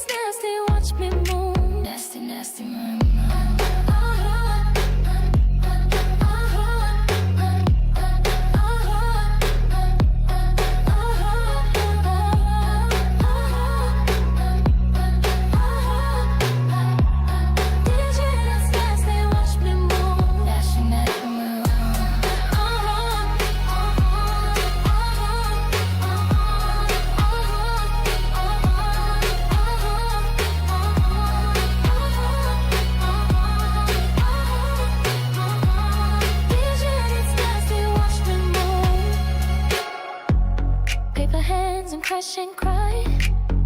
it's nasty, watch me move. Nasty, nasty, move. Crash and cry,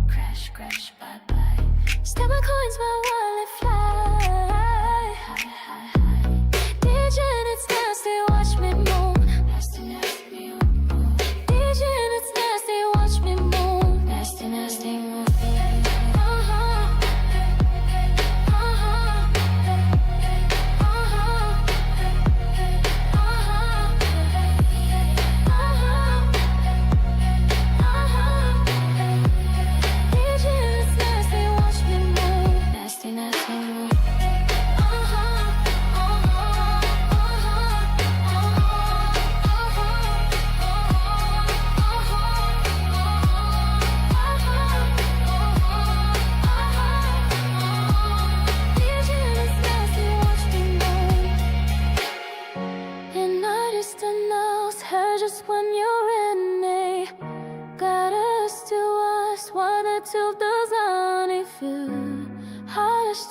crash, crash, bye, bye. Stack my coins, my wallet fly. High, high, high. DJ, it's nasty, watch me move. Nasty, nasty, move. DJ, it's nasty, watch me move. Nasty, nasty, move.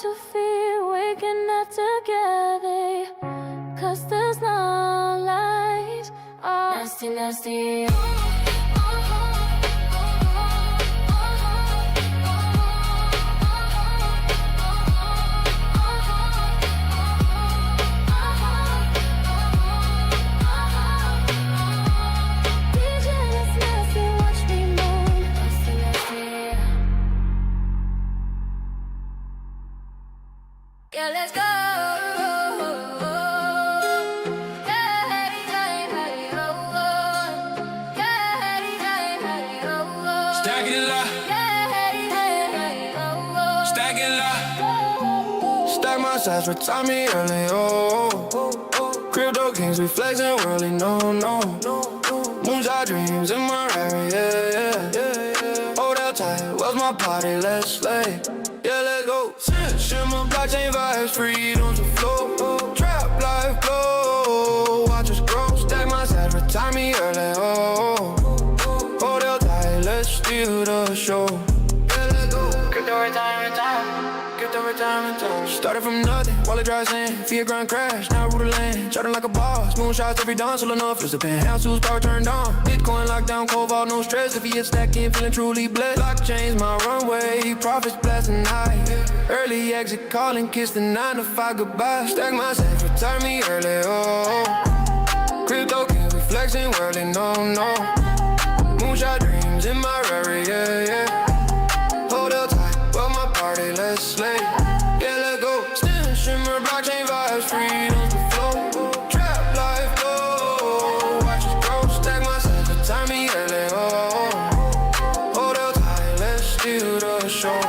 To fear waking up together, 'cause there's no light. Oh. Nasty, nasty. Yeah, let's go. Stack it up. Stack it up. Stack my size, retire me early, oh. Crypto kings, we flexing early, no. Moonshot dreams in my area, yeah. Hold out tight, what's my party, let's slay. Yeah, let's go. Shimmer, blockchain vibes, freedom to flow. Trap life glow. Watch us grow. Stack my side, retire me early. Oh, hold out tight, let's steal the show. Yeah, let's go. Crypto retirement time. Crypto retirement time. Started from nothing, wallet dry sand. Fiat grind crash, now rule the land. Charting like a boss, moonshots every dawn. Solar enough, it's a penthouse whose power turned on. Bitcoin lockdown, cold vault, no stress. If he hit stacking, feeling truly blessed. Blockchain's my runway, profits blasting high. Early exit calling, kiss the 9 to 5 goodbye. Stack my set, retire me early, oh. Crypto king, we flexing worldly, no. Moonshot dreams in my area, yeah. Hold up tight, well my party, let's slay. Yeah, let's go. Still shimmer, blockchain vibes, freedom to flow. Trap life glow. Watch us grow, stack my set, retire me early, oh. Hold up tight, let's steal the show.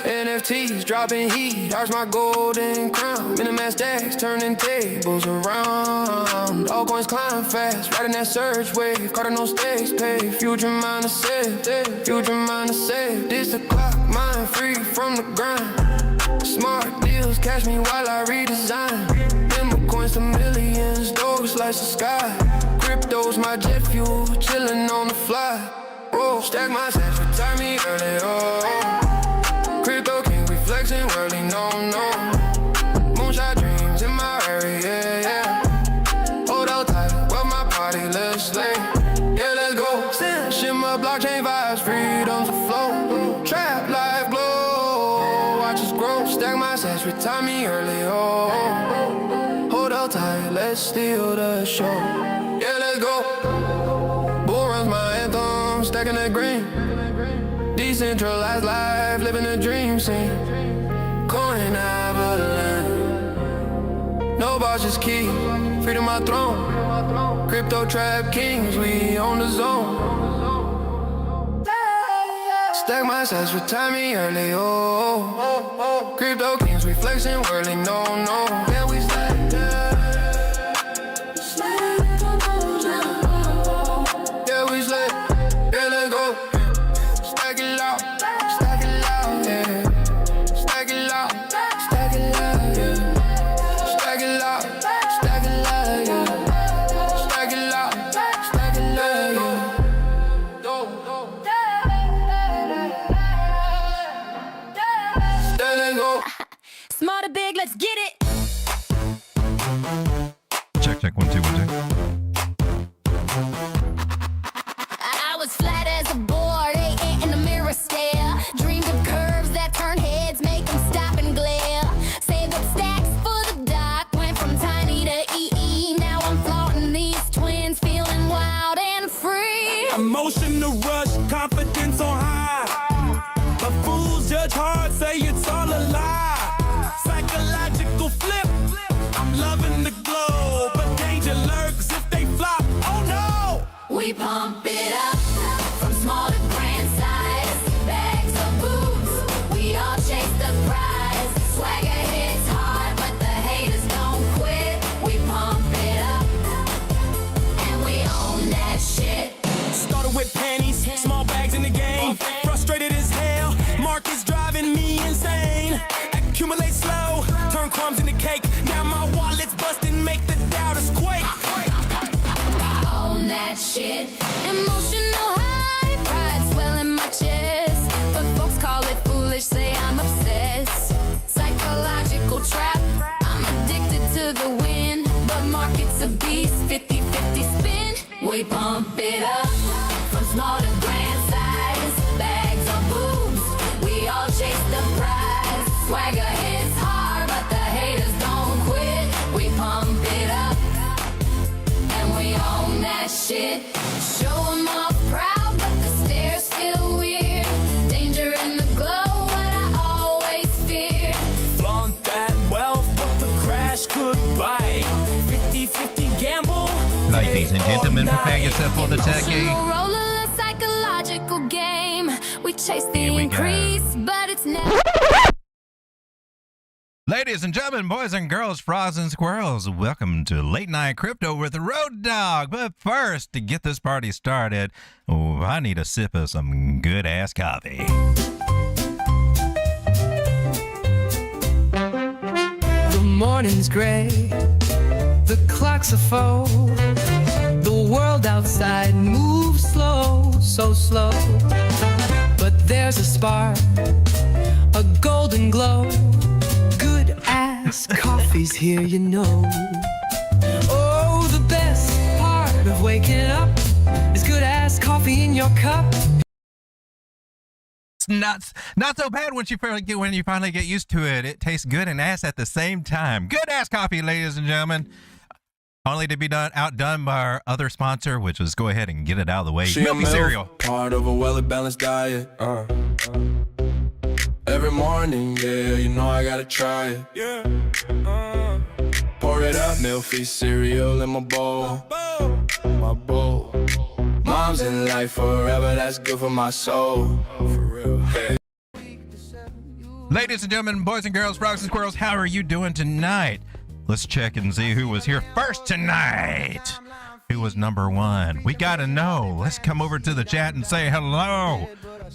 NFTs dropping heat, arch my golden crown. Minimax stacks turning tables around. Altcoins climb fast, riding that surge wave. Cardinal stakes pay, future mine to save. Future mine to save. This the clock, mine free from the grind. Smart deals catch me while I redesign. Demo coins to millions, Dawg slice the sky. Crypto's my jet fuel, chilling on the fly. Whoa, stack my stats, retire me early, oh. Crypto king, we flexing early, no. Moonshot dreams in my area, yeah. Hold out tight, well my party, let's slay. Yeah, let's go. Still shimmer, blockchain vibes, freedom to flow. Trap life glow, watch us grow. Stack my stats, retire me early, oh. Hold out tight, let's steal the show. Yeah, let's go. Bull runs my anthem, stacking that green. Decentralized life, living a dream scene. Coin avalanche. No boss, just key. Freedom my throne. Crypto trap kings, we on the zone. Stack my sets, return me early, oh. Crypto kings, we flexing early, no. Yeah, we slide, yeah, we slide, yeah, let's go. Stack it loud, yeah. Stack it loud, yeah. Stack it loud, yeah. Stack it loud, yeah. Stack it loud, yeah. Stack it loud, yeah. Smarter big, let's get it. Check 1 2 1 2. I was flat as a board, in the mirror stare. Dreamed of curves that turn heads, make them stop and glare. Saved up stacks for the dock, went from tiny to EE. Now I'm flaunting these twins, feeling wild and free. Emotional rush, confidence on high. But fools judge hard, say it's all a lie. Psychological flip, I'm loving the glow. But danger lurks if they flop, oh no! We pump it up, from small to grand size. Bags of boobs, we all chase the prize. Swagger hits hard, but the haters don't quit. We pump it up, and we own that shit. Started with panties, small bags in the game. Frustrated as hell, market's driving me insane. Accumulate slow, turn crumbs into cake. Now my wallet's busting, make the doubters quake. Own that shit. Emotional high, pride swelling my chest. But folks call it foolish, say I'm obsessed. Psychological trap, I'm addicted to the win. But market's a beast, 50-50 spin. We pump it up, from small to grand size. Bags of boobs, we all chase the prize. Swagger hits hard, but the haters don't quit. We pump it up, and we own that shit. Show 'em off proud, but the stairs feel weird. Danger in the glow, what I always feared. Flaunt that wealth, but the crash could bite. 50-50 gamble. Ladies and gentlemen, prepare yourself for the techie. Emotional roller, psychological game. We chase the Here we go. increase, but it's never. Ladies and gentlemen, boys and girls, frogs and squirrels, welcome to Late Night Crypto with Road Dog. But first, to get this party started, I need a sip of some good-ass coffee. The morning's gray, the clock's a foe. The world outside moves slow, so slow. But there's a spark, a golden glow. Good ass coffee's here, you know. Oh, the best part of waking up is good ass coffee in your cup. It's not so bad when you finally get used to it. It tastes good and ass at the same time. Good ass coffee, ladies and gentlemen. Only to be outdone by our other sponsor, which is go ahead and get it out of the way. Milky cereal. Part of a well-balanced diet. Every morning, yeah, you know I gotta try it. Yeah. Pour it up, milky cereal in my bowl. My bowl. Mom's in life forever, that's good for my soul. For real. Hey. Ladies and gentlemen, boys and girls, frogs and squirrels, how are you doing tonight? Let's check and see who was here first tonight. Who was number one? We gotta know. Let's come over to the chat and say hello.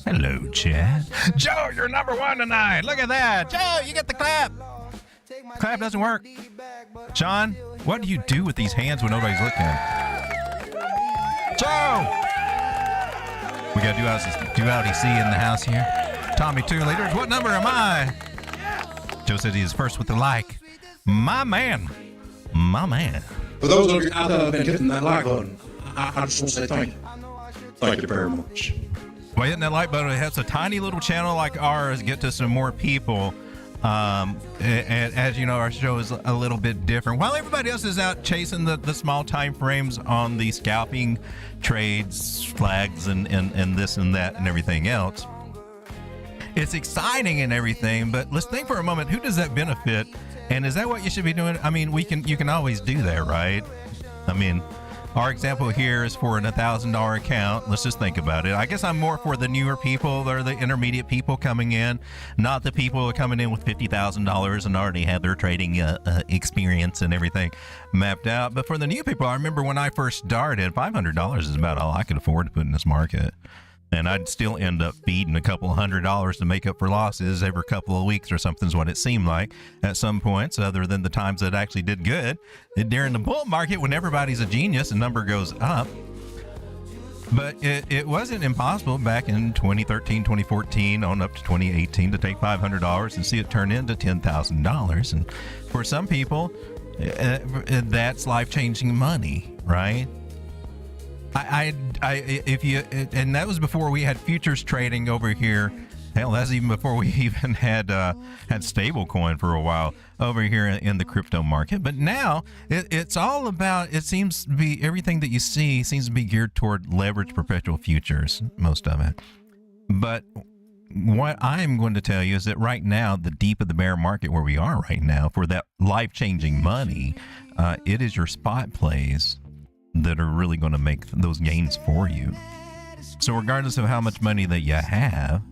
Hello, chat. Joe, you're number one tonight. Look at that. Joe, you get the clap. Clap doesn't work. Sean, what do you do with these hands when nobody's looking? Joe! We got Duality C in the house here. Tommy 2 Liters, what number am I? Joe said he is first with the like. My man. My man. For those of you out there that have been hitting that like button, I just want to say thank you. Thank you very much. Well, hitting that like button, it helps a tiny little channel like ours get to some more people. And as you know, our show is a little bit different. While everybody else is out chasing the small time frames on the scalping trades, flags, and this and that and everything else, it's exciting and everything. But let's think for a moment: who does that benefit? And is that what you should be doing? I mean, you can always do that, right? I mean, Our example here is for an $1,000 account. Let's just think about it. I guess I'm more for the newer people or the intermediate people coming in, not the people who are coming in with $50,000 and already have their trading experience and everything mapped out. But for the new people, I remember when I first started, $500 is about all I could afford to put in this market. And I'd still end up feeding a couple $100 to make up for losses every couple of weeks or something's what it seemed like at some points, other than the times that actually did good. And during the bull market, when everybody's a genius, the number goes up. But it wasn't impossible back in 2013, 2014, on up to 2018 to take $500 and see it turn into $10,000. And for some people, that's life-changing money, right? If you, and that was before we had futures trading over here. Hell, that's even before we even had stablecoin for a while over here in the crypto market. But now it's all about, it seems to be, everything that you see seems to be geared toward leveraged perpetual futures, most of it. But what I'm going to tell you is that right now, the deep of the bear market where we are right now for that life-changing money, it is your spot plays that are really going to make those gains for you. So regardless of how much money that you have,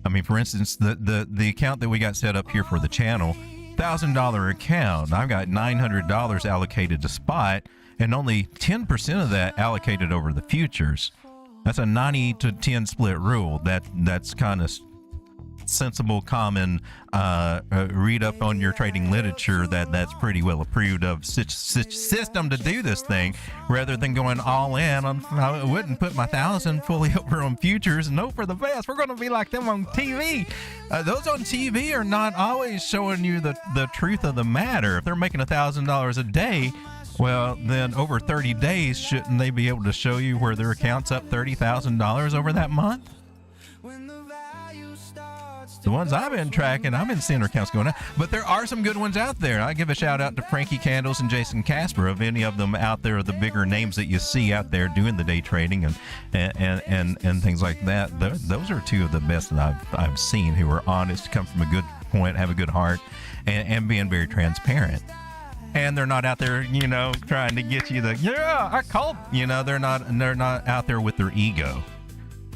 I mean, for instance, the account that we got set up here for the channel, $1,000 account, I've got $900 allocated to spot and only 10% of that allocated over the futures. That's a 90 to 10 split rule. That's kind of sensible, common, read up on your trading literature that's pretty well approved of such system to do this thing, rather than going all in on. I wouldn't put my 1,000 fully over on futures and hope for the best. We're going to be like them on TV. Those on TV are not always showing you the truth of the matter. If they're making $1,000 a day, well, then over 30 days, shouldn't they be able to show you where their account's up $30,000 over that month? The ones I've been tracking, I've been seeing their accounts going up, but there are some good ones out there. I give a shout out to Frankie Candles and Jason Casper. Of any of them out there, the bigger names that you see out there doing the day trading and things like that. Those are two of the best that I've seen, who are honest, come from a good point, have a good heart, and being very transparent. And they're not out there, trying to get you I called. They're not out there with their ego.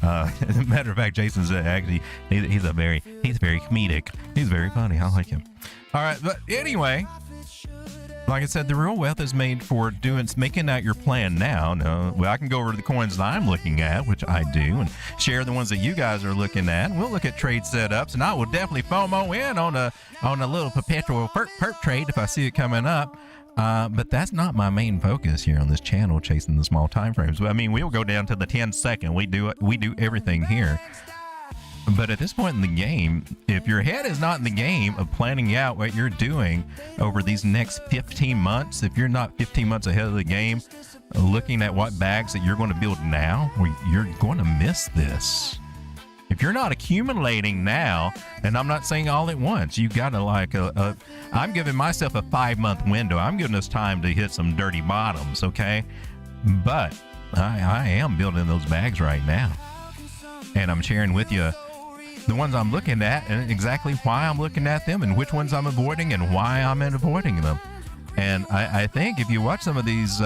As a matter of fact, Jason's actually, he's very comedic. He's very funny. I like him. All right. But anyway, like I said, the real wealth is made for making out your plan now. Well, I can go over to the coins that I'm looking at, which I do, and share the ones that you guys are looking at. And we'll look at trade setups, and I will definitely FOMO in on a little perpetual perp trade if I see it coming up. But that's not my main focus here on this channel, chasing the small time frames. I mean, we'll go down to the 10-second. We do everything here. But at this point in the game, if your head is not in the game of planning out what you're doing over these next 15 months, if you're not 15 months ahead of the game, looking at what bags that you're going to build now, you're going to miss this. If you're not accumulating now, and I'm not saying all at once, you got to I'm giving myself a 5-month window. I'm giving us time to hit some dirty bottoms, okay? But I am building those bags right now. And I'm sharing with you the ones I'm looking at and exactly why I'm looking at them and which ones I'm avoiding and why I'm avoiding them. And I think if you watch some of these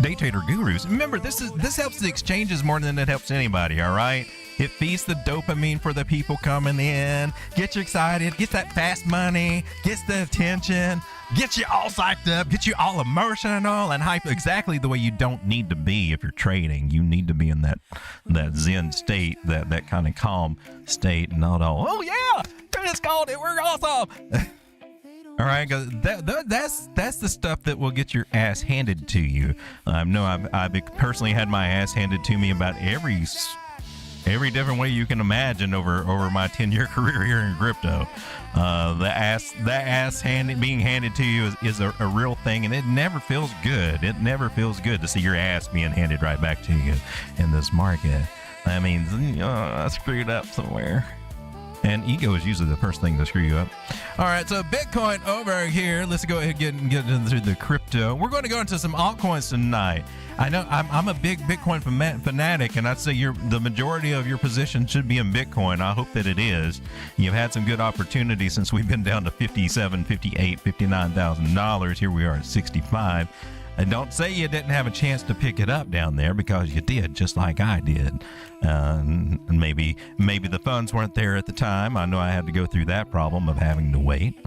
day trader gurus, remember, this helps the exchanges more than it helps anybody, all right? It feeds the dopamine for the people coming in, gets you excited, gets that fast money, gets the attention, gets you all psyched up, gets you all emotional and hype, exactly the way you don't need to be if you're trading. You need to be in that zen state, that kind of calm state, and not all, oh yeah, we just called it, we're awesome. All right, because that's the stuff that will get your ass handed to you. I've personally had my ass handed to me about every different way you can imagine over my 10-year career here in crypto. That ass being handed to you is a real thing, and it never feels good. It never feels good to see your ass being handed right back to you in this market. That means I screwed up somewhere. And ego is usually the first thing to screw you up. All right, so Bitcoin over here. Let's go ahead and get into the crypto. We're going to go into some altcoins tonight. I know I'm a big Bitcoin fanatic, and I'd say the majority of your position should be in Bitcoin. I hope that it is. You've had some good opportunities since we've been down to $57,000, $58,000, $59,000. Here we are at 65. And don't say you didn't have a chance to pick it up down there, because you did, just like I did. And maybe the funds weren't there at the time. I know I had to go through that problem of having to wait.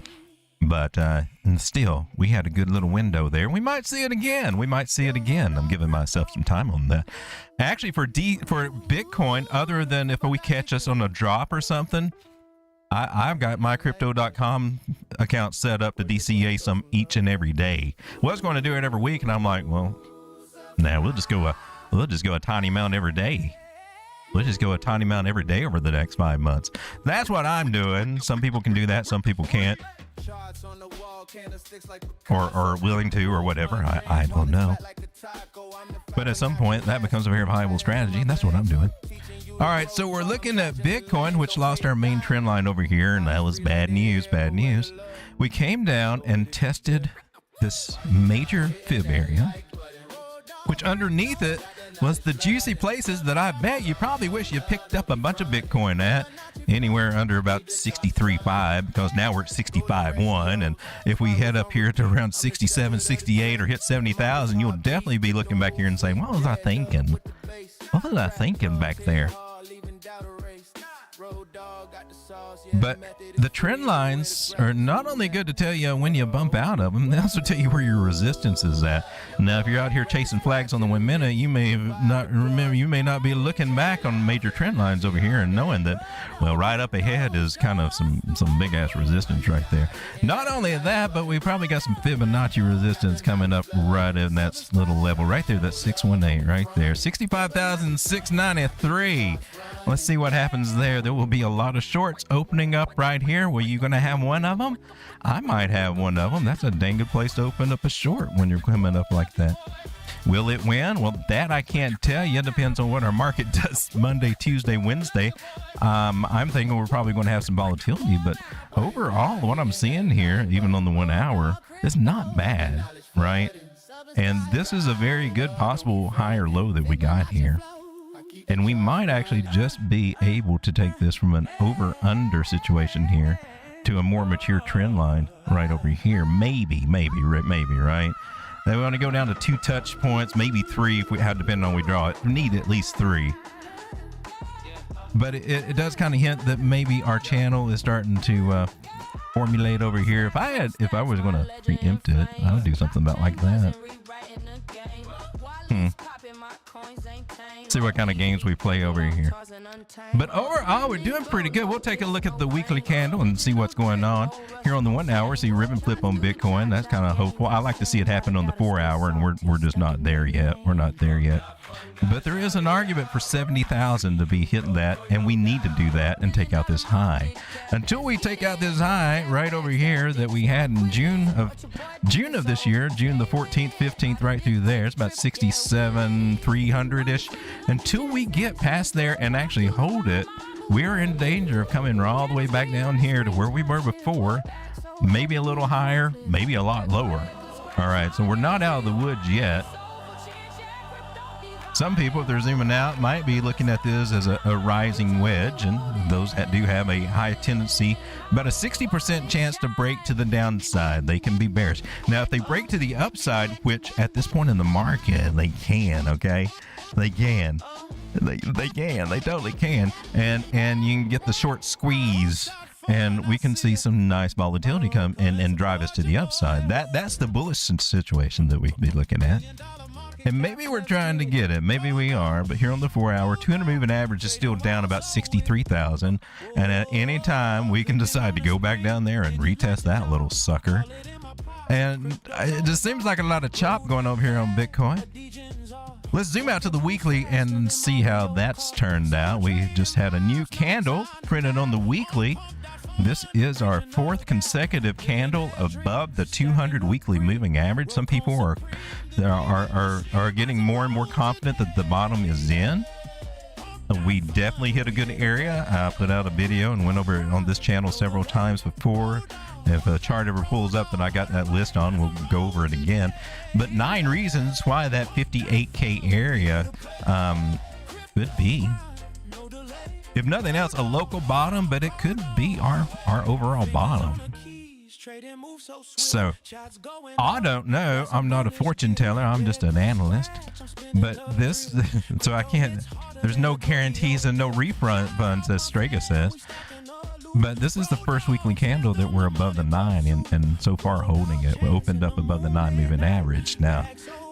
But and still, we had a good little window there. We might see it again. I'm giving myself some time on that. Actually, for Bitcoin, other than if we catch us on a drop or something, I've got my crypto.com account set up to DCA some each and every day. Was going to do it every week, and I'm like, well, nah, we'll just go a tiny amount every day. We'll just go a tiny amount every day over the next 5 months. That's what I'm doing. Some people can do that, some people can't. Or willing to, or whatever. I don't know. But at some point, that becomes a very viable strategy, and that's what I'm doing. All right, so we're looking at Bitcoin, which lost our main trend line over here, and that was bad news. We came down and tested this major fib area, which underneath it was the juicy places that I bet you probably wish you picked up a bunch of Bitcoin at, anywhere under about 63.5, because now we're at 65.1, and if we head up here to around 67, 68, or hit 70,000, you'll definitely be looking back here and saying, what was I thinking? What was I thinking back there? But the trend lines are not only good to tell you when you bump out of them, they also tell you where your resistance is at. Now, if you're out here chasing flags on the 1 minute, you may not be looking back on major trend lines over here and knowing that, well, right up ahead is kind of some big ass resistance right there. Not only that, but we probably got some Fibonacci resistance coming up right in that little level right there. That's 618 right there, 65,693. Let's see what happens there. There will be a lot of shorts opening up right here. Were you going to have one of them? I might have one of them. That's a dang good place to open up a short when you're coming up like that. Will it win? Well, that I can't tell you. It depends on what our market does Monday, Tuesday, Wednesday. I'm thinking we're probably going to have some volatility, but overall, what I'm seeing here, even on the 1 hour, is not bad, right? And this is a very good possible high or low that we got here. And we might actually just be able to take this from an over-under situation here to a more mature trend line right over here. Maybe, right? They want to go down to 2 touch points, maybe 3 if we have, depending on we draw it. We need at least 3. But it does kind of hint that maybe our channel is starting to formulate over here. If I was going to preempt it, I would do something about like that. See what kind of games we play over here. But overall, we're doing pretty good. We'll take a look at the weekly candle and see what's going on. Here on the 1 hour, see ribbon flip on Bitcoin. That's kind of hopeful. I like to see it happen on the 4 hour, and we're just not there yet. We're not there yet. But there is an argument for 70,000 to be hitting that, and we need to do that and take out this high. Until we take out this high right over here that we had in June of this year, June the 14th, 15th, right through there. It's about 67,300-ish. Until we get past there and actually hold it, we're in danger of coming all the way back down here to where we were before. Maybe a little higher, maybe a lot lower. All right, so we're not out of the woods yet. Some people, if they're zooming out, might be looking at this as a rising wedge, and those that do have a high tendency, about a 60% chance to break to the downside. They can be bearish. Now, if they break to the upside, which at this point in the market, they can, okay? They can. They totally can. And you can get the short squeeze, and we can see some nice volatility come and drive us to the upside. That's the bullish situation that we'd be looking at. And maybe we're trying to get it. Maybe we are. But here on the 4 hour, 200 moving average is still down about 63,000. And at any time, we can decide to go back down there and retest that little sucker. And it just seems like a lot of chop going over here on Bitcoin. Let's zoom out to the weekly and see how that's turned out. We just had a new candle printed on the weekly. This is our 4th consecutive candle above the 200 weekly moving average. Some people are getting more and more confident that the bottom is in. We definitely hit a good area. I put out a video and went over it on this channel several times before. If a chart ever pulls up that I got that list on, we'll go over it again. But 9 reasons why that 58K area could be, if nothing else, a local bottom, but it could be our overall bottom. So I don't know. I'm not a fortune teller. I'm just an analyst. But this, so I can't, there's no guarantees and no refunds, as Strega says. But this is the first weekly candle that we're above the 9 and so far holding it. We opened up above the 9 moving average. Now,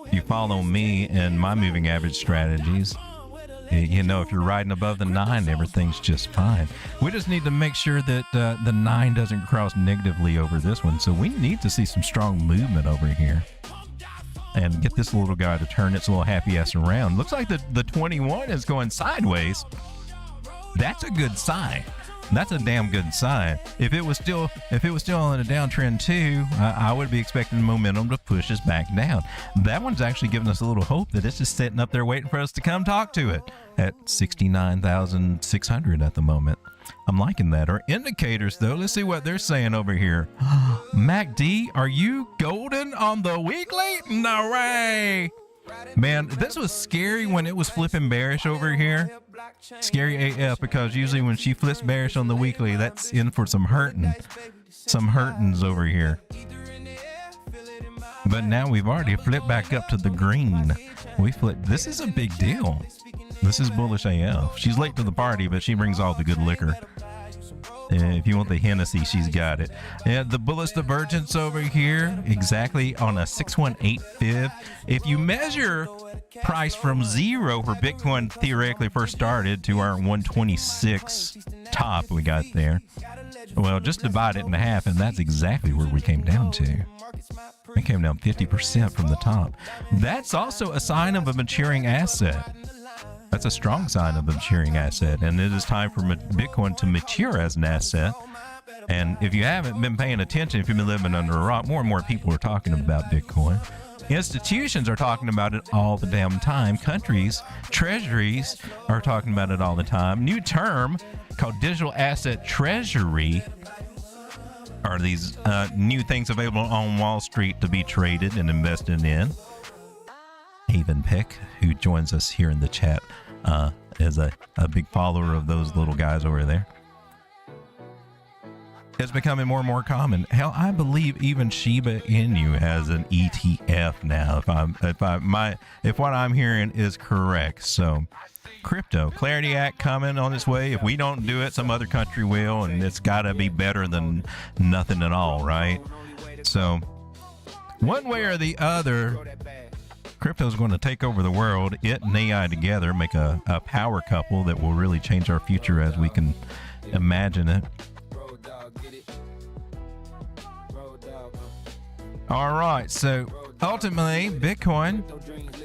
if you follow me and my moving average strategies, you know, if you're riding above the 9, everything's just fine. We just need to make sure that the 9 doesn't cross negatively over this one. So we need to see some strong movement over here and get this little guy to turn its little happy ass around. Looks like the 21 is going sideways. That's a good sign. That's a damn good sign. If it was still on a downtrend too, I would be expecting momentum to push us back down. That one's actually giving us a little hope that it's just sitting up there waiting for us to come talk to it at 69,600 at the moment. I'm liking that. Our indicators though, let's see what they're saying over here. MACD, are you golden on the weekly? No way. Man, this was scary when it was flipping bearish over here. Scary AF, because usually when she flips bearish on the weekly, that's in for some hurtings over here. But now we've already flipped back up to the green. We flipped. This is a big deal. This is bullish AF. She's late to the party, but she brings all the good liquor. If you want the Hennessy, she's got it. And the bullish divergence over here, exactly on a 618 fib. If you measure price from zero where Bitcoin theoretically first started to our 126 top we got there, well, just divide it in half, and that's exactly where we came down to. We came down 50% from the top. That's also a sign of a maturing asset. That's a strong sign of a maturing asset, and it is time for Bitcoin to mature as an asset. And if you haven't been paying attention, if you've been living under a rock, more and more people are talking about Bitcoin. Institutions are talking about it all the damn time. Countries, treasuries are talking about it all the time. New term called digital asset treasury are these new things available on Wall Street to be traded and invested in. Haven Peck, who joins us here in the chat, is a big follower of those little guys over there. It's becoming more and more common. Hell, I believe even Shiba Inu has an ETF now. If what I'm hearing is correct. So, crypto Clarity Act coming on its way. If we don't do it, some other country will, and it's got to be better than nothing at all, right? So, one way or the other, crypto is going to take over the world. It and AI together make a power couple that will really change our future as we can imagine it. All right, so ultimately, Bitcoin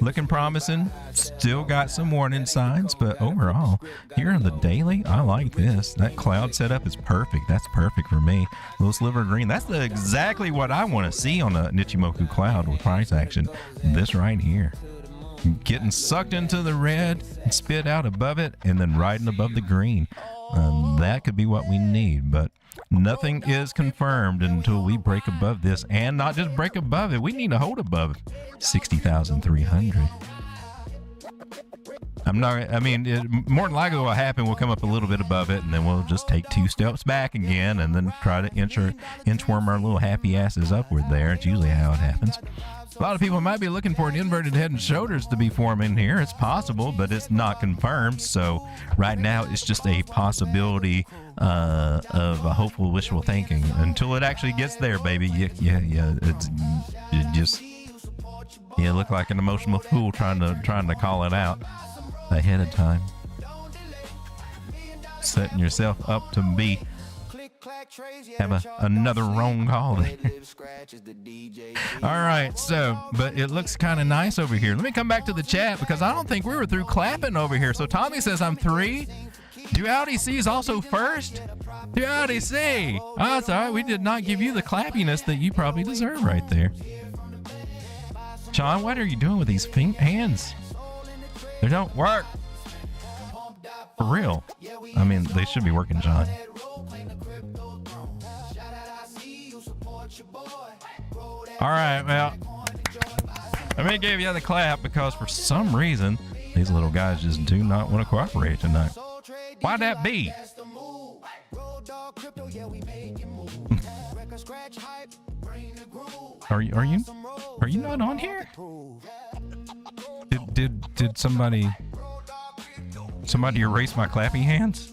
looking promising. Still got some warning signs, but overall, here on the daily, I like this. That cloud setup is perfect. That's perfect for me. Little sliver of green. That's exactly what I want to see on a Ichimoku cloud with price action. This right here. Getting sucked into the red, and spit out above it, and then riding above the green. That could be what we need, but nothing is confirmed until we break above this, and not just break above it. We need to hold above 60,300. More than likely what will happen, we'll come up a little bit above it, and then we'll just take 2 steps back again, and then try to inchworm our little happy asses upward there. It's usually how it happens. A lot of people might be looking for an inverted head and shoulders to be forming here. It's possible, but it's not confirmed. So right now, it's just a possibility of a hopeful, wishful thinking until it actually gets there, baby. Yeah. You look like an emotional fool trying to call it out ahead of time, setting yourself up to have another wrong call there. All right, so, but it looks kind of nice over here. Let me come back to the chat because I don't think we were through clapping over here. So Tommy says I'm 3. Duality C is also first. Duality C. Oh, that's all right. We did not give you the clappiness that you probably deserve right there. Sean, what are you doing with these hands? They don't work. For real. I mean, they should be working, John. All right, well, let me give you the clap because for some reason, these little guys just do not want to cooperate tonight. Why'd that be? Are you not on here? Did somebody erase my clappy hands?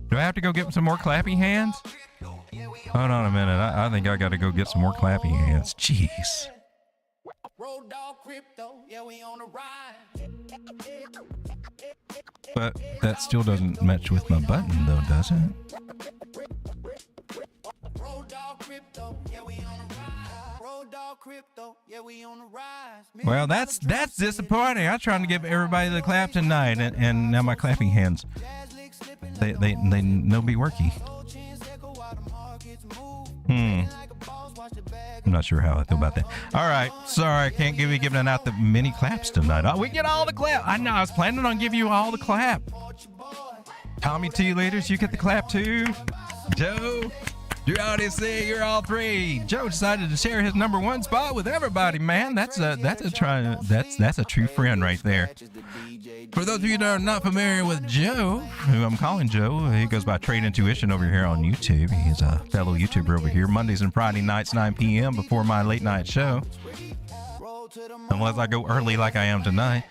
Do I have to go get some more clappy hands? Hold on a minute. I think I got to go get some more clappy hands. Jeez. But that still doesn't match with my button, though, does it? Well, that's disappointing. I'm trying to give everybody the clap tonight, and now my clapping hands, they no be worky. I'm not sure how I feel about that. All right, sorry, I can't be giving out the mini claps tonight. Oh, we get all the clap. I know, I was planning on giving you all the clap. Tommy T leaders, you get the clap too. Joe, you already see you're all three. Joe decided to share his #1 spot with everybody, man. That's a true friend right there. For those of you that are not familiar with Joe, who I'm calling Joe, he goes by Trade Intuition over here on YouTube. He's a fellow YouTuber over here, Mondays and Friday nights, 9 p.m. before my late night show. Unless I go early like I am tonight,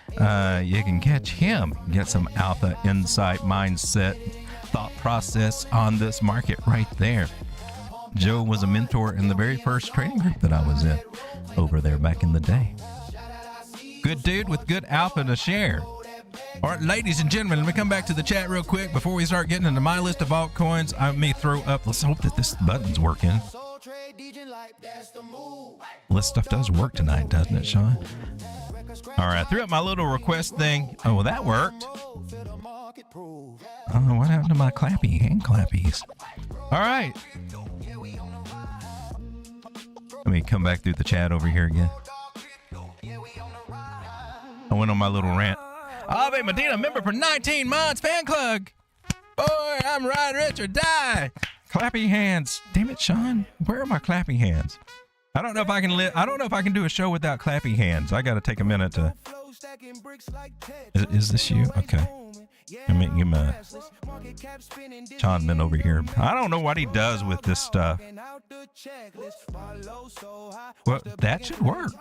you can catch him, get some alpha insight, mindset, thought process on this market right there. Joe was a mentor in the very first trading group that I was in over there back in the day. Good dude with good alpha to share. All right, ladies and gentlemen, let me come back to the chat real quick before we start getting into my list of altcoins. I may throw up, let's hope that this button's working. This stuff does work tonight, doesn't it, Sean? All right, I threw up my little request thing. Oh, well, that worked. Oh, what happened to my clappy hand clappies? All right. Let me come back through the chat over here again. I went on my little rant. Aave Medina, member for 19 months, fan club. Boy, I'm ride rich or die. Clappy hands. Damn it, Sean. Where are my clappy hands? I don't know if I can I don't know if I can do a show without clappy hands. I got to take a minute to. Is this you? Okay. Let me give him a. Sean's been over here. I don't know what he does with this stuff. Well, that should work.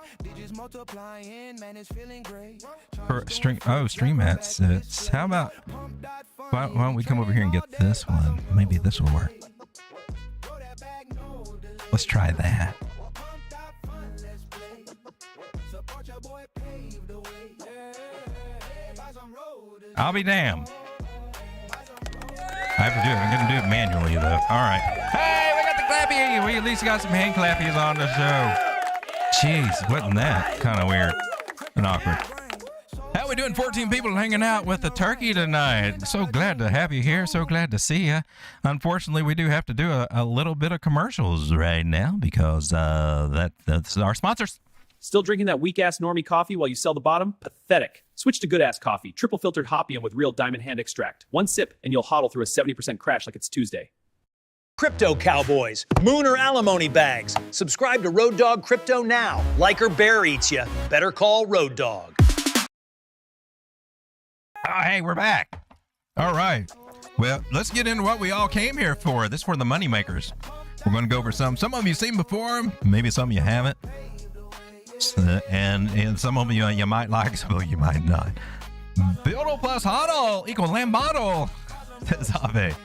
For stream assets. How about? Why don't we come over here and get this one? Maybe this will work. Let's try that. I'll be damned. I have to do it. I'm going to do it manually, though. All right. Hey, we got the clappy. We at least got some hand clappies on the show. Jeez, wasn't that kind of weird and awkward? How we doing? 14 people hanging out with the turkey tonight. So glad to have you here. So glad to see you. Unfortunately, we do have to do a little bit of commercials right now because that's our sponsors. Still drinking that weak-ass normie coffee while you sell the bottom? Pathetic. Switch to good-ass coffee, triple filtered hopium with real diamond hand extract. One sip and you'll hodl through a 70% crash like it's Tuesday. Crypto cowboys, moon or alimony bags. Subscribe to Road Dogg Crypto now. Like or bear eats ya. Better call Road Dogg. Oh, hey, we're back. All right. Well, let's get into what we all came here for. This is for the money makers. We're going to go over some of you seen before, maybe some of you haven't. And some of you might like, some of you might not. Build plus hodl equal lambottle. That's Aave.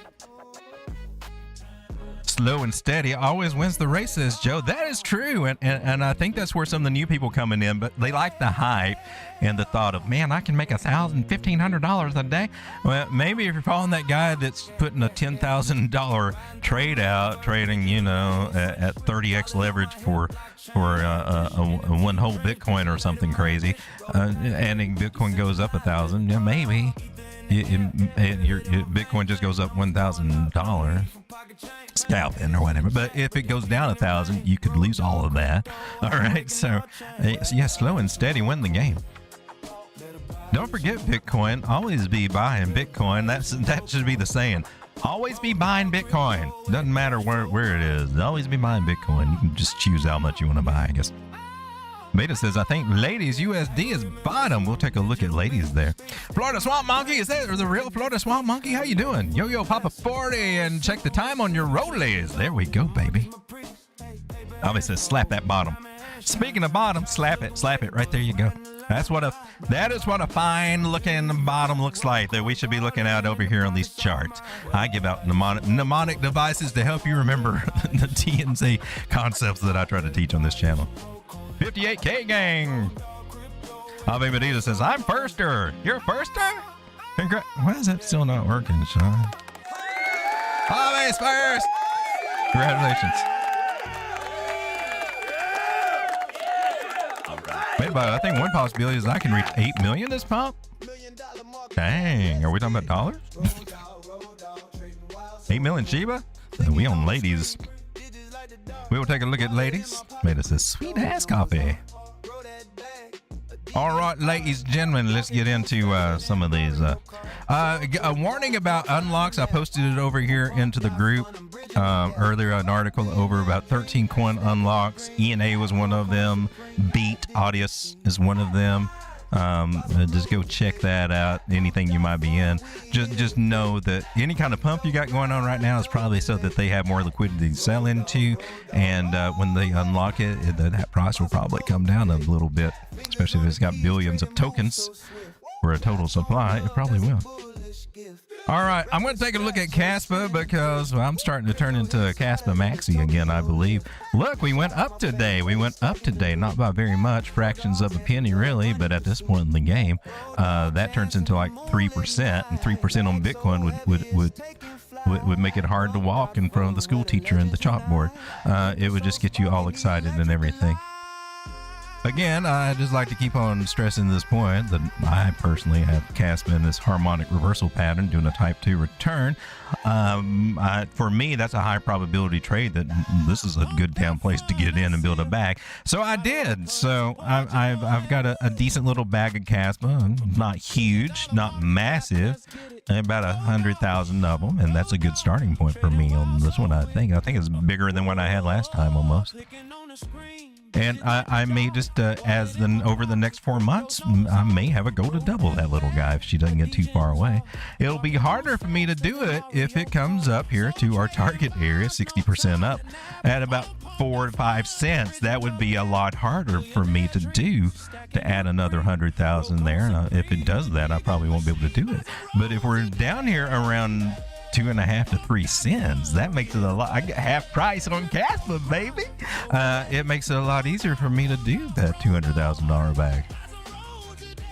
Slow and steady always wins the race, says Joe. That is true, and I think that's where some of the new people coming in, but they like the hype and the thought of, man, I can make $1,000, $1,500 a day. Well, maybe if you're following that guy that's putting a $10,000 trade out, trading, at 30x leverage for one whole Bitcoin or something crazy, and Bitcoin goes up 1,000, yeah, maybe. Your Bitcoin just goes up $1,000 scalping or whatever, but if it goes down 1,000, you could lose all of that. All right, so yeah, slow and steady win the game. Don't forget Bitcoin. Always be buying Bitcoin. That should be the saying. Always be buying Bitcoin. Doesn't matter where it is. Always be buying Bitcoin. You can just choose how much you want to buy, I guess. Beta says, I think ladies USD is bottom. We'll take a look at ladies there. Florida Swamp Monkey, is that the real Florida Swamp Monkey? How you doing? Yo Papa 40 and check the time on your rollies. There we go, baby. Aave says, slap that bottom. Speaking of bottom, slap it right there. You go. That is what a fine looking bottom looks like that we should be looking at over here on these charts. I give out mnemonic devices to help you remember the TNC concepts that I try to teach on this channel. 58K gang. Aave Medina says, I'm firster. You're a firster? Congrats. Why is that still not working, Sean? Aave's first. Congratulations. But I think one possibility is I can reach 8 million this pump. Dang, are we talking about dollars? 8 million Shiba? We on ladies. We will take a look at ladies. Made us a sweet ass coffee. All right, ladies and gentlemen, let's get into some of these. A warning about unlocks. I posted it over here into the group earlier, an article over about 13 coin unlocks. ENA was one of them. Beat Audius is one of them. Just go check that out. Anything you might be in, just know that any kind of pump you got going on right now is probably so that they have more liquidity to sell into, and when they unlock it, that price will probably come down a little bit, especially if it's got billions of tokens for a total supply. It probably will. All right, I'm going to take a look at Casper because I'm starting to turn into a Casper maxi again, I believe. Look, we went up today. Not by very much, fractions of a penny really, but at this point in the game, that turns into like 3%, and 3% on Bitcoin would make it hard to walk in front of the school teacher and the chalkboard. It would just get you all excited and everything. Again, I just like to keep on stressing this point that I personally have Casper in this harmonic reversal pattern doing a type 2 return. For me, that's a high probability trade that this is a good damn place to get in and build a bag. So I did. So I've got a decent little bag of Casper. Not huge, not massive. About 100,000 of them, and that's a good starting point for me on this one. I think it's bigger than what I had last time almost. And I may just, over the next 4 months, I may have a go to double that little guy if she doesn't get too far away. It'll be harder for me to do it if it comes up here to our target area, 60% up, at about 4 to 5 cents. That would be a lot harder for me to do, to add another 100,000 there. And if it does that, I probably won't be able to do it. But if we're down here around 2.5 to 3 cents, that makes it a lot. I get half price on Casper, baby. It makes it a lot easier for me to do that $200,000 bag.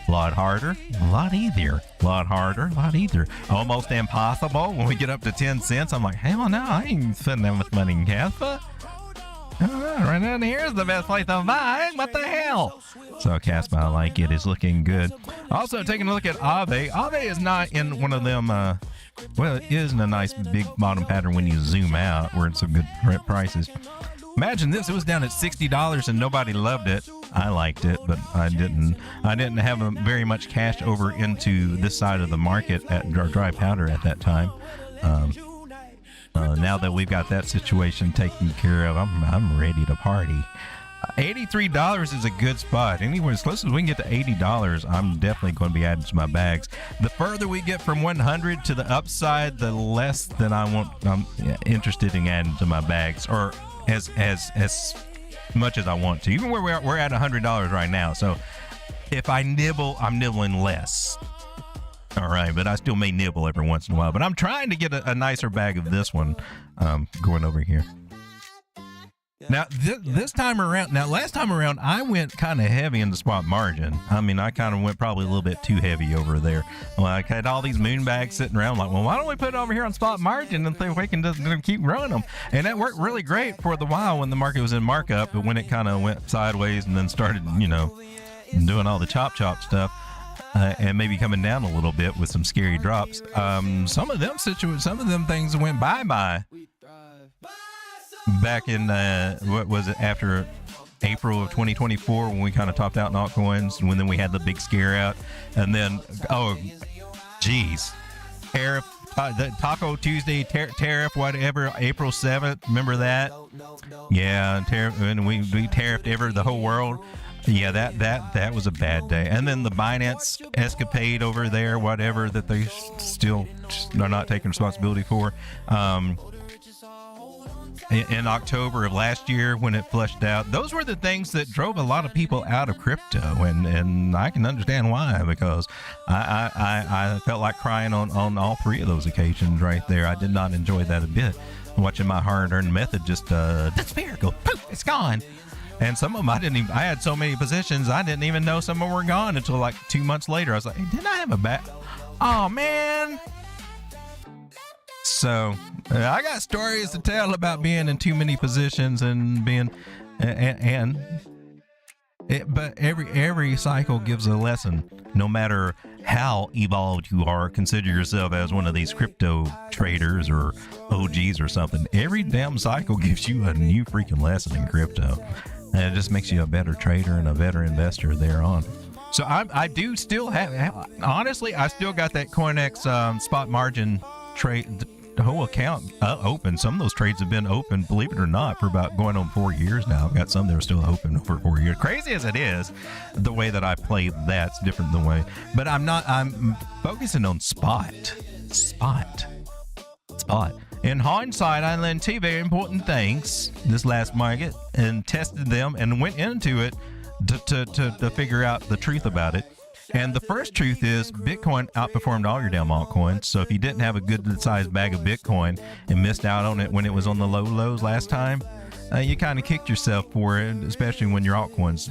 A lot harder, a lot easier. A lot harder, a lot easier. Almost impossible. When we get up to 10 cents, I'm like, hell no, I ain't spending that much money in Casper. Right down here is the best place to buy. What the hell? So Casper, I like it. It's looking good. Also taking a look at Aave. Aave is not in one of them. Well, it is in a nice big bottom pattern when you zoom out. We're in some good prices. Imagine this. It was down at $60 and nobody loved it. I liked it, but I didn't have very much cash over into this side of the market at dry powder at that time. Now that we've got that situation taken care of, I'm ready to party. $83 is a good spot. Anywhere as close as we can get to $80, I'm definitely going to be adding to my bags. The further we get from 100 to the upside, the less that I'm interested in adding to my bags, or as much as I want to. Even where we're at $100 right now. So if I nibble, I'm nibbling less. All right, but I still may nibble every once in a while. But I'm trying to get a nicer bag of this one going over here. Now, this time around, last time around, I went kind of heavy in the spot margin. I mean, I kind of went probably a little bit too heavy over there. Like, I had all these Moonbags sitting around, like, well, why don't we put it over here on spot margin and think we can just keep growing them? And that worked really great for the while when the market was in markup, but when it kind of went sideways and then started, doing all the chop stuff, and maybe coming down a little bit with some scary drops. Some of them things went bye-bye. Back in, what was it, after April of 2024 when we kind of topped out in altcoins, and then we had the big scare out, and then, geez, tariff, the Taco Tuesday tariff, whatever, April 7th, remember that? Yeah, tariff, and we tariffed the whole world. Yeah, that was a bad day. And then the Binance escapade over there, whatever, that they still are not taking responsibility for. in October of last year when it flushed out. Those were the things that drove a lot of people out of crypto, and I can understand why, because I felt like crying on all three of those occasions right there. I did not enjoy that a bit, watching my hard-earned method just disappear, go poof, it's gone. And some of them I had so many positions I didn't even know some of them were gone until like 2 months later. I was like, hey, didn't I have a bat? Oh man. So I got stories to tell about being in too many positions and being but every cycle gives a lesson. No matter how evolved you are, consider yourself as one of these crypto traders or OGs or something. Every damn cycle gives you a new freaking lesson in crypto, and it just makes you a better trader and a better investor thereon. So I do still have, honestly, I still got that CoinX spot margin trade, the whole account open. Some of those trades have been open, believe it or not, for about going on 4 years now. I've got some that are still open for 4 years. Crazy as it is, the way that I play that's different than the way. But I'm focusing on spot. In hindsight, I learned two very important things this last market and tested them and went into it to figure out the truth about it. And the first truth is Bitcoin outperformed all your damn altcoins. So if you didn't have a good sized bag of Bitcoin and missed out on it when it was on the low lows last time, you kind of kicked yourself for it, especially when your altcoins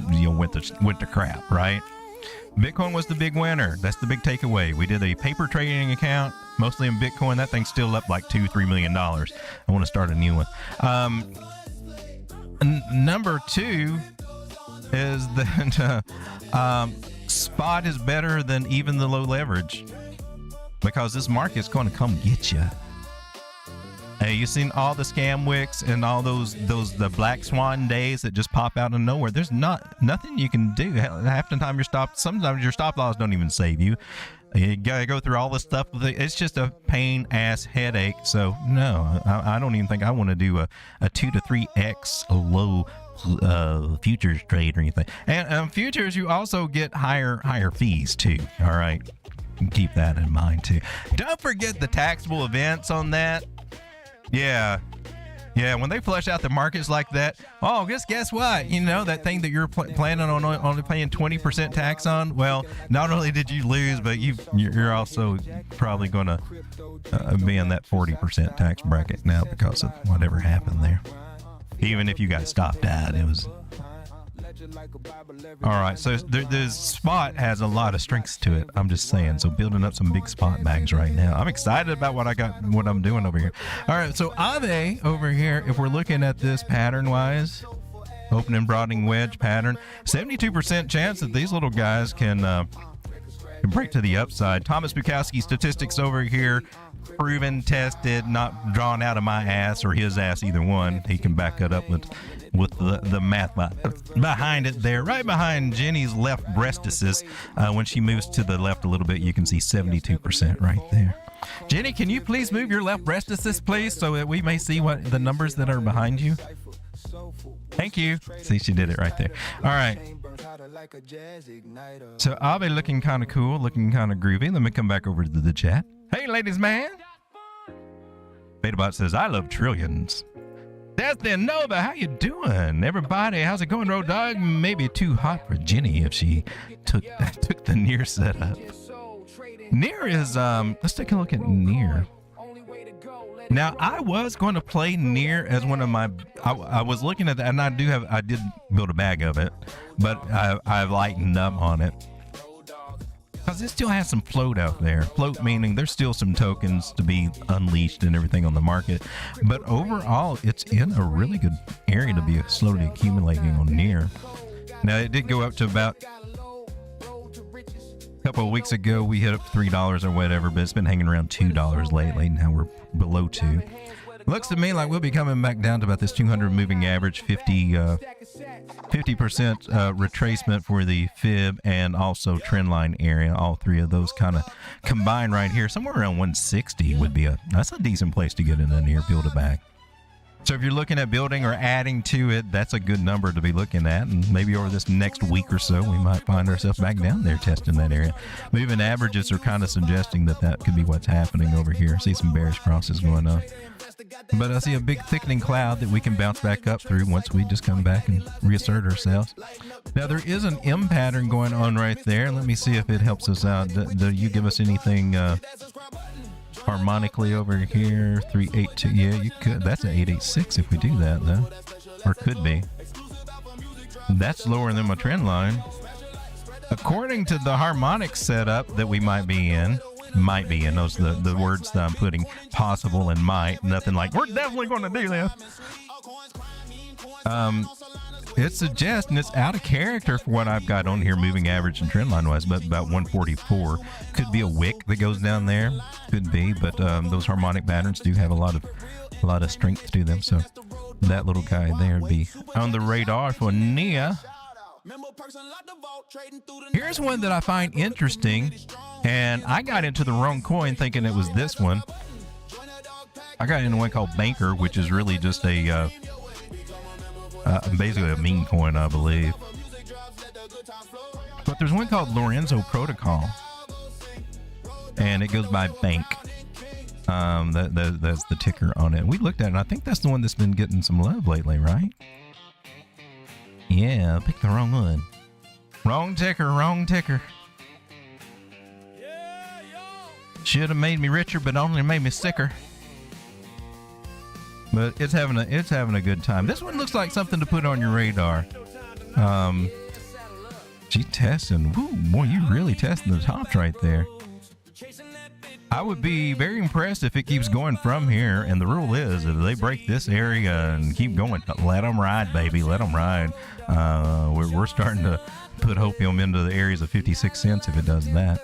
went to crap, right? Bitcoin was the big winner. That's the big takeaway. We did a paper trading account, mostly in Bitcoin. That thing's still up like $2-3 million. I want to start a new one. Number two is that spot is better than even the low leverage, because this market's going to come get you. Hey, you seen all the scam wicks and all the black swan days that just pop out of nowhere? There's nothing you can do. Half the time sometimes your stop loss don't even save you. You gotta go through all this stuff. It's just a pain ass headache. So no, I don't even think I want to do a 2 to 3x low futures trade or anything. And futures, you also get higher fees too. All right, keep that in mind too. Don't forget the taxable events on that. Yeah, when they flush out the markets like that, oh, guess what? You know, that thing that you're planning on only paying 20% tax on? Well, not only did you lose, but you're also probably going to be in that 40% tax bracket now because of whatever happened there. Even if you got stopped out, it was... All right, so the spot has a lot of strengths to it. I'm just saying. So building up some big spot bags right now. I'm excited about what I'm doing over here. All right, so Aave over here, if we're looking at this pattern-wise, opening, broadening wedge pattern, 72% chance that these little guys can break to the upside. Thomas Bukowski statistics over here, proven, tested, not drawn out of my ass or his ass, either one. He can back it up with the math behind it there, right behind Jenny's left breastises. When she moves to the left a little bit, you can see 72% right there. Jenny, can you please move your left breastises, please, so that we may see what the numbers that are behind you? Thank you. See, she did it right there. All right. So Aave looking kind of cool, looking kind of groovy. Let me come back over to the chat. Hey, ladies, man. Betabot says, I love trillions. That's the Nova. How you doing, everybody? How's it going, Road Dog? Maybe too hot for Jenny if she took the near setup. Near is let's take a look at near. Now I was going to play near as one of my. I was looking at that, and I did build a bag of it, but I've lightened up on it because it still has some float out there. Float meaning there's still some tokens to be unleashed and everything on the market, but overall it's in a really good area to be slowly accumulating on near. Now it did go up to about a couple of weeks ago. We hit up $3 or whatever, but it's been hanging around $2 lately. Now we're below 2. Looks to me like we'll be coming back down to about this 200 moving average, 50% retracement for the fib and also trend line area. All three of those kind of combined right here. Somewhere around 160 would be that's a decent place to get in a near build a bag. So if you're looking at building or adding to it, that's a good number to be looking at. And maybe over this next week or so, we might find ourselves back down there testing that area. Moving averages are kind of suggesting that that could be what's happening over here. See some bearish crosses going on. But I see a big thickening cloud that we can bounce back up through once we just come back and reassert ourselves. Now, there is an M pattern going on right there. Let me see if it helps us out. Do you give us anything harmonically over here? 382. Yeah, you could. That's an 886 if we do that, though. Or could be. That's lower than my trend line. According to the harmonic setup that we might be in, those are the words that I'm putting, possible and might, nothing like we're definitely going to do this. It suggests, and it's out of character for what I've got on here, moving average and trend line wise, but about 144. Could be a wick that goes down there, could be, but those harmonic patterns do have a lot of strength to them. So that little guy there would be on the radar for Nia. Here's one that I find interesting, and I got into the wrong coin thinking it was this one. I got into one called Banker, which is really just a basically a meme coin, I believe. But there's one called Lorenzo Protocol, and it goes by Bank. That's the ticker on it. We looked at it, and I think that's the one that's been getting some love lately, right? Yeah, I picked the wrong one. Wrong ticker. Should have made me richer, but only made me sicker. But it's having a good time. This one looks like something to put on your radar. She's testing. Woo, boy, you really testing the tops right there. I would be very impressed if it keeps going from here. And the rule is, if they break this area and keep going, let them ride, baby. Let them ride. We're starting to put hopium into the areas of 56 cents if it does that.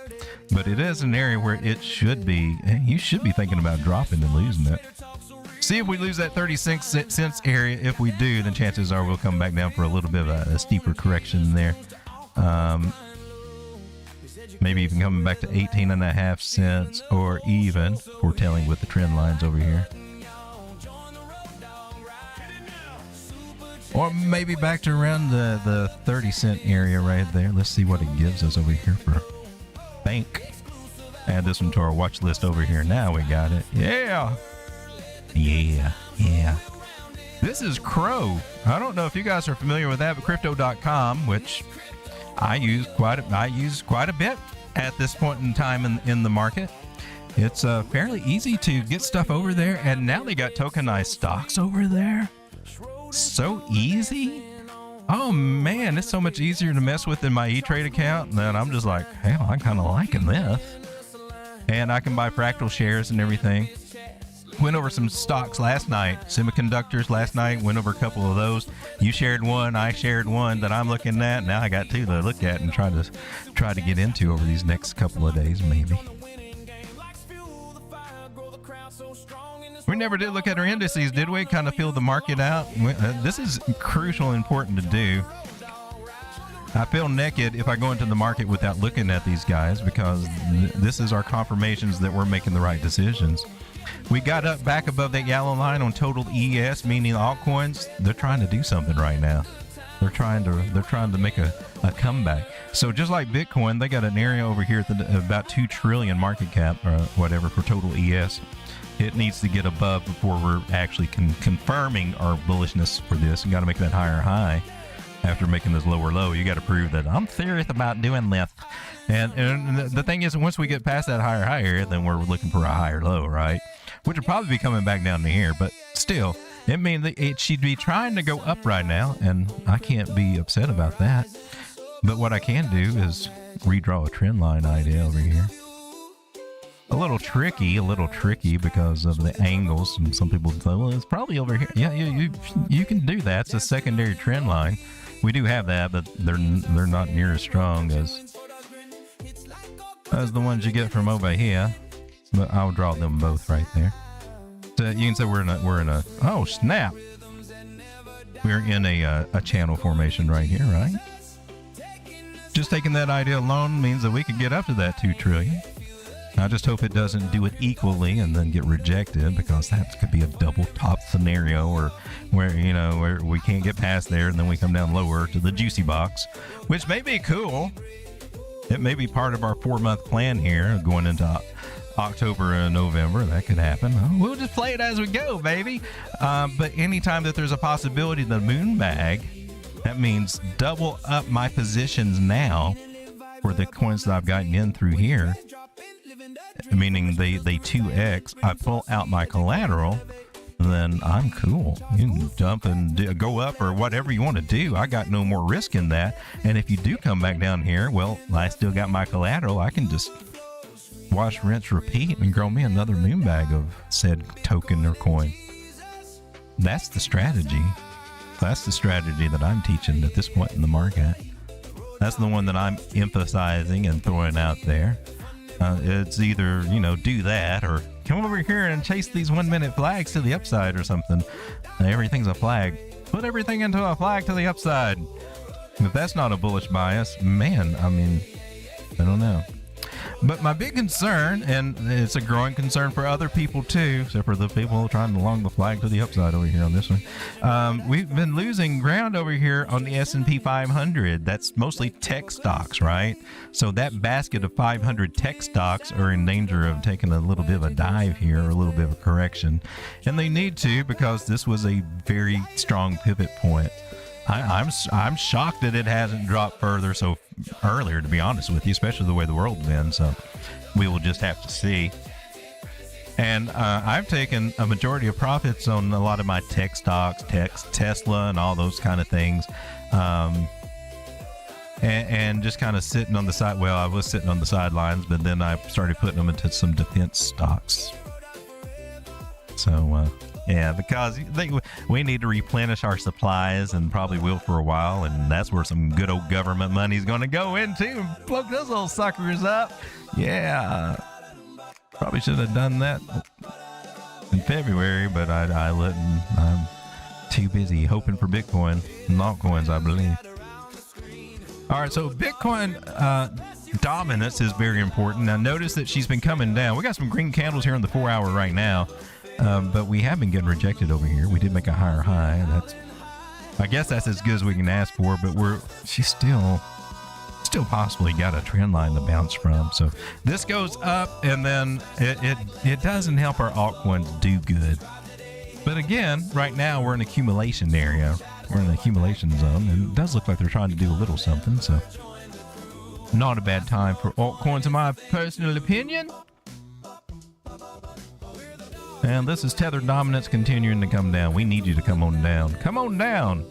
But it is an area where it should be. You should be thinking about dropping and losing it. See if we lose that 36 cents area. If we do, then chances are we'll come back down for a little bit of a steeper correction there. Maybe even coming back to 18.5 cents or even foretelling with the trend lines over here. Or maybe back to around the 30 cent area right there. Let's see what it gives us over here for Bank. Add this one to our watch list over here. Now we got it. Yeah. This is Crow. I don't know if you guys are familiar with that, but Crypto.com, which I use quite a bit at this point in time in the market. It's fairly easy to get stuff over there, and now they got tokenized stocks over there. So easy. Oh man, it's so much easier to mess with in my E-Trade account. And then I'm just like, hell, I'm kind of liking this. And I can buy fractal shares and everything. Went over some stocks last night, semiconductors last night, went over a couple of those. You shared one, I shared one that I'm looking at. Now I got two to look at and try to get into over these next couple of days, maybe. We never did look at our indices, did we? Kind of feel the market out. This is crucial and important to do. I feel naked if I go into the market without looking at these guys, because this is our confirmations that we're making the right decisions. We got up back above that yellow line on total ES, meaning altcoins. They're trying to do something right now. They're trying to make a comeback. So just like Bitcoin, they got an area over here at about 2 trillion market cap or whatever for total ES. It needs to get above before we're actually confirming our bullishness for this. You got to make that higher high after making this lower low. You got to prove that I'm serious about doing this. And the thing is, once we get past that higher high area, then we're looking for a higher low, right? Which will probably be coming back down to here, but still, it means that it should be trying to go up right now, and I can't be upset about that. But what I can do is redraw a trend line idea over here. A little tricky because of the angles, and some people say, well, it's probably over here. Yeah, you can do that. It's a secondary trend line. We do have that, but they're not near as strong as the ones you get from over here. But I'll draw them both right there. So you can say we're in a oh snap. We're in a channel formation right here, right? Just taking that idea alone means that we could get up to that 2 trillion. I just hope it doesn't do it equally and then get rejected, because that could be a double top scenario, or where where we can't get past there, and then we come down lower to the juicy box, which may be cool. It may be part of our 4-month plan here going into October and November. That could happen. We'll just play it as we go, baby. But anytime that there's a possibility of the Moonbag, that means double up my positions now for the coins that I've gotten in through here, meaning they 2x. I pull out my collateral, then I'm cool. You can jump and go up or whatever you want to do. I got no more risk in that. And if you do come back down here, well, I still got my collateral. I can just wash, rinse, repeat, and grow me another Moonbag of said token or coin. That's the strategy. That's the strategy that I'm teaching at this point in the market. That's the one that I'm emphasizing and throwing out there. It's either, do that or come over here and chase these 1-minute flags to the upside or something. Everything's a flag. Put everything into a flag to the upside. If that's not a bullish bias, man, I mean, I don't know. But my big concern, and it's a growing concern for other people too, except for the people trying to long the flag to the upside over here on this one. We've been losing ground over here on the S&P 500. That's mostly tech stocks, right? So that basket of 500 tech stocks are in danger of taking a little bit of a dive here, or a little bit of a correction. And they need to, because this was a very strong pivot point. I'm shocked that it hasn't dropped further so earlier, to be honest with you, especially the way the world's been. So we will just have to see. And I've taken a majority of profits on a lot of my tech stocks, Tesla, and all those kind of things. And just kind of sitting on the side. Well, I was sitting on the sidelines, but then I started putting them into some defense stocks. So, yeah, because we need to replenish our supplies, and probably will for a while, and that's where some good old government money is going to go into and plug those little suckers up. Yeah, probably should have done that in February, but I didn't. I'm too busy hoping for Bitcoin and altcoins, I believe. All right, so Bitcoin dominance is very important. Now, notice that she's been coming down. We got some green candles here in the 4-hour right now. But we have been getting rejected over here. We did make a higher high. I guess that's as good as we can ask for, but she's still possibly got a trend line to bounce from. So this goes up, and then it doesn't help our altcoins do good. But again, right now we're in accumulation area. We're in the accumulation zone, and it does look like they're trying to do a little something. So not a bad time for altcoins, in my personal opinion. And this is Tether dominance continuing to come down. We need you to come on down. Come on down.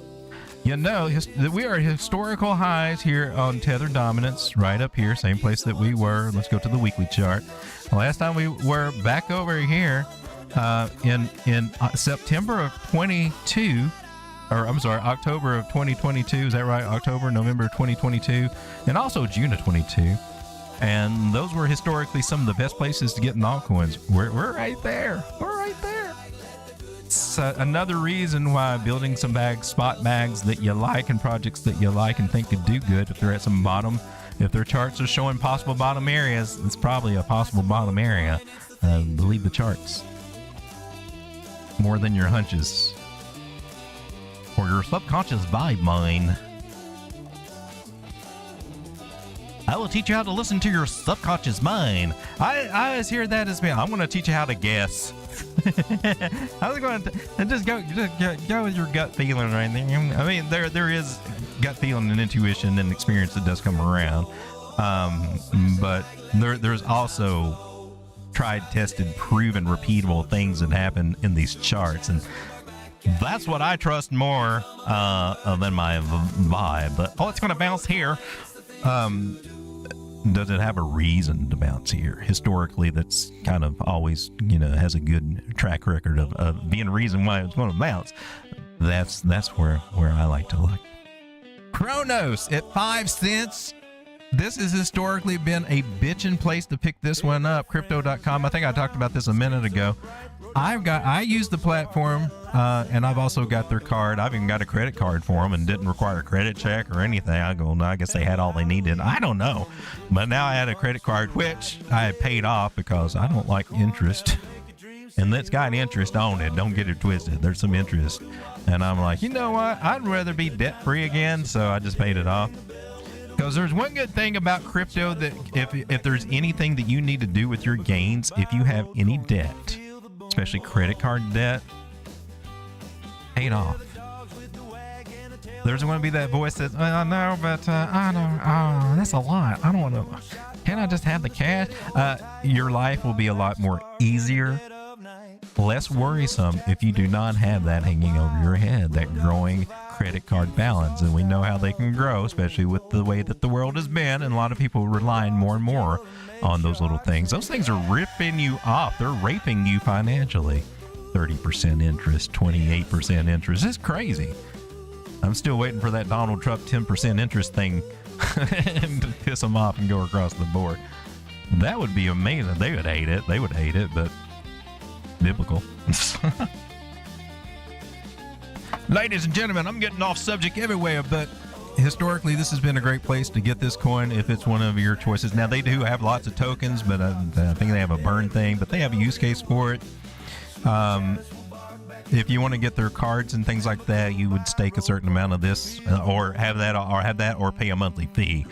You know, we are at historical highs here on Tether dominance, right up here, same place that we were. Let's go to the weekly chart. Last time we were back over here in September of 22, or I'm sorry, October of 2022. Is that right? October, November 2022, and also June of 22. And those were historically some of the best places to get in altcoins. We're right there. We're right there. It's another reason why building some bags, spot bags that you like, and projects that you like and think could do good, if they're at some bottom, if their charts are showing possible bottom areas, it's probably a possible bottom area. Believe the charts more than your hunches or your subconscious vibe mind. I will teach you how to listen to your subconscious mind. I always hear that as being, I'm going to teach you how to guess. I was going to just go with your gut feeling right there. I mean, there is gut feeling and intuition and experience that does come around. But there's also tried, tested, proven, repeatable things that happen in these charts. And that's what I trust more than my vibe. But, it's going to bounce here. Does it have a reason to bounce here? Historically, that's kind of always, has a good track record of being a reason why it's going to bounce. That's where I like to look. Cronos at 5 cents. This has historically been a bitchin' place to pick this one up. Crypto.com. I think I talked about this a minute ago. I use the platform, and I've also got their card. I've even got a credit card for them and didn't require a credit check or anything. I go, no, I guess they had all they needed. I don't know. But now I had a credit card, which I paid off because I don't like interest. And it's got interest on it. Don't get it twisted. There's some interest. And I'm like, you know what? I'd rather be debt free again. So I just paid it off. Because there's one good thing about crypto, that if there's anything that you need to do with your gains, if you have any debt, especially credit card debt, pay it off. There's going to be that voice that, no, but I don't, oh, that's a lot. I don't want to, can't I just have the cash? Your life will be a lot more easier, less worrisome if you do not have that hanging over your head, that growing credit card balance. And we know how they can grow, especially with the way that the world has been, and a lot of people are relying more and more on those little things. Those things are ripping you off. They're raping you financially. 30% interest, 28% interest. It's crazy. I'm still waiting for that Donald Trump 10% interest thing to piss them off and go across the board. That would be amazing. They would hate it. They would hate it, but biblical. Ladies and gentlemen, I'm getting off subject everywhere, but historically, this has been a great place to get this coin if it's one of your choices. Now, they do have lots of tokens, but I think they have a burn thing, but they have a use case for it. If you want to get their cards and things like that, you would stake a certain amount of this, or have that, or pay a monthly fee.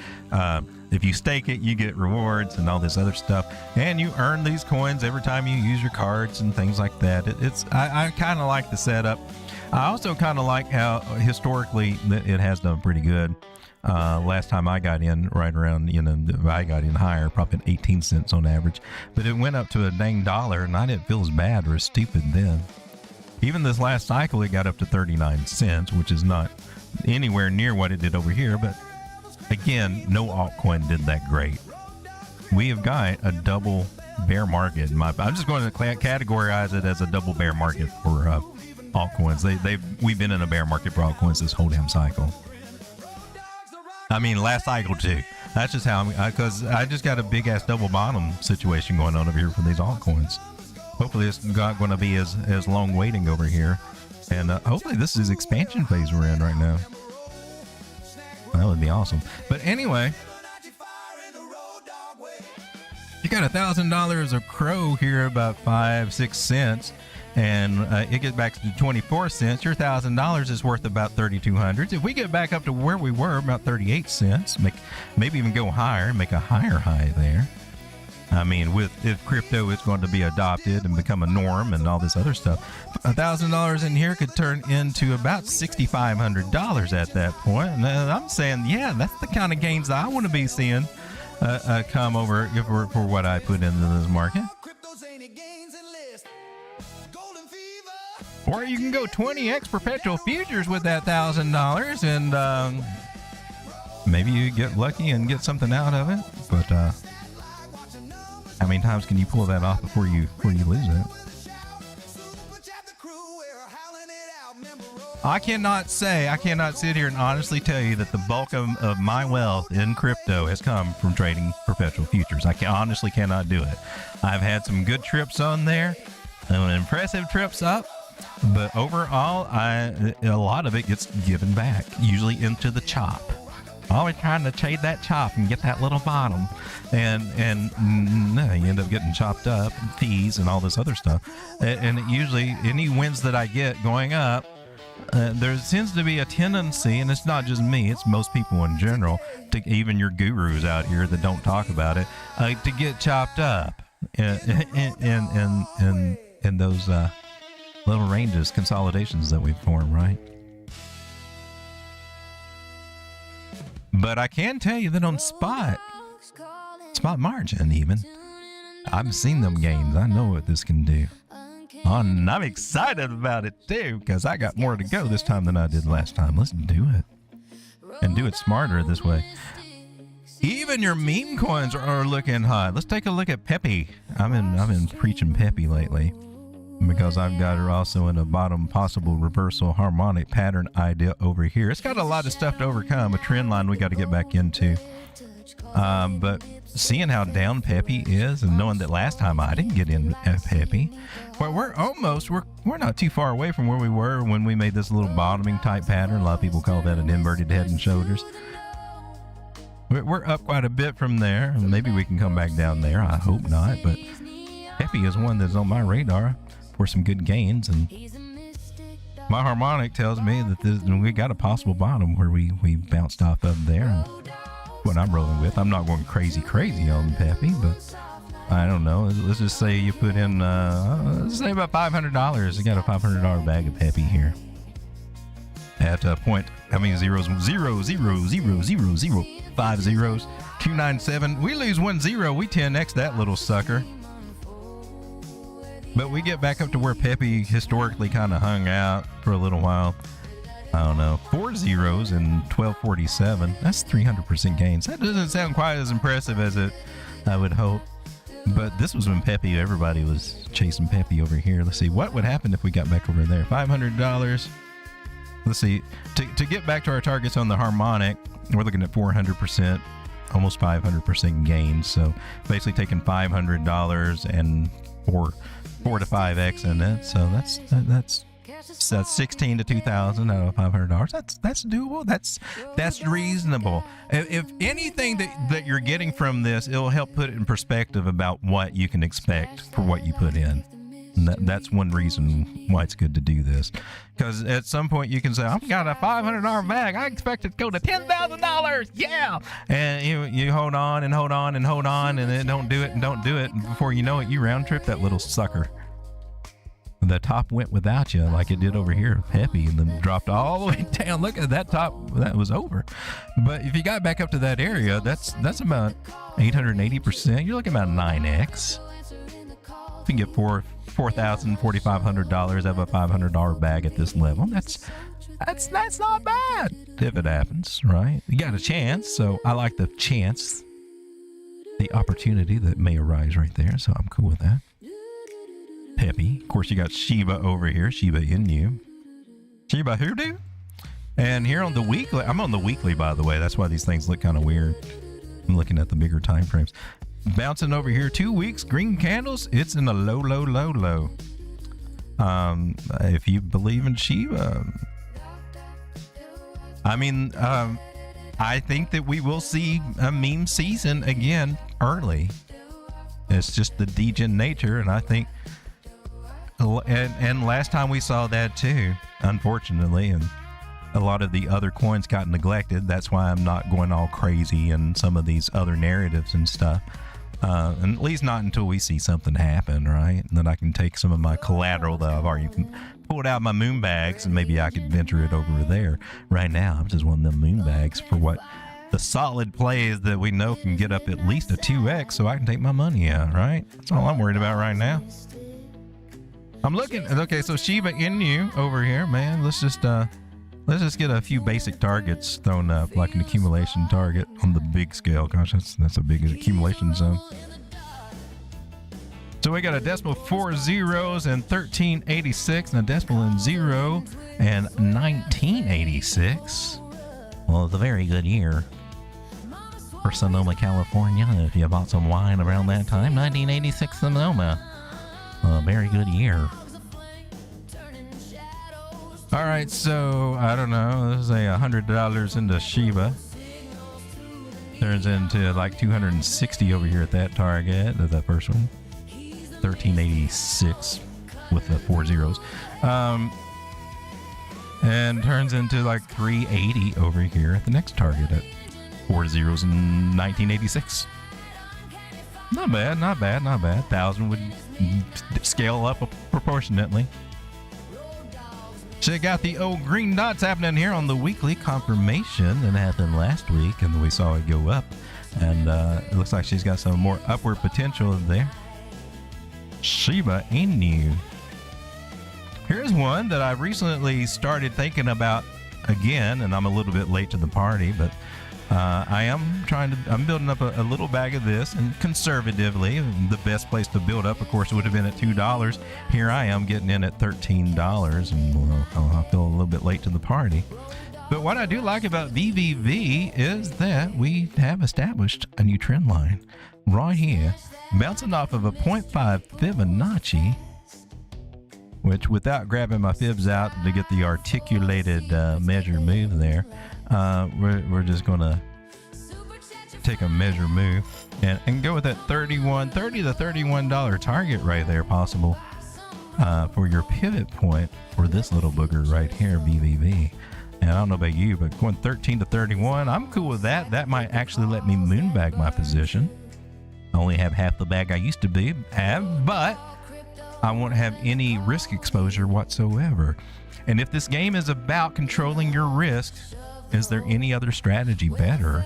If you stake it, you get rewards and all this other stuff, and you earn these coins every time you use your cards and things like that. I kind of like the setup. I also kind of like how historically it has done pretty good. Last time I got in, right around, I got in higher, probably 18 cents on average, but it went up to a dang $1, and I didn't feel as bad or as stupid then. Even this last cycle, it got up to 39 cents, which is not anywhere near what it did over here. But again, no altcoin did that great. We have got a double bear market. I'm just going to categorize it as a double bear market for altcoins. We've been in a bear market for altcoins this whole damn cycle. I mean, last cycle too. That's just how, because I just got a big ass double bottom situation going on over here for these altcoins. Hopefully it's not going to be as long waiting over here. And hopefully this is expansion phase we're in right now. That would be awesome. But anyway, you got $1,000 of Crow here, about 5-6 cents. And it gets back to 24 cents. Your $1,000 is worth about 3,200. If we get back up to where we were, about 38 cents, maybe even go higher, make a higher high there. I mean, if crypto is going to be adopted and become a norm and all this other stuff, $1,000 in here could turn into about $6,500 at that point. And I'm saying, yeah, that's the kind of gains that I want to be seeing come over for what I put into this market. Or you can go 20x perpetual futures with that $1,000, and maybe you get lucky and get something out of it. But how many times can you pull that off before you lose it? I cannot sit here and honestly tell you that the bulk of my wealth in crypto has come from trading perpetual futures. I honestly cannot do it. I've had some good trips on there, impressive trips up. But overall, a lot of it gets given back, usually into the chop. Always trying to trade that chop and get that little bottom, and no, you end up getting chopped up, and fees and all this other stuff. And it usually, any wins that I get going up, there seems to be a tendency, and it's not just me, it's most people in general, to even your gurus out here that don't talk about it, to get chopped up in those little ranges, consolidations that we form, right? But I can tell you that on spot margin even, I've seen them gains. I know what this can do. And I'm excited about it too, because I got more to go this time than I did last time. Let's do it. And do it smarter this way. Even your meme coins are looking hot. Let's take a look at Pepe. I've been preaching Pepe lately, because I've got her also in a bottom possible reversal harmonic pattern idea over here. It's got a lot of stuff to overcome, a trend line we got to get back into. But seeing how down Pepe is, and knowing that last time I didn't get in at Pepe, well, we're not too far away from where we were when we made this little bottoming type pattern. A lot of people call that an inverted head and shoulders. We're up quite a bit from there, and maybe we can come back down there. I hope not, but Pepe is one that's on my radar for some good gains, and my harmonic tells me that we got a possible bottom where we bounced off of there. And what I'm rolling with, I'm not going crazy on Pepe, but I don't know. Let's just say you put in, let's say about $500. You got a $500 bag of Pepe here. At point, how many zeros? 0, 0, 0, 0, 0, 5 zeros. 297. We lose 1 0. We 10x that little sucker. But we get back up to where Pepe historically kind of hung out for a little while. I don't know. 4 zeros and 1247. That's 300% gains. That doesn't sound quite as impressive as I would hope. But this was when Pepe, everybody was chasing Pepe over here. Let's see what would happen if we got back over there. $500. Let's see. To get back to our targets on the harmonic, we're looking at 400%, almost 500% gains. So basically taking $500 and 4 to 5x in it. So that's 16 to 2,000 out of $500. That's doable. That's reasonable. If anything that you're getting from this, it'll help put it in perspective about what you can expect for what you put in. And that's one reason why it's good to do this, because at some point you can say, I've got a $500 bag, I expect it to go to $10,000, yeah, and you hold on and hold on and hold on, and then don't do it, and before you know it, you round trip that little sucker. The top went without you, like it did over here with Pepe, and then dropped all the way down. Look at that top, that was over. But if you got back up to that area, that's about 880%. You're looking about 9x. You can get $4,000, $4,500 out of a $500 bag at this level. That's not bad if it happens, right? You got a chance, so I like the chance, the opportunity that may arise right there. So I'm cool with that. Pepe, of course, you got Shiba over here, Shiba Inu, Shiba Hoodoo, and here on the weekly. I'm on the weekly, by the way. That's why these things look kind of weird. I'm looking at the bigger time frames. Bouncing over here 2 weeks, green candles. It's in a low. If you believe in Shiba, I mean, I think that we will see a meme season again early. It's just the degen nature, and I think, and last time we saw that too, unfortunately, and a lot of the other coins got neglected. That's why I'm not going all crazy in some of these other narratives and stuff. And at least not until we see something happen, right? And then I can take some of my collateral that I've already pulled out my moon bags, and maybe I could venture it over there. Right now, I'm just one of them moon bags for what the solid plays that we know can get up at least a 2x, so I can take my money out, right? That's all I'm worried about right now. I'm looking, okay, so Shiba Inu over here, man. Let's just get a few basic targets thrown up, like an accumulation target on the big scale. Gosh, that's a big accumulation zone. So we got a decimal 4 zeros and 1386, and a decimal in 0 and 1986. Well, it's a very good year for Sonoma, California. If you bought some wine around that time, 1986 Sonoma. A very good year. All right, so I don't know. Let's say $100 into Shiba turns into like 260 over here at that target. At that first one, 1386 with the 4 zeros, and turns into like 380 over here at the next target at 4 zeros in 1986. Not bad. 1,000 would scale up proportionately. Check out the old green dots happening here on the weekly confirmation that happened last week, and we saw it go up, and it looks like she's got some more upward potential there. Shiba Inu. Here's one that I recently started thinking about again, and I'm a little bit late to the party, but I'm building up a little bag of this, and conservatively, the best place to build up, of course, would have been at $2. Here I am getting in at $13, and well, I feel a little bit late to the party. But what I do like about VVV is that we have established a new trend line right here, bouncing off of a 0.5 Fibonacci, which, without grabbing my fibs out to get the articulated measure move there, we're just gonna take a measure move and go with that $30 to $31 target right there possible for your pivot point for this little booger right here, BVV. And I don't know about you, but going 13 to 31, I'm cool with that. That might actually let me moonbag my position. I only have half the bag I used to have, but I won't have any risk exposure whatsoever. And if this game is about controlling your risk, is there any other strategy better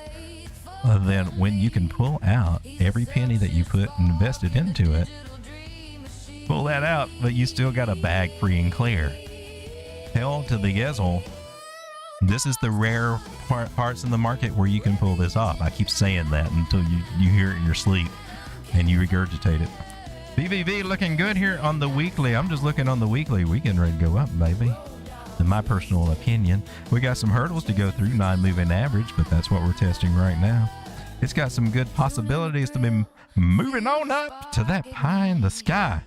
than when you can pull out every penny that you put and invested into it, pull that out, but you still got a bag free and clear? Hell to the yezzle. This is the rare parts in the market where you can pull this off. I keep saying that until you hear it in your sleep and you regurgitate it. BVV looking good here on the weekly. I'm just looking on the weekly. We getting ready to go up, baby. In my personal opinion, we got some hurdles to go through, non-moving average, but that's what we're testing right now. It's got some good possibilities to be moving on up to that pie in the sky.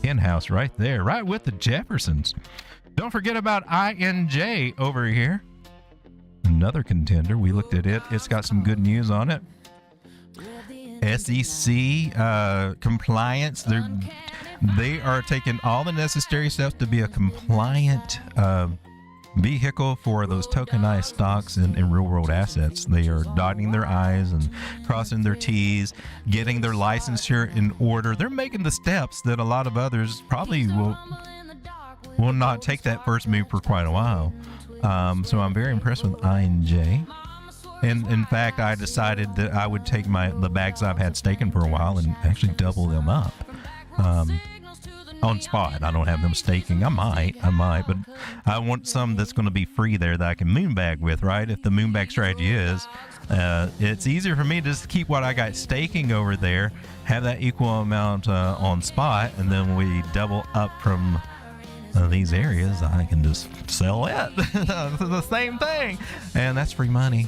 In-house right there, right with the Jeffersons. Don't forget about INJ over here. Another contender. We looked at it. It's got some good news on it. SEC compliance. They are taking all the necessary steps to be a compliant vehicle for those tokenized stocks and real-world assets. They are dotting their I's and crossing their T's, getting their licensure in order. They're making the steps that a lot of others probably will not take that first move for quite a while. So I'm very impressed with INJ. And in fact, I decided that I would take the bags I've had staking for a while and actually double them up. On spot. I don't have them staking. I might, but I want some that's going to be free there that I can moonbag with, right? If the moonbag strategy is, it's easier for me to just keep what I got staking over there, have that equal amount on spot, and then we double up from these areas, I can just sell it. The same thing. And that's free money.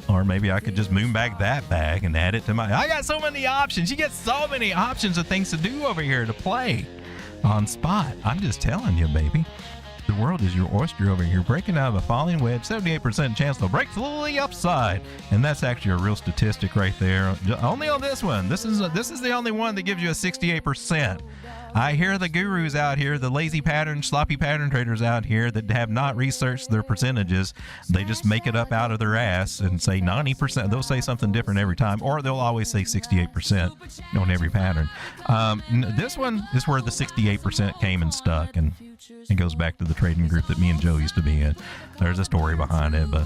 Or maybe I could just moonbag that bag and add it to I got so many options. You get so many options of things to do over here to play on spot. I'm just telling you, baby. The world is your oyster over here. Breaking out of a falling wedge, 78% chance to break through the upside. And that's actually a real statistic right there. Only on this one. This is the only one that gives you a 68%. I hear the gurus out here, the lazy pattern, sloppy pattern traders out here that have not researched their percentages. They just make it up out of their ass and say 90%. They'll say something different every time, or they'll always say 68% on every pattern. This one is where the 68% came and stuck, and it goes back to the trading group that me and Joe used to be in. There's a story behind it, but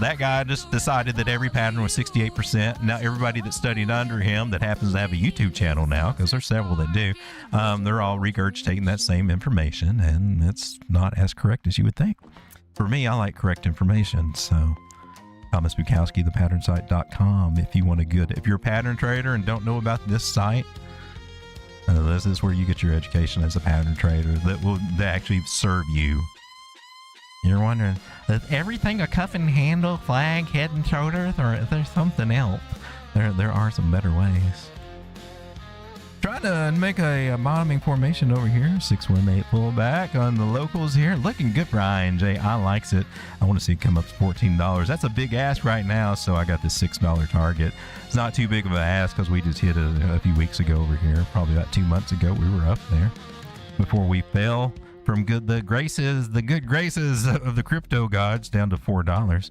that guy just decided that every pattern was 68%. Now everybody that studied under him that happens to have a YouTube channel now, because there's several that do, they're all regurgitating that same information, and it's not as correct as you would think. For me, I like correct information, so Thomas Bukowski, thepatternSite.com. If you're a pattern trader and don't know about this site, this is where you get your education as a pattern trader that actually serve you. You're wondering, is everything a cuff and handle, flag, head and shoulders, or is there something else? There are some better ways. Trying to make a bottoming formation over here. 618 pullback on the locals here. Looking good for INJ. I likes it. I want to see it come up to $14. That's a big ask right now, so I got this $6 target. It's not too big of an ask because we just hit it a few weeks ago over here. Probably about 2 months ago we were up there before we fell from the good graces of the crypto gods down to $4.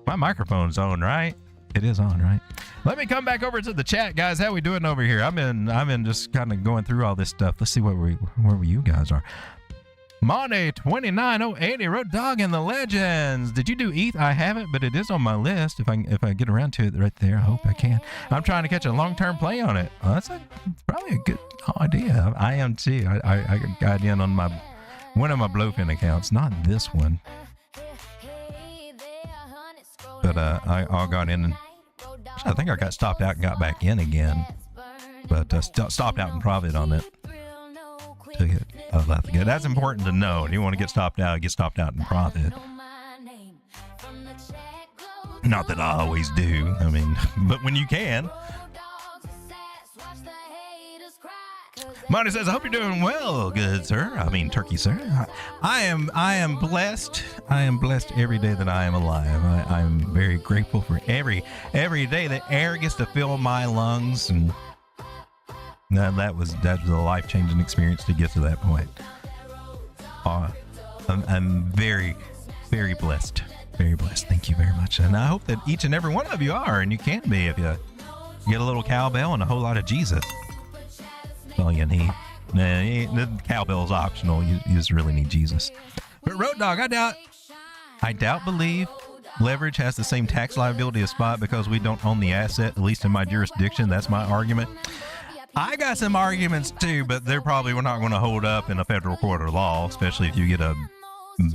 My microphone's on, right? It is on, right? Let me come back over to the chat, guys. How we doing over here? I've been just kind of going through all this stuff. Let's see where you guys are. Monday 29080 Road Dog and the Legends. Did you do ETH? I haven't, but it is on my list. If I get around to it right there, I hope I can. I'm trying to catch a long-term play on it. Well, that's probably a good idea. I am too. I got in on one of my Blowfin accounts, not this one. But I all got in, and I think I got stopped out and got back in again. But stopped out and profit on it. That's important to know. If you want to get stopped out and profit. Not that I always do. I mean, but when you can. Monty says, I hope you're doing well, good sir. I mean, turkey, sir. I am blessed. I am blessed every day that I am alive. I'm very grateful for every day that air gets to fill my lungs, and that was a life-changing experience to get to that point. I'm very, very blessed. Very blessed. Thank you very much. And I hope that each and every one of you are, and you can be if you get a little cowbell and a whole lot of Jesus. That's all you need. The cowbell's optional. You just really need Jesus. But Road Dog, I believe leverage has the same tax liability as spot because we don't own the asset, at least in my jurisdiction. That's my argument. I got some arguments too, but we're not going to hold up in a federal court of law, especially if you get a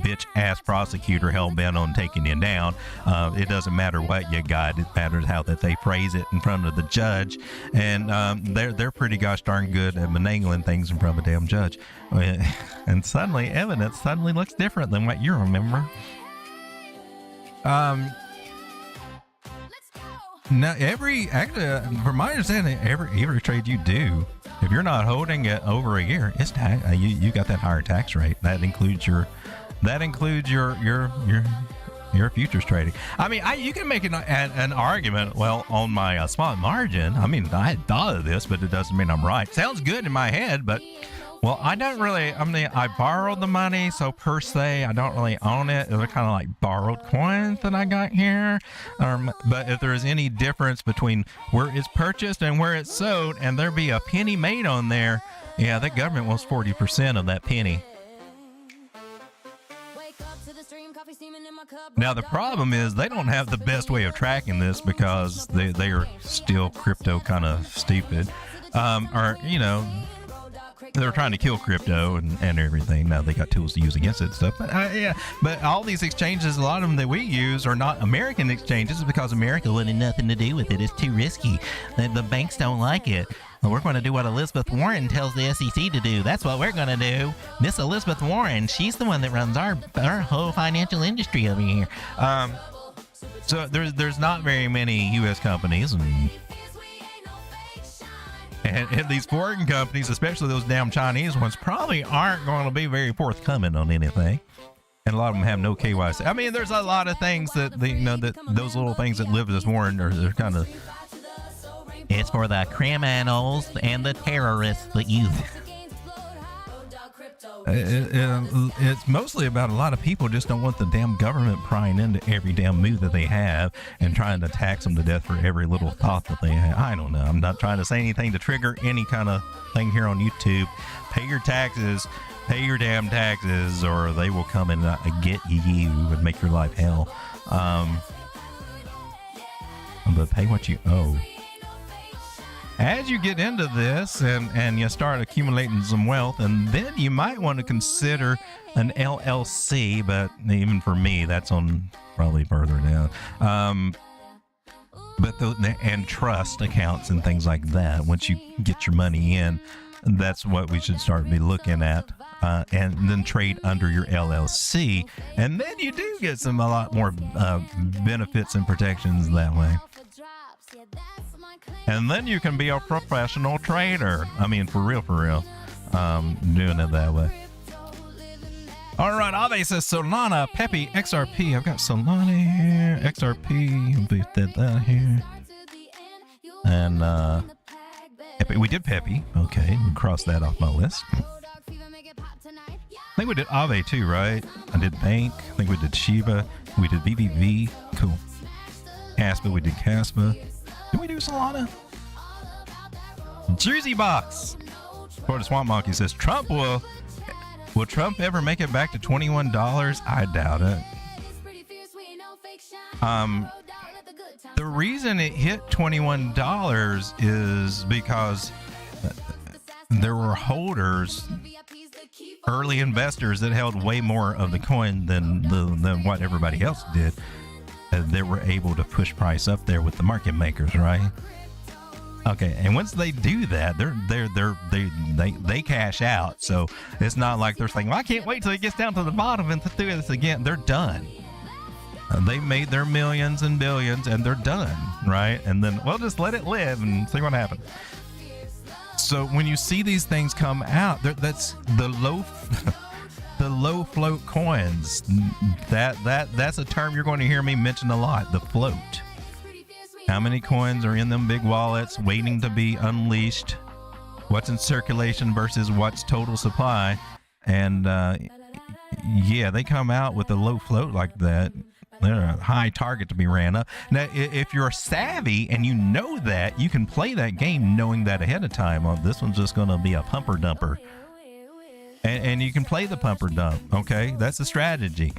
bitch ass prosecutor hell bent on taking you down. It doesn't matter what you got, it matters how that they phrase it in front of the judge, and they're pretty gosh darn good at finagling things in front of a damn judge, and suddenly evidence looks different than what you remember. Now from my understanding, every trade you do, if you're not holding it over a year, it's you got that higher tax rate. That includes your futures trading. I mean, you can make an argument. Well, on my spot margin, I mean, I had thought of this, but it doesn't mean I'm right. Sounds good in my head, but well, I don't really. I mean, I borrowed the money, so per se, I don't really own it. They're kind of like borrowed coins that I got here. But if there is any difference between where it's purchased and where it's sold, and there be a penny made on there, yeah, the government wants 40% of that penny. Now the problem is they don't have the best way of tracking this because they are still crypto kind of stupid, or they're trying to kill crypto and everything. Now they got tools to use against it and stuff. But but all these exchanges, a lot of them that we use are not American exchanges because America wanted nothing to do with it. It's too risky. The banks don't like it. Well, we're going to do what Elizabeth Warren tells the SEC to do. That's what we're going to do. Miss Elizabeth Warren, she's the one that runs our whole financial industry over here. So there's not very many U.S. companies, and these foreign companies, especially those damn Chinese ones, probably aren't going to be very forthcoming on anything. And a lot of them have no KYC. I mean, there's a lot of things that that those little things that Elizabeth Warren they're kind of. It's for the criminals and the terrorists that use it. It's mostly about a lot of people just don't want the damn government prying into every damn move that they have and trying to tax them to death for every little thought that they have. I don't know. I'm not trying to say anything to trigger any kind of thing here on YouTube. Pay your taxes. Pay your damn taxes, or they will come and get you and make your life hell. But pay what you owe. As you get into this and you start accumulating some wealth, and then you might want to consider an LLC, but even for me, that's on probably further down. But and trust accounts and things like that, once you get your money in, that's what we should start to be looking at. And then trade under your LLC. And then you do get a lot more benefits and protections that way. And then you can be a professional trader. I mean, for real, doing it that way. All right, Aave says Solana, Pepe, XRP. I've got Solana here, XRP. I'll put that here. And Pepe. We did Pepe. Okay, we'll cross that off my list. I think we did Aave too, right? I did Bank. I think we did Shiba. We did VVV. Cool. Casper. We did Casper. Did we do Solana? Jersey Box. Florida Swamp Monkey says Trump will Trump ever make it back to $21? I doubt it. The reason it hit $21 is because there were holders, early investors that held way more of the coin than what everybody else did. They were able to push price up there with the market makers, right? Okay, and once they do that, they cash out. So it's not like they're saying, "Well, I can't wait till it gets down to the bottom and to do this again." They're done. They made their millions and billions, and they're done, right? And then we'll just let it live and see what happens. So when you see these things come out, that's the low the low float coins. That's a term you're going to hear me mention a lot, the float. How many coins are in them big wallets waiting to be unleashed? What's in circulation versus what's total supply? And yeah, they come out with a low float like that. They're a high target to be ran up. Now, if you're savvy and you know that, you can play that game knowing that ahead of time. Oh, this one's just going to be a pumper dumper. And you can play the pumper dump, okay? That's the strategy.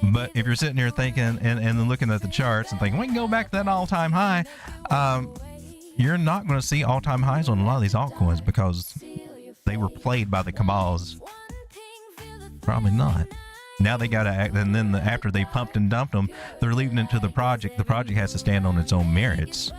But if you're sitting here thinking and then looking at the charts and thinking, we can go back to that all-time high, you're not going to see all-time highs on a lot of these altcoins because they were played by the cabals. Probably not. Now they got to act, and then after they pumped and dumped them, they're leaving it to the project. The project has to stand on its own merits.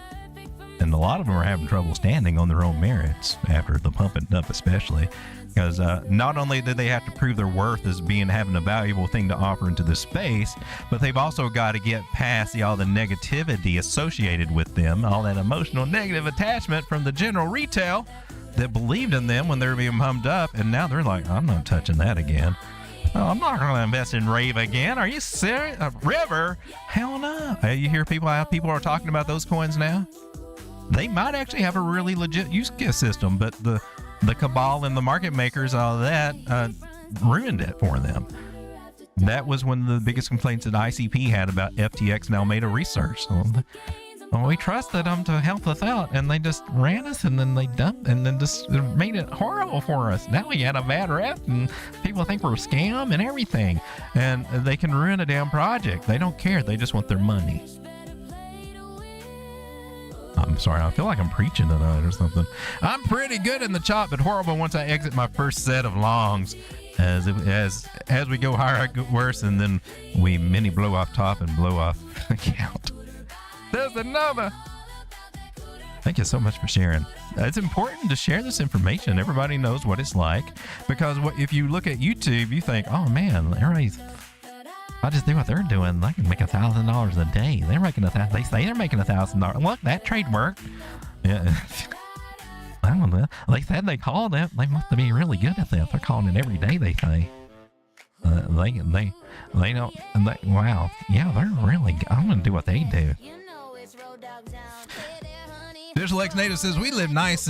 And a lot of them are having trouble standing on their own merits after the pump and dump especially. Because not only did they have to prove their worth as having a valuable thing to offer into the space, but they've also got to get past all the negativity associated with them, all that emotional negative attachment from the general retail that believed in them when they were being pumped up. And now they're like, I'm not touching that again. Oh, I'm not going to invest in Rave again. Are you serious? River? Hell no. You hear how people are talking about those coins now? They might actually have a really legit use case system, but the cabal and the market makers, all that, ruined it for them. That was one of the biggest complaints that ICP had about FTX and Alameda Research. So, we trusted them to help us out, and they just ran us, and then they dumped, and then just made it horrible for us. Now we had a bad rep, and people think we're a scam and everything. And they can ruin a damn project. They don't care. They just want their money. I'm sorry, I feel like I'm preaching tonight or something. I'm pretty good in the chop, but horrible once I exit my first set of longs. As we go higher, I get worse, and then we mini blow off top and blow off account. There's another. Thank you so much for sharing. It's important to share this information. Everybody knows what it's like, because if you look at YouTube, you think, oh man, everybody's, I just do what they're doing. They can make $1,000 a day. They're making they say they're making $1,000. Look, that trade worked. Yeah. I don't know. They said they called it. They must be really good at this. They're calling it every day, they say. They don't. Wow. Yeah, they're really. I'm gonna do what they do. Digital X Native says we live nice.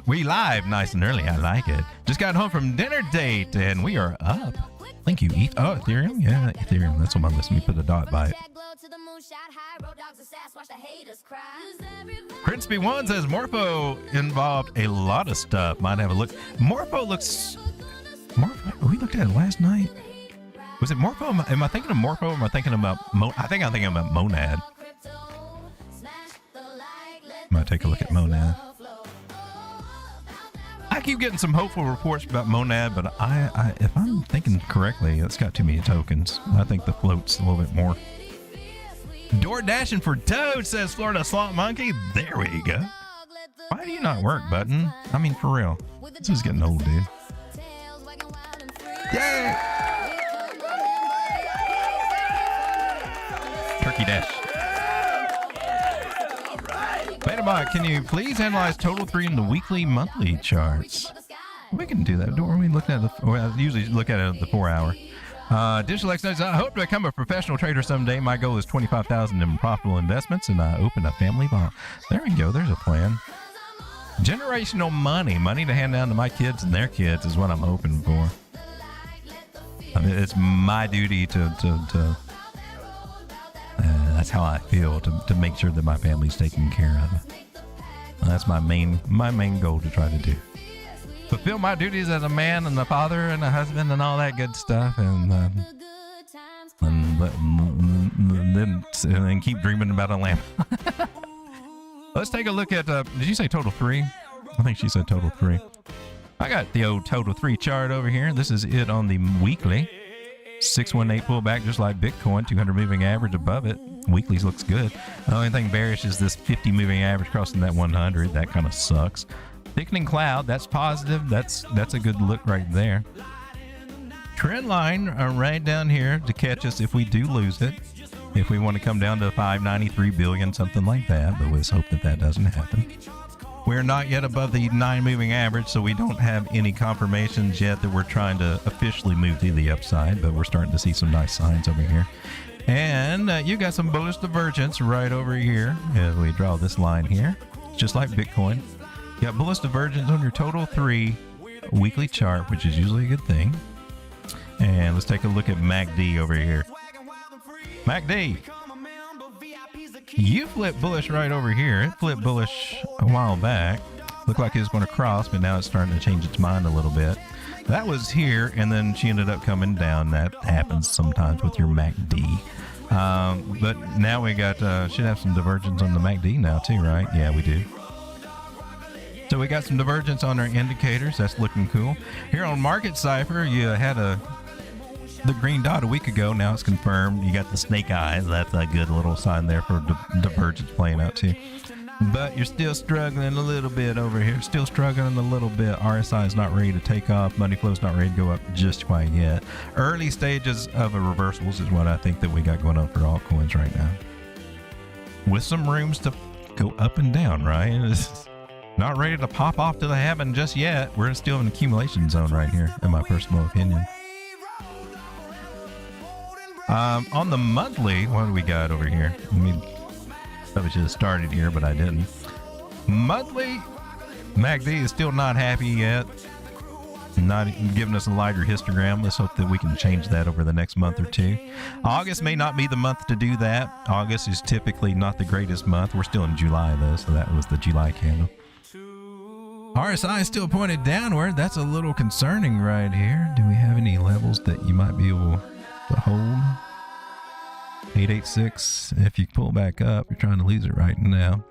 We live nice and early. I like it. Just got home from dinner date and we are up. Thank you, ETH. Oh, Ethereum? Yeah, Ethereum. That's on my list. Let me put a dot by it. Crispy One says Morpho involved a lot of stuff. Might have a look. Morpho looks. Morpho? We looked at it last night. Was it Morpho? Am I thinking of Morpho or am I thinking about I think I'm thinking about Monad. Might take a look at Monad. I keep getting some hopeful reports about Monad, but if I'm thinking correctly, it's got too many tokens. I think the float's a little bit more. Door dashing for Toad, says Florida Slot Monkey. There we go. Why do you not work, button? I mean, for real. This is getting old, dude. Yay! Turkey dash. Betabot, can you please analyze total 3 in the weekly, monthly charts? We can do that. Don't we look at I usually look at it at the 4 hour. Digital X knows, I hope to become a professional trader someday. My goal is 25,000 in profitable investments, and I open a family vault. There we go. There's a plan. Generational money to hand down to my kids and their kids is what I'm hoping for. I mean, it's my duty to that's how I feel, to make sure that my family's taken care of. That's my main goal to try to do. Fulfill my duties as a man and a father and a husband and all that good stuff, and then keep dreaming about a lamp. Let's take a look at, did you say total 3? I think she said total 3. I got the old total 3 chart over here. This is it on the weekly. 618 pullback, just like Bitcoin. 200 moving average above it. Weeklies looks good. The only thing bearish is this 50 moving average crossing that 100. That kind of sucks. Thickening cloud, that's positive. That's a good look right there. Trend line right down here to catch us if we do lose it. If we want to come down to 593 billion, something like that. But let's hope that doesn't happen. We're not yet above the 9 moving average, so we don't have any confirmations yet that we're trying to officially move to the upside, but we're starting to see some nice signs over here. And you got some bullish divergence right over here as we draw this line here, just like Bitcoin. You got bullish divergence on your total 3 weekly chart, which is usually a good thing. And let's take a look at MACD over here. MACD, you flipped bullish right over here. It flipped bullish a while back. Looked like it was going to cross, but now it's starting to change its mind a little bit. That was here, and then she ended up coming down. That happens sometimes with your MACD. But now we got, should have some divergence on the MACD now too, right? Yeah, we do. So we got some divergence on our indicators. That's looking cool. Here on Market Cipher, you had the green dot a week ago. Now it's confirmed. You got the snake eyes. That's a good little sign there for divergence playing out too. But you're still struggling a little bit over here. Still struggling a little bit. RSI is not ready to take off. Money flow is not ready to go up just quite yet. Early stages of a reversals is what I think that we got going on for altcoins right now. With some rooms to go up and down, right? It's not ready to pop off to the heaven just yet. We're still in an accumulation zone right here, in my personal opinion. On the monthly, what do we got over here? I mean, probably should have started here, but I didn't. Monthly, MACD is still not happy yet. Not giving us a lighter histogram. Let's hope that we can change that over the next month or two. August may not be the month to do that. August is typically not the greatest month. We're still in July though, so that was the July candle. RSI is still pointed downward. That's a little concerning right here. Do we have any levels that you might be able to hold? 886. If you pull back up, you're trying to lose it right now.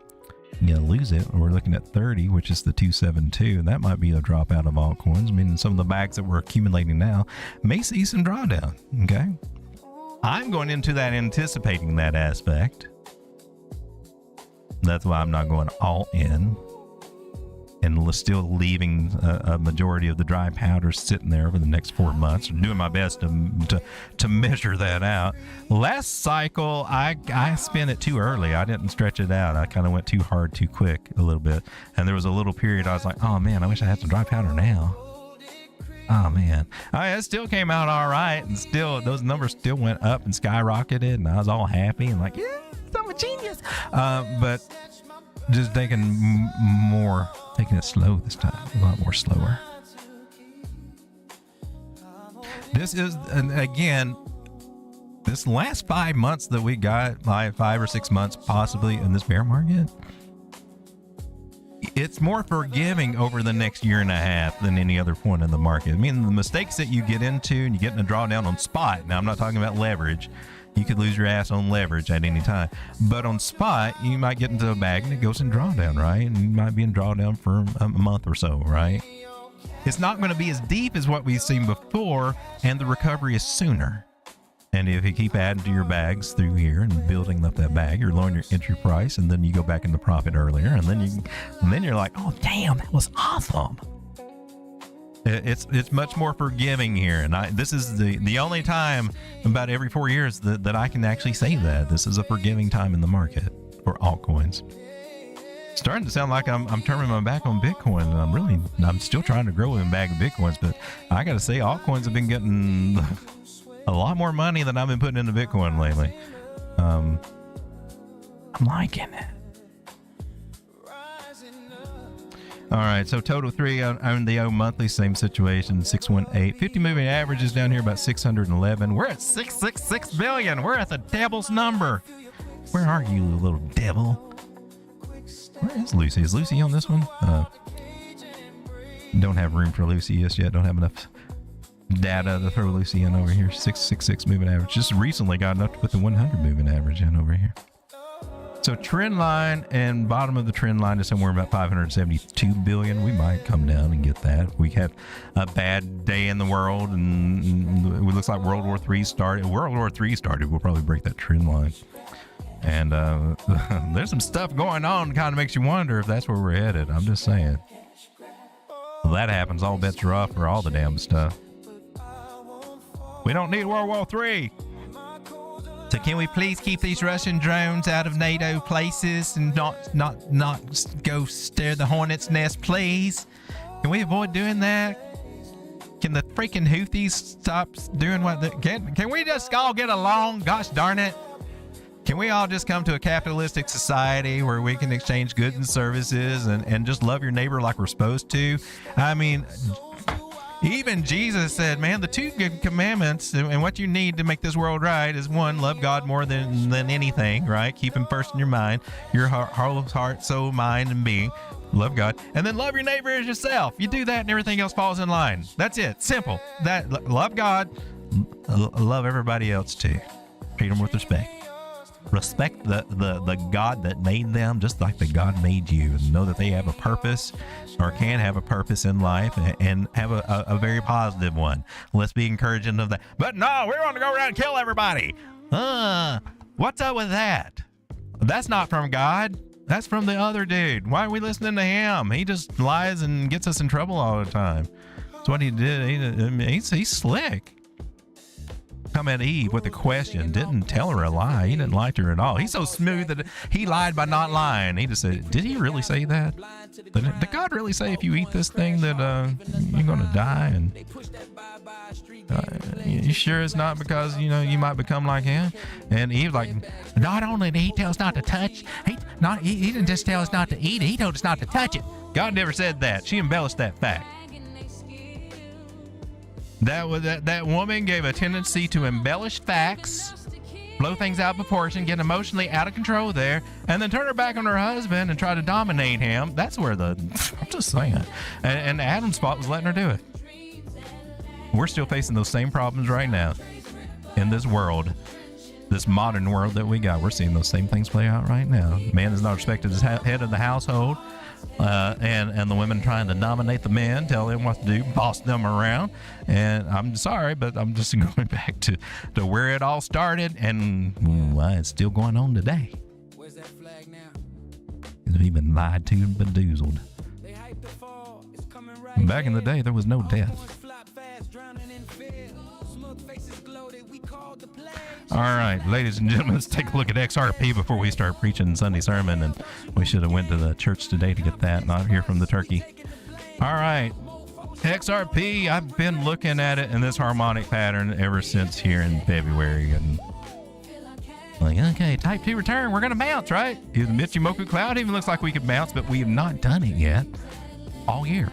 You're gonna lose it. We're looking at 30, which is the 272, and that might be a drop out of altcoins, meaning some of the bags that we're accumulating now may see some drawdown. Okay, I'm going into that anticipating that aspect. That's why I'm not going all in, and still leaving a majority of the dry powder sitting there over the next 4 months. I'm doing my best to measure that out. Last cycle, I spent it too early. I didn't stretch it out. I kind of went too hard, too quick a little bit. And there was a little period I was like, oh man, I wish I had some dry powder now. Oh man, it still came out all right, and still those numbers still went up and skyrocketed, and I was all happy and like, yeah, I'm a genius. But just taking it slow this time, a lot more slower. This is, and again, this last 5 months that we got, 5 or 6 months possibly in this bear market, it's more forgiving over the next year and a half than any other point in the market. I mean, the mistakes that you get into and you get in a drawdown on spot. Now, I'm not talking about leverage. You could lose your ass on leverage at any time. But on spot, you might get into a bag and it goes in drawdown, right? And you might be in drawdown for a month or so, right? It's not going to be as deep as what we've seen before, and the recovery is sooner. And if you keep adding to your bags through here and building up that bag, you're lowering your entry price, and then you go back into profit earlier, and then you're like, oh damn, that was awesome. It's much more forgiving here, and this is the only time about every 4 years that I can actually say that this is a forgiving time in the market for altcoins. It's starting to sound like I'm turning my back on Bitcoin, and I'm still trying to grow in a bag of Bitcoins, but I got to say altcoins have been getting a lot more money than I've been putting into Bitcoin lately. I'm liking it. All right, so total 3 on the monthly, same situation, 618. 50 moving average is down here about 611. We're at 666 billion. We're at the devil's number. Where are you, little devil? Where is Lucy? Is Lucy on this one? Don't have room for Lucy just yet. Don't have enough data to throw Lucy in over here. 666 moving average. Just recently got enough to put the 100 moving average in over here. So trend line and bottom of the trend line is somewhere about 572 billion. We might come down and get that. We had a bad day in the world, and it looks like World War III started. World War III started. We'll probably break that trend line. And there's some stuff going on that kind of makes you wonder if that's where we're headed. I'm just saying. Well, that happens, all bets are off for all the damn stuff. We don't need World War III. So can we please keep these Russian drones out of NATO places and not go stare the hornet's nest, please? Can we avoid doing that? Can the freaking Houthis stop doing what they can we just all get along? Gosh darn it. Can we all just come to a capitalistic society where we can exchange goods and services and just love your neighbor like we're supposed to? I mean, even Jesus said, man, the two commandments and what you need to make this world right is one, love God more than anything, right? Keep him first in your mind, your heart, soul, mind, and being. Love God. And then love your neighbor as yourself. You do that and everything else falls in line. That's it. Simple. Love God. Love everybody else too. Treat them with respect. Respect the God that made them just like the God made you, and know that they have a purpose or can have a purpose in life and have a very positive one. Let's be encouraging of that. But no, we want to go around and kill everybody. What's up with that? That's not from God. That's from the other dude. Why are we listening to him? He just lies and gets us in trouble all the time. That's what he did. He's slick. Come at Eve with a question. Didn't tell her a lie. He didn't lie to her at all. He's so smooth that he lied by not lying. He just said, did he really say that? Did God really say if you eat this thing that you're going to die? And you sure it's not because, you might become like him? And Eve like, not only did he tell us not to touch, he didn't just tell us not to eat it. He told us not to touch it. God never said that. She embellished that fact. That woman gave a tendency to embellish facts, blow things out of proportion, get emotionally out of control there, and then turn her back on her husband and try to dominate him. That's where I'm just saying. And Adam's spot was letting her do it. We're still facing those same problems right now in this world, this modern world that we got. We're seeing those same things play out right now. Man is not respected as head of the household. And the women trying to dominate the men, tell them what to do, boss them around. And I'm sorry, but I'm just going back to where it all started, and it's still going on today. Where's that flag now? We've been lied to and bedoozled. They hype the fall. It's coming right. Back in the day, there was no death. All right, ladies and gentlemen, let's take a look at XRP before we start preaching Sunday sermon. And we should have went to the church today to get that, not hear from the turkey. All right, XRP, I've been looking at it in this harmonic pattern ever since here in February. And like, okay, type 2 return, we're going to bounce, right? The Ichimoku cloud even looks like we could bounce, but we have not done it yet all year.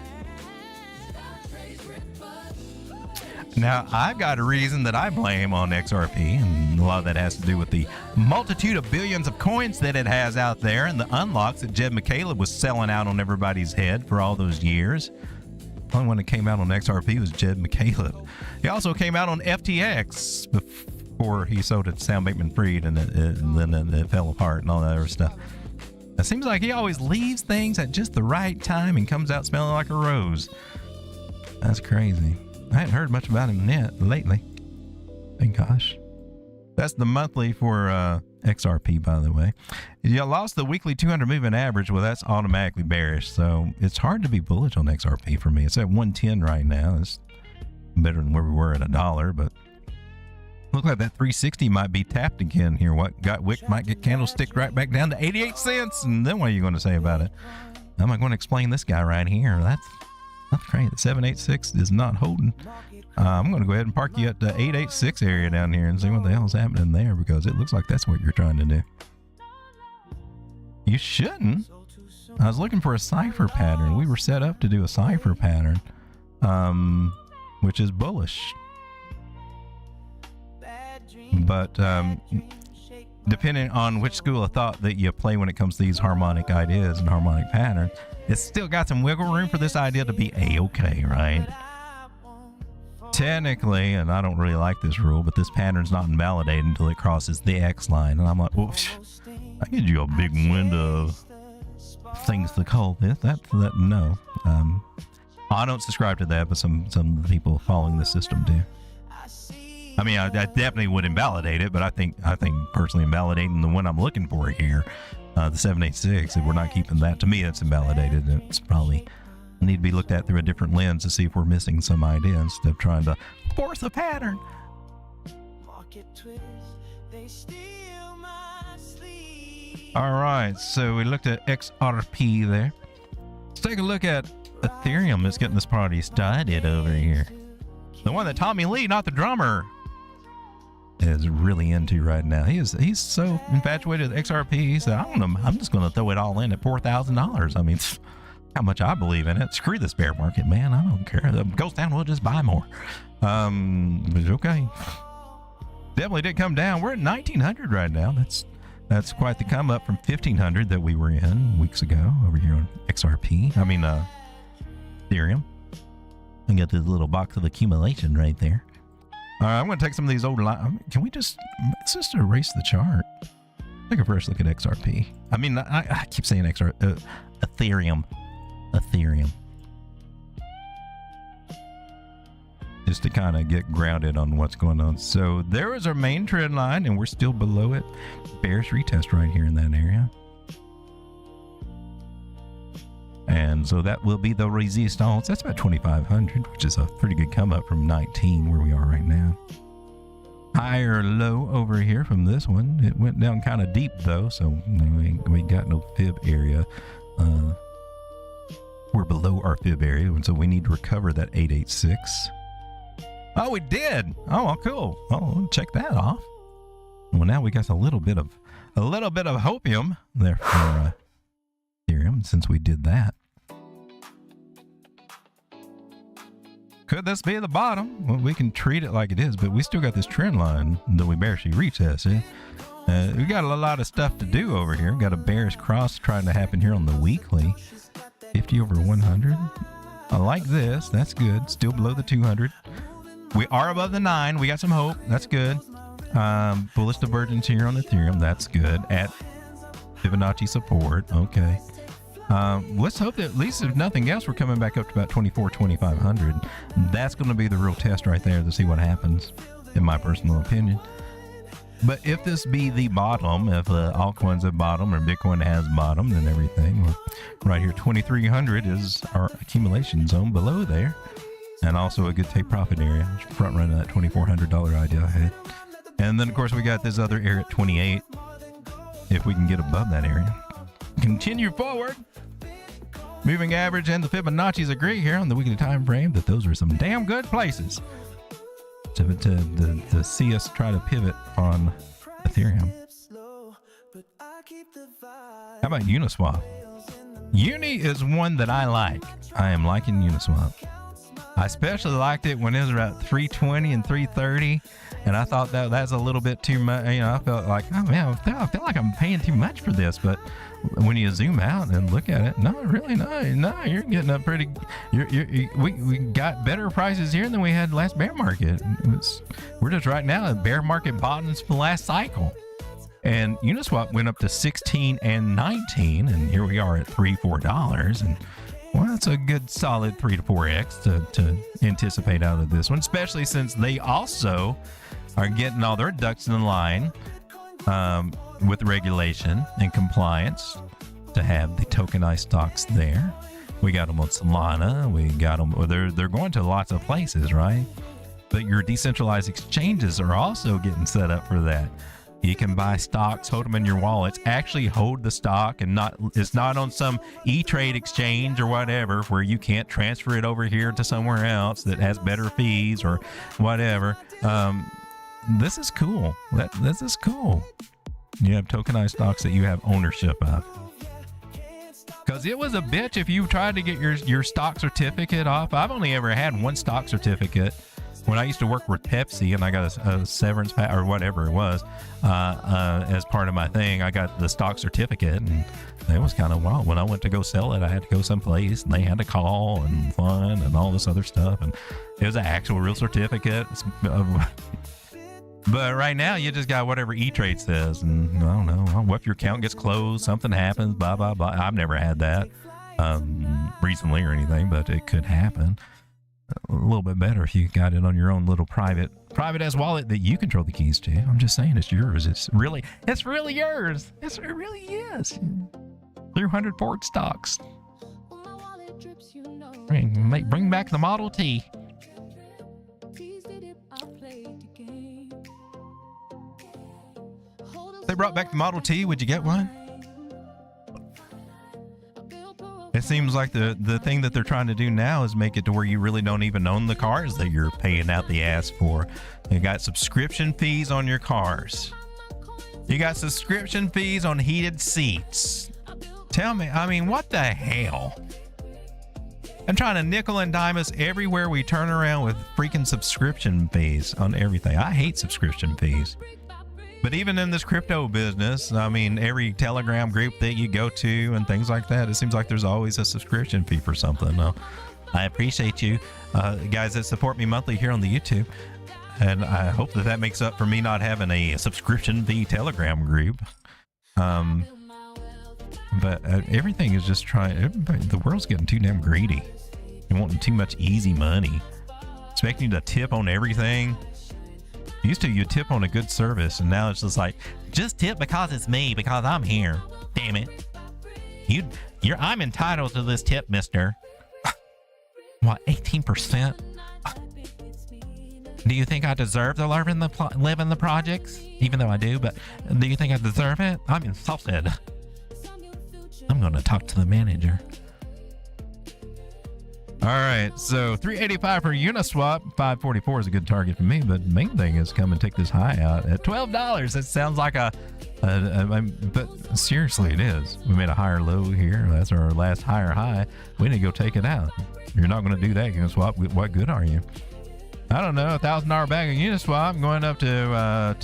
Now, I've got a reason that I blame on XRP, and a lot of that has to do with the multitude of billions of coins that it has out there and the unlocks that Jed McCaleb was selling out on everybody's head for all those years. The only one that came out on XRP was Jed McCaleb. He also came out on FTX before he sold it to Sam Bankman-Fried, and then it fell apart and all that other stuff. It seems like he always leaves things at just the right time and comes out smelling like a rose. That's crazy. I hadn't heard much about him lately. Thank gosh. That's the monthly for XRP, by the way. You lost the weekly 200 moving average. Well, that's automatically bearish. So it's hard to be bullish on XRP for me. It's at 110 right now. It's better than where we were at $1, but look like that 360 might be tapped again here. What got wick might get candlestick right back down to 88 cents. And then what are you going to say about it? I'm not going to explain this guy right here. That's crazy. The 786 is not holding. I'm going to go ahead and park you at the 886 area down here and see what the hell's happening there, because it looks like that's what you're trying to do. You shouldn't. I was looking for a cipher pattern. We were set up to do a cipher pattern, which is bullish. But depending on which school of thought that you play when it comes to these harmonic ideas and harmonic patterns, it's still got some wiggle room for this idea to be a-okay, right? Technically, and I don't really like this rule, but this pattern's not invalidated until it crosses the X line. And I'm like, well, I give you a big window of things to call this. No. I don't subscribe to that, but some people following the system do. I mean, I definitely would invalidate it, but I think personally invalidating the one I'm looking for here, the 786, if we're not keeping that, to me, it's invalidated. It's probably need to be looked at through a different lens to see if we're missing some idea instead of trying to force a pattern. All right, so we looked at XRP there. Let's take a look at Ethereum. Let's get this party started over here. The one that Tommy Lee, not the drummer, is really into right now. He's so infatuated with XRP. He said, I'm just going to throw it all in at $4,000. I mean, how much I believe in it. Screw this bear market, man. I don't care. If it goes down, we'll just buy more. But okay. Definitely did come down. We're at 1900 right now. That's quite the come up from 1500 that we were in weeks ago over here on XRP. I mean, Ethereum. I got this little box of accumulation right there. All right, I'm going to take some of these old lines. Can we let's just erase the chart? Take a first look at XRP. I mean, I keep saying Ethereum. Ethereum. Just to kind of get grounded on what's going on. So there is our main trend line, and we're still below it. Bearish retest right here in that area. And so that will be the resistance. That's about 2,500, which is a pretty good come up from 19 where we are right now. Higher low over here from this one. It went down kind of deep though, so we got no fib area. We're below our fib area, and so we need to recover that 886. Oh, we did. Oh, well, cool. Oh, check that off. Well, now we got a little bit of hopium there for Ethereum since we did that. Could this be the bottom? Well, we can treat it like it is, but we still got this trend line that we barely retested. We got a lot of stuff to do over here. We've got a bearish cross trying to happen here on the weekly. 50 over 100. I like this. That's good. Still below the 200. We are above the 9. We got some hope. That's good. Bullish divergence here on Ethereum. That's good. At Fibonacci support. Okay. Let's hope that at least if nothing else, we're coming back up to about 2,500. That's going to be the real test right there to see what happens, in my personal opinion. But if this be the bottom, if altcoins have bottom or Bitcoin has bottom, then everything, well, right here, 2,300 is our accumulation zone below there. And also a good take profit area, front running that $2,400 idea I had. And then, of course, we got this other area at 28. If we can get above that area. Continue forward. Moving average and the Fibonacci's agree here on the weekly time frame that those are some damn good places to see us try to pivot on Ethereum. How about Uniswap? Uni is one that I like. I am liking Uniswap. I especially liked it when it was about 320 and 330, and I thought that's a little bit too much. You know, I felt like, oh man, I feel like I'm paying too much for this. But when you zoom out and look at it, no, really, no, you're getting up pretty. We got better prices here than we had last bear market. We're just right now at bear market bottoms for the last cycle. And Uniswap went up to 16 and 19, and here we are at $3-4, and well, that's a good solid 3 to 4x to anticipate out of this one, especially since they also are getting all their ducks in line with regulation and compliance to have the tokenized stocks there. We got them on Solana. We got them. They're going to lots of places, right? But your decentralized exchanges are also getting set up for that. You can buy stocks, hold them in your wallets, actually hold the stock, and it's not on some E-Trade exchange or whatever where you can't transfer it over here to somewhere else that has better fees or whatever. This is cool. This is cool. You have tokenized stocks that you have ownership of. Because it was a bitch if you tried to get your stock certificate off. I've only ever had one stock certificate. When I used to work with Pepsi and I got a severance pack or whatever it was as part of my thing, I got the stock certificate, and it was kind of wild. When I went to go sell it, I had to go someplace and they had to call and fund and all this other stuff, and it was an actual real certificate. But right now you just got whatever E-Trade says, and I don't know what if your account gets closed, something happens, blah blah blah. I've never had that recently or anything, but it could happen. A little bit better if you got it on your own little private ass wallet that you control the keys to. I'm just saying it's yours. It's really yours. It really is. 300 forward stocks. Bring back the Model T. they brought back the Model T, would you get one? It seems like the thing that they're trying to do now is make it to where you really don't even own the cars that you're paying out the ass for. You got subscription fees on your cars. You got subscription fees on heated seats. Tell me, I mean, what the hell? I'm trying to nickel and dime us everywhere we turn around with freaking subscription fees on everything. I hate subscription fees. But even in this crypto business, I mean, every Telegram group that you go to and things like that, it seems like there's always a subscription fee for something. I appreciate you guys that support me monthly here on the YouTube. And I hope that makes up for me not having a subscription fee Telegram group. But everything is just the world's getting too damn greedy and wanting too much easy money. Expecting you to tip on everything. Used to, you tip on a good service, and now it's just like, just tip because it's me, because I'm here. Damn it. I'm entitled to this tip, mister. What, 18%? Do you think I deserve to live in the projects? Even though I do, but do you think I deserve it? I'm insulted. I'm going to talk to the manager. All right, so 385 for Uniswap. 544 is a good target for me, but the main thing is come and take this high out at $12. That sounds like but seriously, it is. We made a higher low here. That's our last higher high. We need to go take it out. You're not going to do that, Uniswap. What good are you? I don't know. $1,000 bag of Uniswap going up to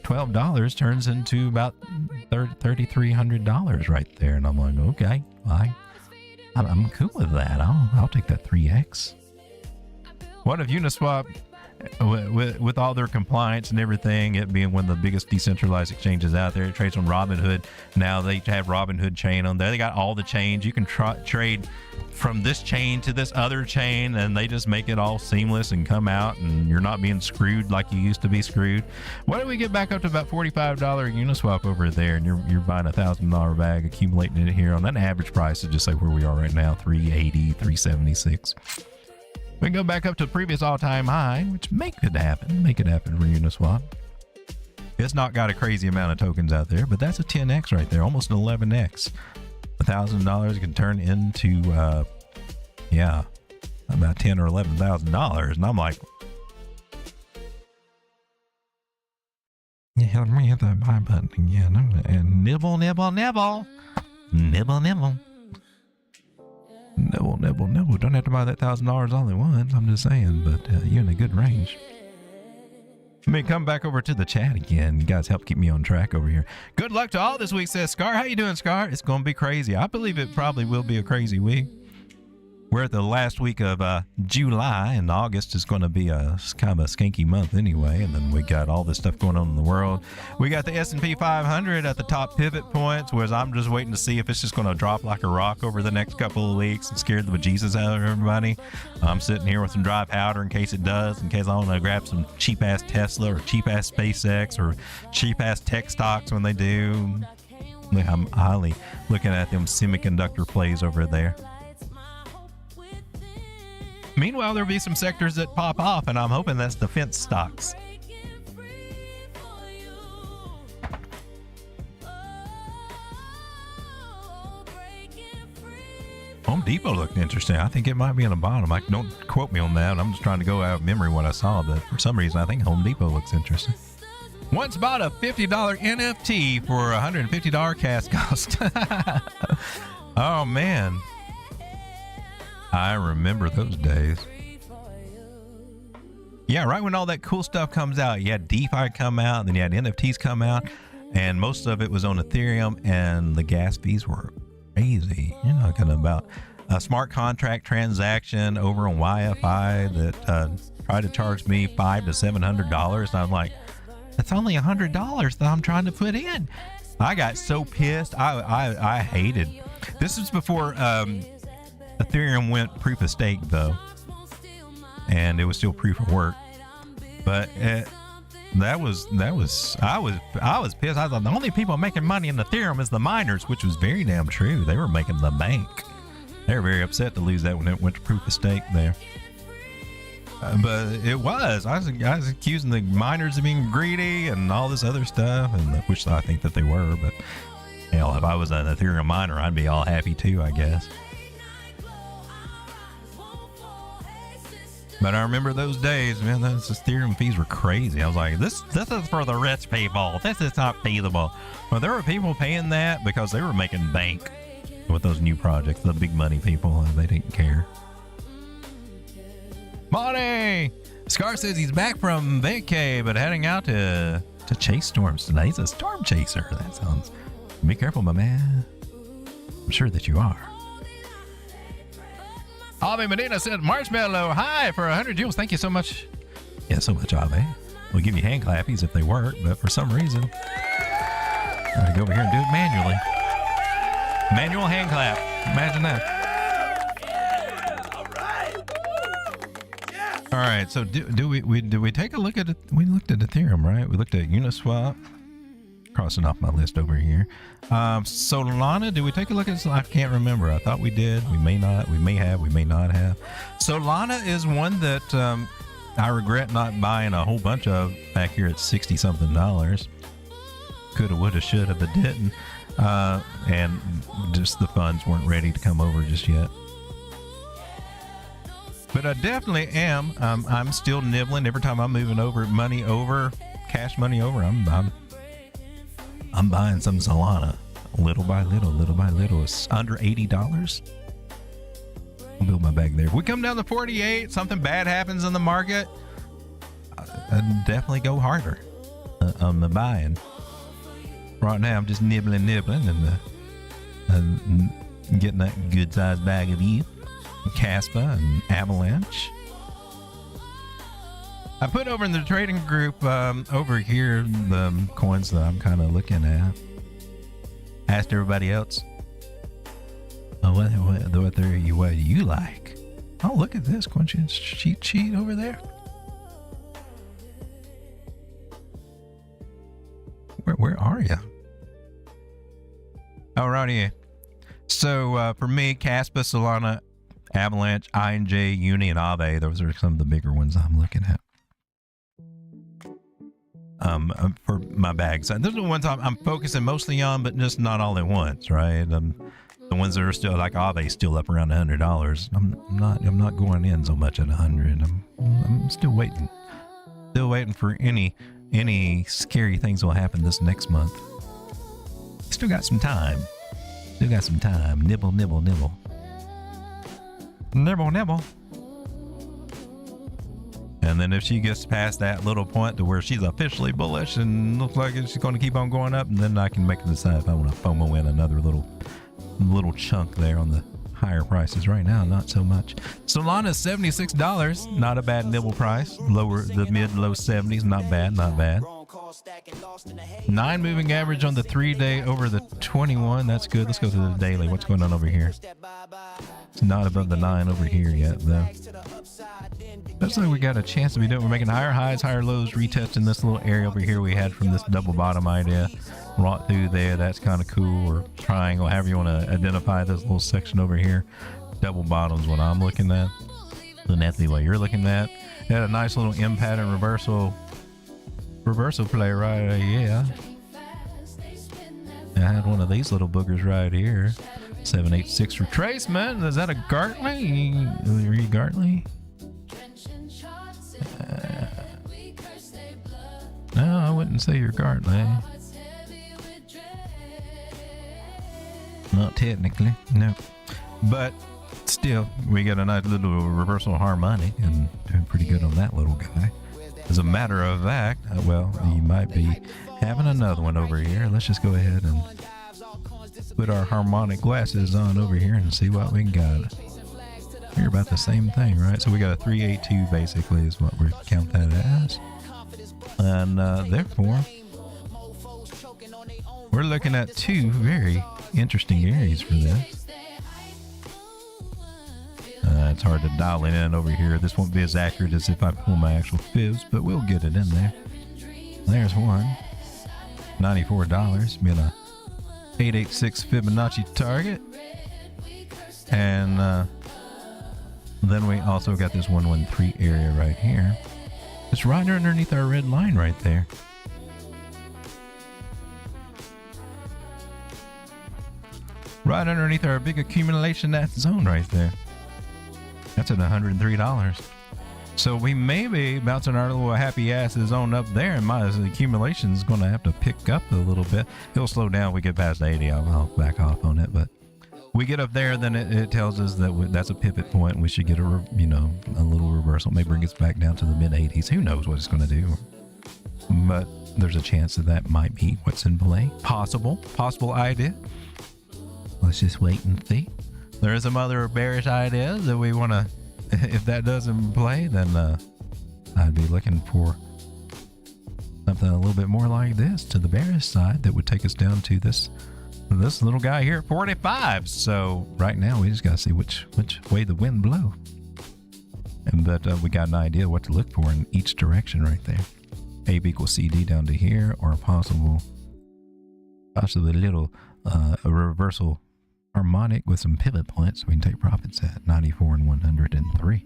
$12 turns into about $3,300 right there. And I'm like, okay, I'm cool with that. I'll take that 3x. What if Uniswap, with all their compliance and everything, it being one of the biggest decentralized exchanges out there, it trades on Robinhood. Now they have Robinhood chain on there. They got all the chains. You can trade from this chain to this other chain, and they just make it all seamless and come out, and you're not being screwed like you used to be screwed. Why don't we get back up to about $45 Uniswap over there, and you're buying $1,000 bag, accumulating it here on that average price is just like where we are right now, 380, 376. We can go back up to the previous all-time high, which make it happen for Uniswap. It's not got a crazy amount of tokens out there, but that's a 10x right there, almost an 11x. $1,000 can turn into about $10,000 or $11,000, and I'm like, yeah, let me hit that buy button again and nibble. Don't have to buy that $1,000 all at once. I'm just saying, but you're in a good range. Let me come back over to the chat again. You guys help keep me on track over here. Good luck to all this week, says Scar. How you doing, Scar? It's going to be crazy. I believe it probably will be a crazy week. We're at the last week of July, and August is going to be a kind of a skanky month anyway. And then we got all this stuff going on in the world. We got the S&P 500 at the top pivot points, whereas I'm just waiting to see if it's just going to drop like a rock over the next couple of weeks and scare the bejesus out of everybody. I'm sitting here with some dry powder in case it does, in case I want to grab some cheap-ass Tesla or cheap-ass SpaceX or cheap-ass tech stocks when they do. I'm highly looking at them semiconductor plays over there. Meanwhile, there'll be some sectors that pop off, and I'm hoping that's defense stocks. Home Depot looked interesting. I think it might be on the bottom. Don't quote me on that. I'm just trying to go out of memory what I saw, but for some reason, I think Home Depot looks interesting. Once bought a $50 NFT for $150 cash cost. Oh, man. I remember those days. Yeah, right when all that cool stuff comes out, you had DeFi come out, then you had NFTs come out, and most of it was on Ethereum, and the gas fees were crazy. You're talking about a smart contract transaction over on YFI that tried to charge me $500 to $700, and I'm like, that's only $100 that I'm trying to put in. I got so pissed. I hated. This was before Ethereum went proof of stake though, and it was still proof of work. But I was pissed. I thought the only people making money in Ethereum is the miners, which was very damn true. They were making the bank. They were very upset to lose that when it went to proof of stake there. But it was. I was accusing the miners of being greedy and all this other stuff, and which I think that they were. But hell, if I was an Ethereum miner, I'd be all happy too, I guess. But I remember those days, man. Those Ethereum fees were crazy. I was like, this is for the rich people. This is not feasible. Well, there were people paying that because they were making bank with those new projects. The big money people, they didn't care. Money! Scar says he's back from vacay, but heading out to chase storms tonight. He's a storm chaser. That sounds... Be careful, my man. I'm sure that you are. Aave Medina said, Marshmallow, hi for 100 jewels. Thank you so much. Yeah, so much, Aave. We'll give you hand clappies if they work, but for some reason, I gotta go over here and do it manually. Manual hand clap. Imagine that. All right, so do we take a look at it? We looked at Ethereum, right? We looked at Uniswap. Crossing off my list over here. Solana, did we take a look at? I can't remember. I thought we did. We may not. We may have. We may not have. Solana is one that I regret not buying a whole bunch of back here at $60-something. Coulda, woulda, shoulda, but didn't. And just the funds weren't ready to come over just yet. But I definitely am. I'm still nibbling every time I'm moving money over, cash money over. I'm buying some Solana, little by little, little by little. It's under $80. I'll build my bag there. If we come down to 48, something bad happens in the market, I'd definitely go harder on the buying. Right now, I'm just nibbling, and getting that good sized bag of ETH, Casper, and Avalanche. I put over in the trading group over here the coins that I'm kind of looking at. Asked everybody else, what do you like? Oh, look at this coin cheat sheet over there. Where are you? Oh, right here. So for me, Casper, Solana, Avalanche, INJ, Uni, and Aave, those are some of the bigger ones I'm looking at. For my bags. Those are the ones I'm focusing mostly on, but just not all at once, right? The ones that are still like Aave, still up around $100. I'm not going in so much at 100. I'm still waiting for any scary things will happen this next month. Still got some time. Nibble, nibble, nibble. Nibble, nibble. And then if she gets past that little point to where she's officially bullish and looks like she's going to keep on going up, and then I can make a decide if I want to FOMO in another little chunk there on the higher prices. Right now, not so much. Solana is $76. Not a bad nibble price. Lower, the mid low 70s. Not bad. 9 moving average on the 3-day over the 21. That's good. Let's go to the daily. What's going on over here? It's not above the 9 over here yet, though. Looks like we got a chance to be doing. We're making higher highs, higher lows, retesting this little area over here we had from this double bottom idea. Right through there. That's kind of cool. Or triangle, however you want to identify this little section over here. Double bottoms, what I'm looking at. And that's the way you're looking at. It had a nice little M pattern reversal play right yeah. I had one of these little boogers right here. 786 retracement. Is that a Gartley? Are you Gartley? No, I wouldn't say you're Gartley. Not technically, no. But still, we got a nice little reversal harmonic and doing pretty good on that little guy. As a matter of fact, well, you might be having another one over here. Let's just go ahead and put our harmonic glasses on over here and see what we got. We're about the same thing, right? So we got a 382 basically is what we count that as. And therefore, we're looking at 2 very interesting areas for this. It's hard to dial it in over here. This won't be as accurate as if I pull my actual fibs, but we'll get it in there. There's one. $94, being a 886 Fibonacci target. And Then we also got this 113 area right here. It's right underneath our red line right there. Right underneath our big accumulation, that zone right there. That's at $103. So we may be bouncing our little happy asses on up there, and my accumulation is going to have to pick up a little bit. It'll slow down when we get past 80. I'll back off on it, but we get up there, then it tells us that that's a pivot point. We should get a little reversal. May bring us back down to the mid 80s. Who knows what it's going to do? But there's a chance that might be what's in play. Possible idea. Let's just wait and see. There are some other bearish ideas that we want to. If that doesn't play, then I'd be looking for something a little bit more like this to the bearish side that would take us down to this little guy here at 45. So right now we just got to see which way the wind blows. And but we got an idea what to look for in each direction right there. Aave equals CD down to here, or possibly a little a reversal harmonic with some pivot points. So we can take profits at 94 and 103.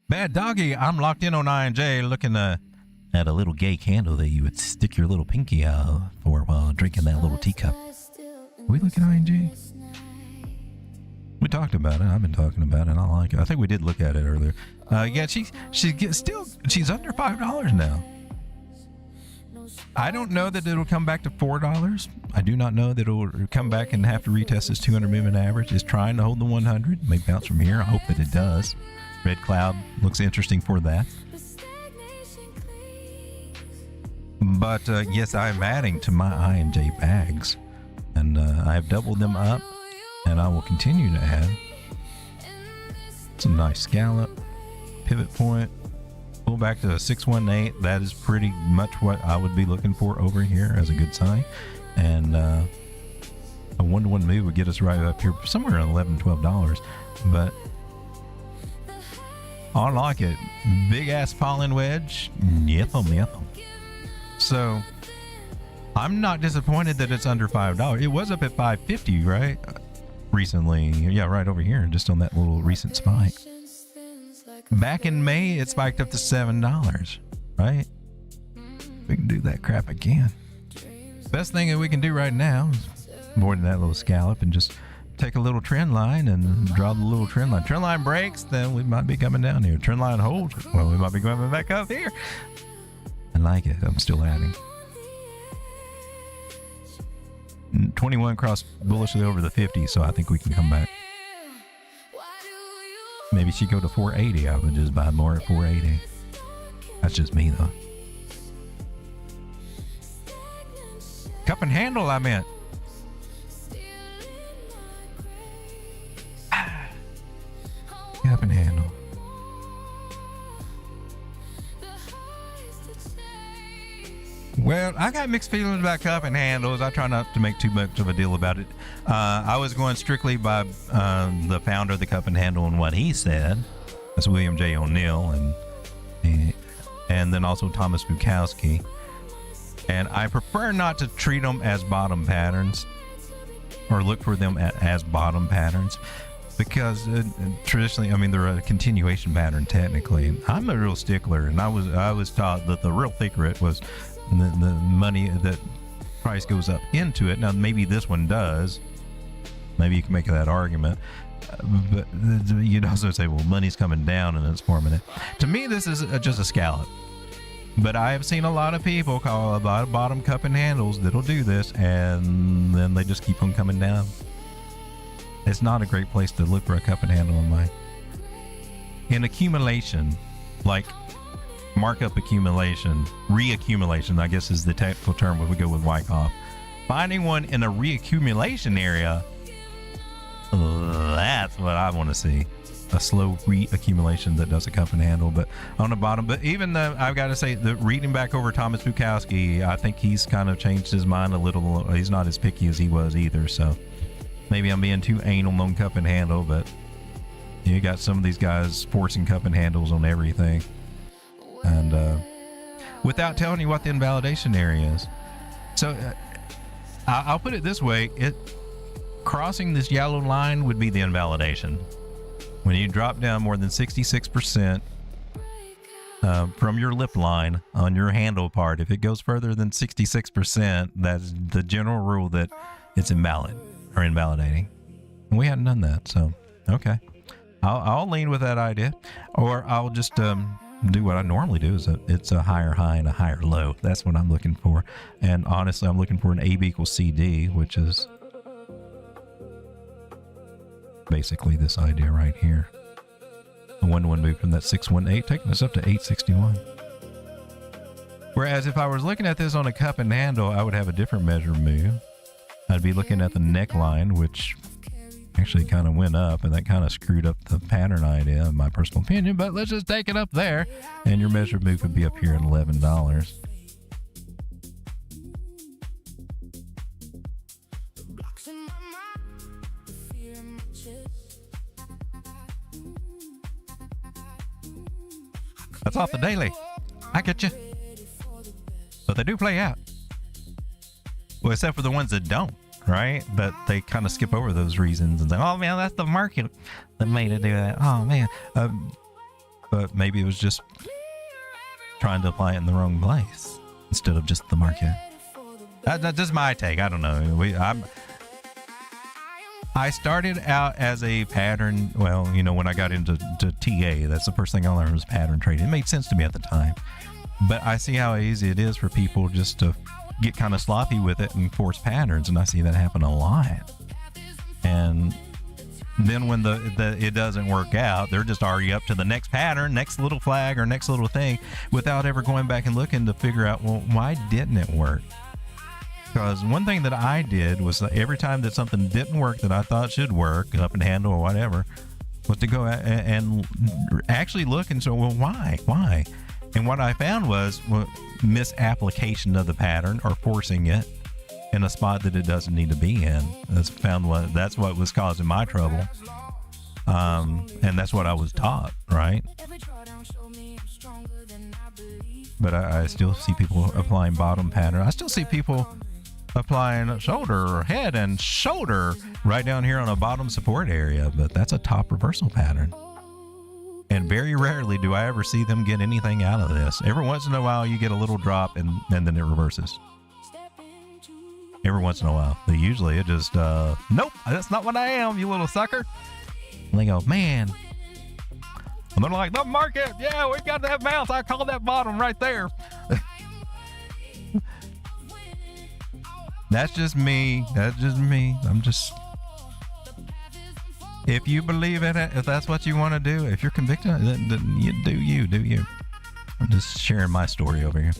Bad doggy, I'm locked in on INJ looking at a little gay candle that you would stick your little pinky out for while drinking that little teacup. We look at INJ? We talked about it. I've been talking about it. I like it. I think we did look at it earlier. Yeah, she's under $5 now. I don't know that it'll come back to $4. I do not know that it'll come back and have to retest this 200 moving average. It's trying to hold the 100. May bounce from here. I hope that it does. Red cloud looks interesting for that. But yes, I'm adding to my INJ bags, and I have doubled them up, and I will continue to add. Some nice scallop, pivot point. Pull back to a 618. That is pretty much what I would be looking for over here as a good sign. And a 1-to-1 move would get us right up here somewhere around $11-12. But I like it. Big ass falling wedge. Yep. So I'm not disappointed that it's under $5. It was up at $5.50, right? Recently. Yeah, right over here, just on that little recent spike. Back in May, it spiked up to $7, right? We can do that crap again. Best thing that we can do right now is avoid that little scallop and just take a little trend line and draw the little trend line. Trend line breaks, then we might be coming down here. Trend line holds, well, we might be coming back up here. I like it. I'm still adding. 21 crossed bullishly over the 50, so I think we can come back. Maybe she'd go to 480. I would just buy more at 480. That's just me, though. Cup and handle, I meant. Cup and handle. Well, I got mixed feelings about cup and handles. I try not to make too much of a deal about it. I was going strictly by the founder of the cup and handle and what he said. That's William J. O'Neill and then also Thomas Bukowski. And I prefer not to treat them as bottom patterns or look for them as bottom patterns because traditionally, I mean, they're a continuation pattern technically. I'm a real stickler, and I was taught that the real secret was the money that price goes up into it. Now maybe this one does, maybe you can make that argument, but you'd also say, well, money's coming down and it's forming it. To me, this is just a scallop, but I have seen a lot of people call a lot of bottom cup and handles that'll do this, and then they just keep on coming down. It's not a great place to look for a cup and handle in accumulation, like markup accumulation, reaccumulation, I guess is the technical term when we go with Wyckoff. Finding one in a reaccumulation area, that's what I want to see. A slow reaccumulation that does a cup and handle, but on the bottom. But even though I've got to say that reading back over Thomas Bukowski, I think he's kind of changed his mind a little. He's not as picky as he was either. So maybe I'm being too anal on cup and handle, but you got some of these guys forcing cup and handles on everything. And without telling you what the invalidation area is. So I'll put it this way. crossing this yellow line would be the invalidation. When you drop down more than 66% from your lip line on your handle part, if it goes further than 66%, that's the general rule that it's invalid or invalidating. And we hadn't done that, so okay. I'll lean with that idea, or I'll just do what I normally do. Is it's a higher high and a higher low. That's what I'm looking for. And honestly, I'm looking for an AB equals CD, which is basically this idea right here. A 1-1 move from that 618, taking us up to 861. Whereas if I was looking at this on a cup and handle, I would have a different measure move. I'd be looking at the neckline, which actually kind of went up, and that kind of screwed up the pattern idea, in my personal opinion. But let's just take it up there, and your measure move would be up here at $11. That's off the daily. I get you. But they do play out. Well, except for the ones that don't, right? But they kind of skip over those reasons and say, oh man, that's the market that made it do that. Oh man. But maybe it was just trying to apply it in the wrong place instead of just the market. That's just my take. I don't know. I started out as a pattern. Well, you know, when I got into TA, that's the first thing I learned was pattern trading. It made sense to me at the time. But I see how easy it is for people just to get kind of sloppy with it and force patterns, and I see that happen a lot. And then when it doesn't work out, they're just already up to the next pattern, next little flag or next little thing, without ever going back and looking to figure out, well, why didn't it work? Because one thing that I did was every time that something didn't work that I thought should work, up and handle or whatever, was to go and actually look and say, well, why? And what I found was misapplication of the pattern or forcing it in a spot that it doesn't need to be in. That's what was causing my trouble. And that's what I was taught, right? But I still see people applying bottom pattern. I still see people applying shoulder, head, and shoulder right down here on a bottom support area, but that's a top reversal pattern. And very rarely do I ever see them get anything out of this. Every once in a while you get a little drop and then it reverses. Every once in a while. But usually it just, nope, that's not what I am, you little sucker. And they go, man. And they're like, the market, yeah, we got that bounce. I call that bottom right there. That's just me. I'm just, if you believe in it, if that's what you want to do, if you're convicted, then you do you. I'm just sharing my story over here.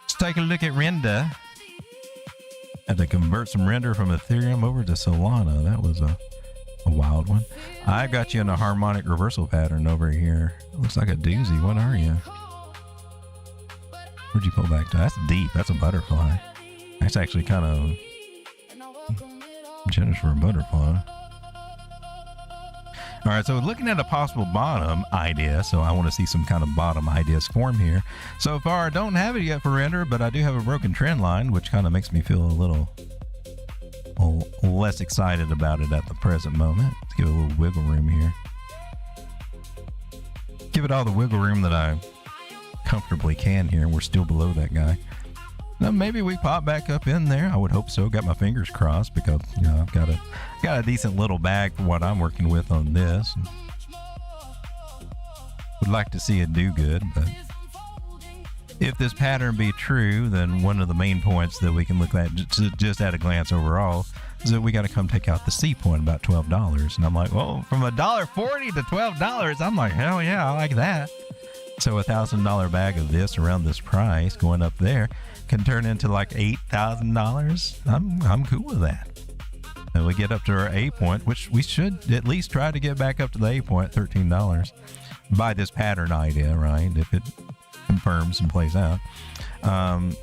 Let's take a look at render. Had to convert some render from Ethereum over to Solana. That was a wild one. I got you in a harmonic reversal pattern over here. Looks like a doozy. What are you? Where'd you pull back to? That's deep. That's a butterfly. That's actually kind of generous for a butterfly. All right, so looking at a possible bottom idea, so I want to see some kind of bottom ideas form here. So far, I don't have it yet for render, but I do have a broken trend line, which kind of makes me feel a little less excited about it at the present moment. Let's give it a little wiggle room here. Give it all the wiggle room that I comfortably can here, and we're still below that guy. Now maybe we pop back up in there. I would hope so. Got my fingers crossed because, you know, I've got a decent little bag for what I'm working with on this. Would like to see it do good, but if this pattern be true, then one of the main points that we can look at just at a glance overall is that we got to come take out the C point, about $12. And I'm like, well, from $1.40 to $12, I'm like, hell yeah, I like that. So $1,000 bag of this around this price going up there can turn into like $8,000. I'm cool with that. And we get up to our A point, which we should at least try to get back up to the A point, $13, by this pattern idea, right? If it confirms and plays out. Damn,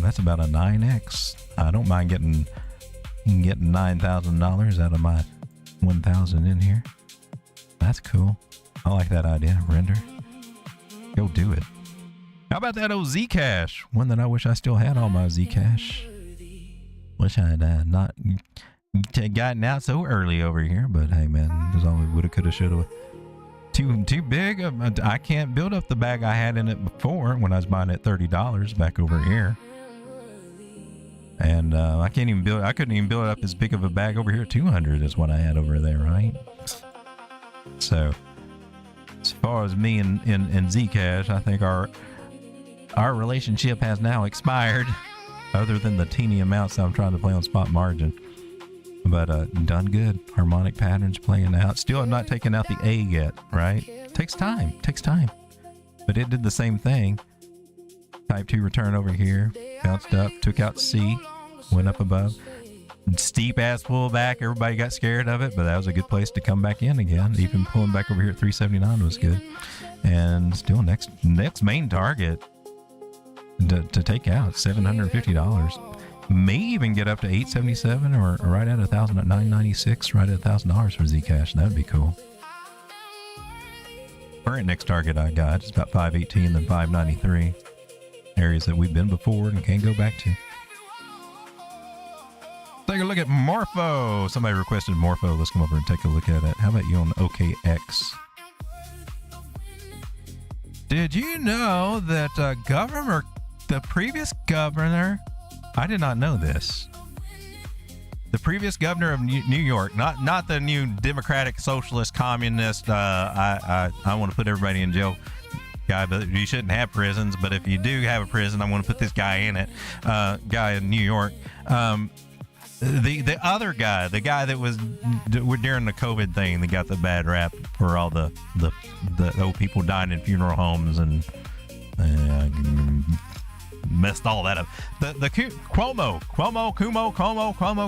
that's about a 9x. I don't mind getting $9,000 out of my 1,000 in here. That's cool. I like that idea. Render. Go do it. How about that old Zcash? One that I wish I still had all my Zcash. Wish I had not gotten out so early over here, but hey man, there's always woulda, coulda, shoulda. Too big. I can't build up the bag I had in it before when I was buying it $30 back over here. And I couldn't even build up as big of a bag over here. 200 is what I had over there, right? So as far as me and Zcash, I think our relationship has now expired, other than the teeny amounts that I'm trying to play on spot margin. But done good. Harmonic patterns playing out. Still have not taken out the A yet, right? Takes time. But it did the same thing. Type 2 return over here. Bounced up. Took out C. Went up above. Steep ass pullback. Everybody got scared of it, but that was a good place to come back in again. Even pulling back over here at 379 was good. And still next main target to take out $750. May even get up to 877 or right at 996, right at $1,000 for Zcash. That'd be cool. Current next target I got is about 518, then 593. Areas that we've been before and can't go back to. Take a look at Morpho. Somebody requested Morpho. Let's come over and take a look at it. How about you on OKX? Did you know that the previous governor, I did not know this. The previous governor of New York, not the new Democratic Socialist Communist. I want to put everybody in jail guy, but you shouldn't have prisons. But if you do have a prison, I want to put this guy in it. Guy in New York. The other guy, the guy that was during the COVID thing, that got the bad rap for all the old people dying in funeral homes and messed all that up. The Cuomo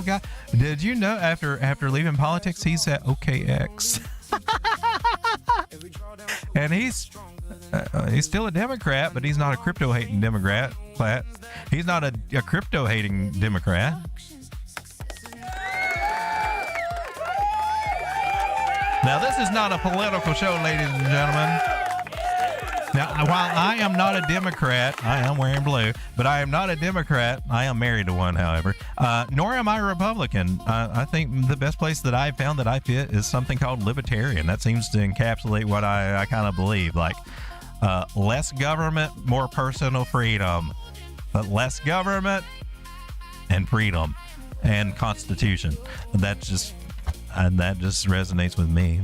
guy. Did you know after leaving politics, he's at OKX, and he's still a Democrat, but he's not a crypto hating Democrat. He's not a crypto hating Democrat. Now, this is not a political show, ladies and gentlemen. Now, while I am not a Democrat, I am wearing blue, but I am not a Democrat. I am married to one, however, nor am I a Republican. I think the best place that I've found that I fit is something called libertarian. That seems to encapsulate what I kind of believe, like less government, more personal freedom, but less government and freedom and constitution. That just resonates with me.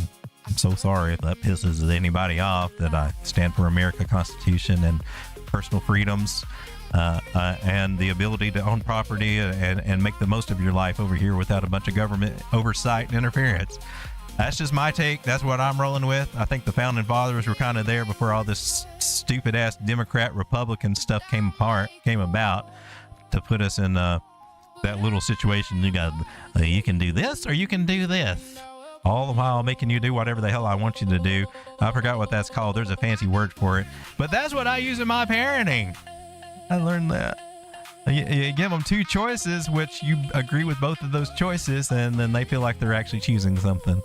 I'm so sorry if that pisses anybody off, that I stand for America Constitution and personal freedoms and the ability to own property and make the most of your life over here without a bunch of government oversight and interference. That's just my take. That's what I'm rolling with. I think the founding fathers were kind of there before all this stupid ass Democrat Republican stuff came about to put us in that little situation. You got, you can do this or you can do this, all the while making you do whatever the hell I want you to do. I forgot what that's called. There's a fancy word for it, but that's what I use in my parenting. I learned that. You give them two choices, which you agree with both of those choices, and then they feel like they're actually choosing something.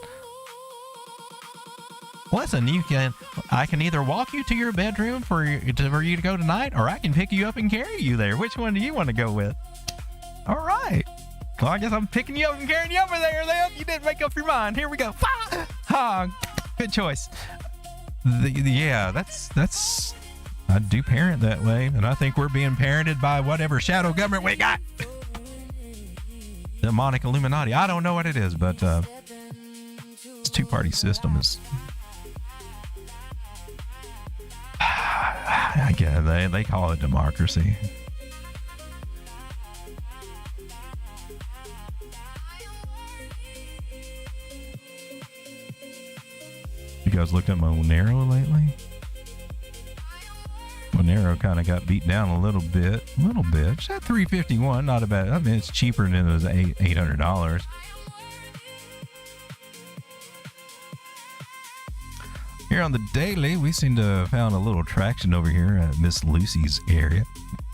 Listen, I can either walk you to your bedroom for you to go tonight, or I can pick you up and carry you there. Which one do you want to go with? All right. Well, I guess I'm picking you up and carrying you over there, then. You didn't make up your mind. Here we go. Good choice. Yeah, that's. I do parent that way, and I think we're being parented by whatever shadow government we got. Demonic Illuminati. I don't know what it is, but this two-party system is. I guess they call it democracy. You guys looked at Monero lately? Monero kind of got beat down a little bit. It's at 351, not a bad. I mean, it's cheaper than it was $800. Here on the daily, we seem to have found a little traction over here at Miss Lucy's area.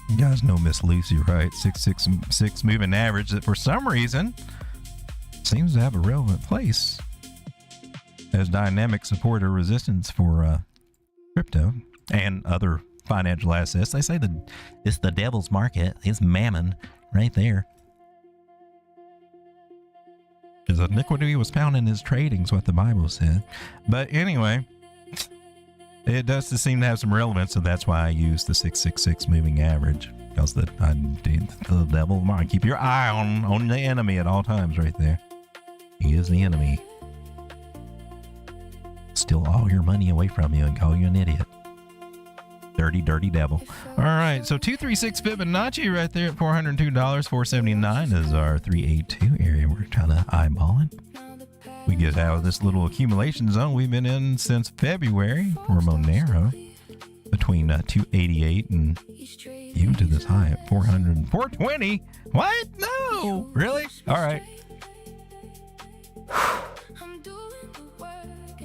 You guys know Miss Lucy, right? 666 moving average that for some reason seems to have a relevant place as dynamic support or resistance for crypto and other financial assets. They say it's the devil's market. It's mammon right there. Because iniquity was found in his trading, is what the Bible said. But anyway, it does seem to have some relevance, so that's why I use the 666 moving average. Because the devil might keep your eye on the enemy at all times right there. He is the enemy. Steal all your money away from you and call you an idiot. Dirty, dirty devil. All right, so 236 Fibonacci right there at $402. 479 is our 382 area we're trying to eyeball it. We get out of this little accumulation zone we've been in since February for Monero, between 288 and even to this high at 400 and 420. What? No, really? All right. I'm doing the work.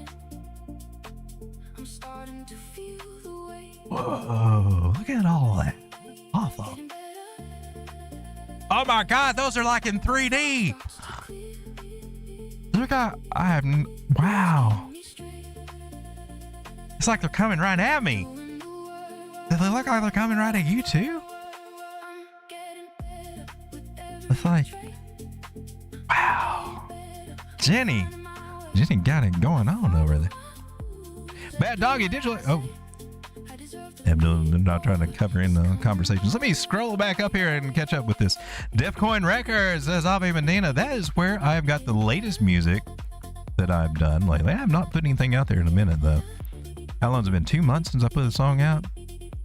I'm starting to feel the weight. Whoa, look at all that. Awesome. Oh my God, those are like in 3D. Look at, wow. It's like they're coming right at me. Do they look like they're coming right at you too? It's like, wow. Jenny got it going on over there. Bad Doggy Digital. Oh, I'm not trying to cover in the conversations. Let me scroll back up here and catch up with this. Defcoin Records says Aave Medina. That is where I've got the latest music that I've done lately. I have not put anything out there in a minute though. How long has it been? 2 months since I put a song out?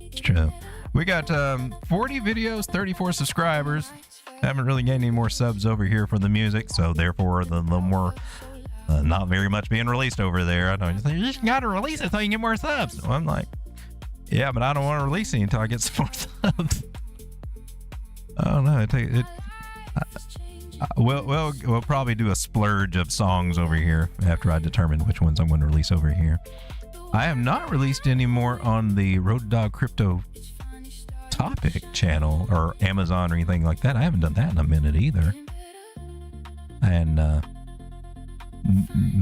It's true. We got 40 videos, 34 subscribers. Haven't really gained any more subs over here for the music, so therefore the little more not very much being released over there. I know you just gotta release it so you can get more subs. So I'm like, yeah, but I don't want to release it until I get some more subs. I don't know. We'll probably do a splurge of songs over here after I determine which ones I'm going to release over here. I have not released any more on the Road Dog Crypto Topic channel or Amazon or anything like that. I haven't done that in a minute either. And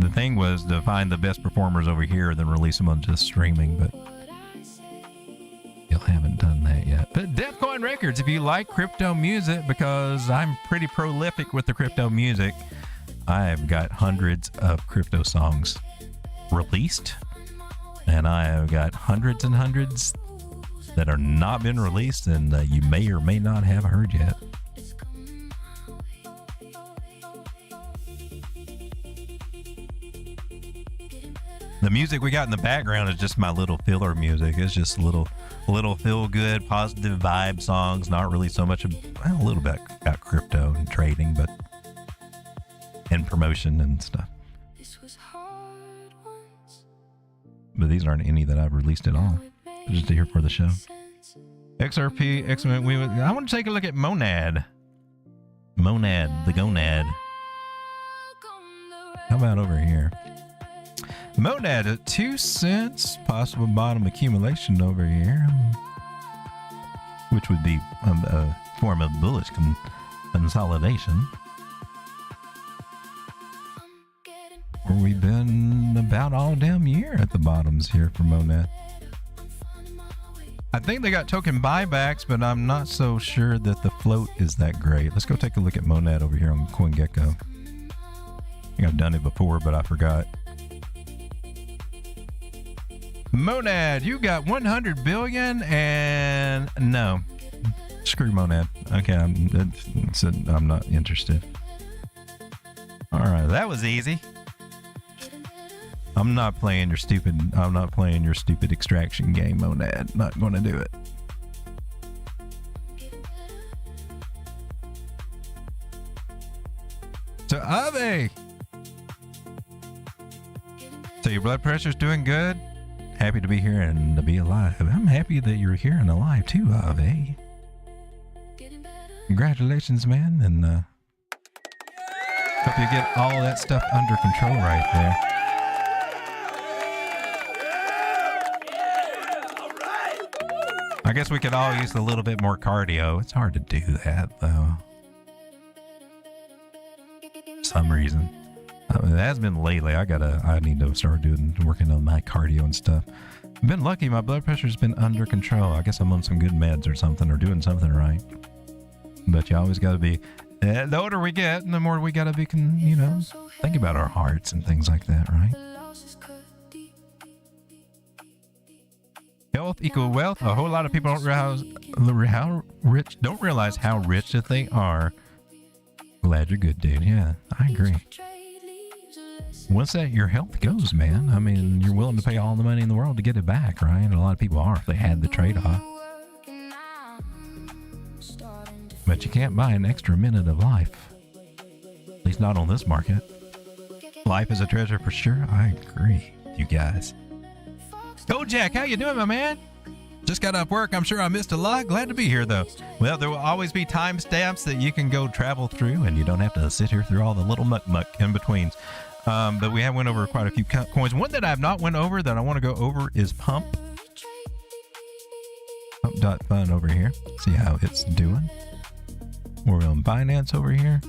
the thing was to find the best performers over here and then release them on just streaming, but still haven't done that yet. But Defcoin Records, if you like crypto music, because I'm pretty prolific with the crypto music, I've got hundreds of crypto songs released, and I have got hundreds and hundreds that are not been released and you may or may not have heard yet. The music we got in the background is just my little filler music. It's just little feel good, positive vibe songs. Not really so much, a little bit about crypto and trading, but and promotion and stuff. But these aren't any that I've released at all. Just here for the show. XRP, I want to take a look at Monad. Monad, the gonad. How about over here? Monad at 2 cents, possible bottom accumulation over here, which would be a form of bullish consolidation. Where we've been about all damn year at the bottoms here for Monad. I think they got token buybacks, but I'm not so sure that the float is that great. Let's go take a look at Monad over here on CoinGecko. I think I've done it before, but I forgot. Monad, you got 100 billion and no. Screw Monad. Okay, I'm not interested. All right, that was easy. I'm not playing your stupid extraction game, Monad. Not going to do it. So Aave. So your blood pressure's doing good? Happy to be here and to be alive. I'm happy that you're here and alive too, Aave. Congratulations, man, and hope you get all that stuff under control right there. I guess we could all use a little bit more cardio. It's hard to do that though. For some reason. I mean, it has been lately. I need to start working on my cardio and stuff. Been lucky. My blood pressure's been under control. I guess I'm on some good meds or something, or doing something right. But you always got to be. The older we get, the more we got to be, think about our hearts and things like that, right? Health equal wealth. A whole lot of people don't realize how rich that they are. Glad you're good, dude. Yeah, I agree. Once that your health goes, man, I mean, you're willing to pay all the money in the world to get it back, right? And a lot of people are if they had the trade-off. But you can't buy an extra minute of life. At least not on this market. Life is a treasure for sure. I agree, you guys. Go Jack, how you doing, my man? Just got off work. I'm sure I missed a lot. Glad to be here, though. Well, there will always be timestamps that you can go travel through, and you don't have to sit here through all the little muck in betweens. But we have went over quite a few coins. One that I have not went over that I want to go over is Pump. Pump.fun over here. See how it's doing. We're on Binance over here.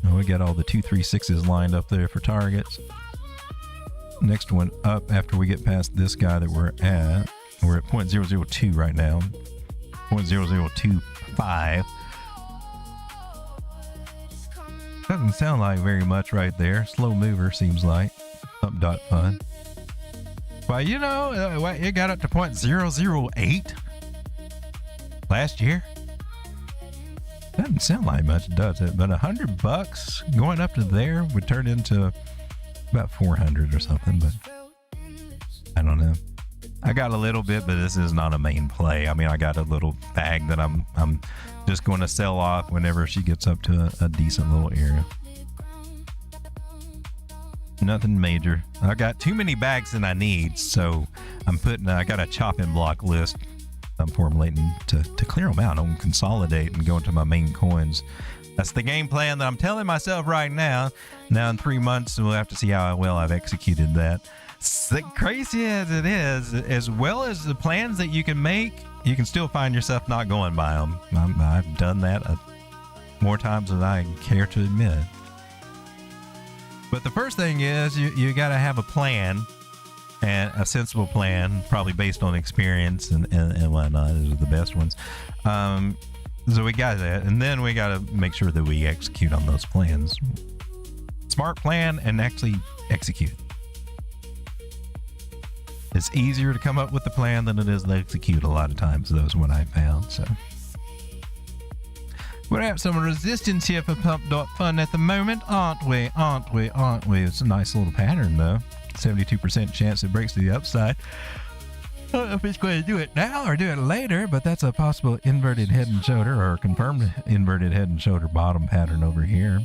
Oh, we got all the 236s lined up there for targets. Next one up after we get past this guy that we're at 0.002 right now. 0.0025. Doesn't sound like very much right there. Slow mover seems like. Pump.fun. Well, it got up to 0.008 last year. Doesn't sound like much, does it? But $100 going up to there would turn into about 400 or something, but I don't know. I got a little bit, but this is not a main play. I mean, I got a little bag that I'm just going to sell off whenever she gets up to a decent little area. Nothing major. I got too many bags than I need, so I got a chopping block list I'm formulating to clear them out. I'm consolidate and go into my main coins. That's the game plan that I'm telling myself right now. Now in 3 months, we'll have to see how well I've executed that. Crazy as it is, as well as the plans that you can make, you can still find yourself not going by them. I've done that more times than I care to admit. But the first thing is you got to have a plan, and a sensible plan, probably based on experience and whatnot. Those are the best ones. So we got that, and then we got to make sure that we execute on those plans. Smart plan and actually execute. It's easier to come up with the plan than it is to execute a lot of times. That's what I found. So we're at some resistance here for Pump.fun at the moment, aren't we? It's a nice little pattern though. 72% chance it breaks to the upside. I don't know if it's going to do it now or do it later, but that's a possible inverted head and shoulder or confirmed inverted head and shoulder bottom pattern over here.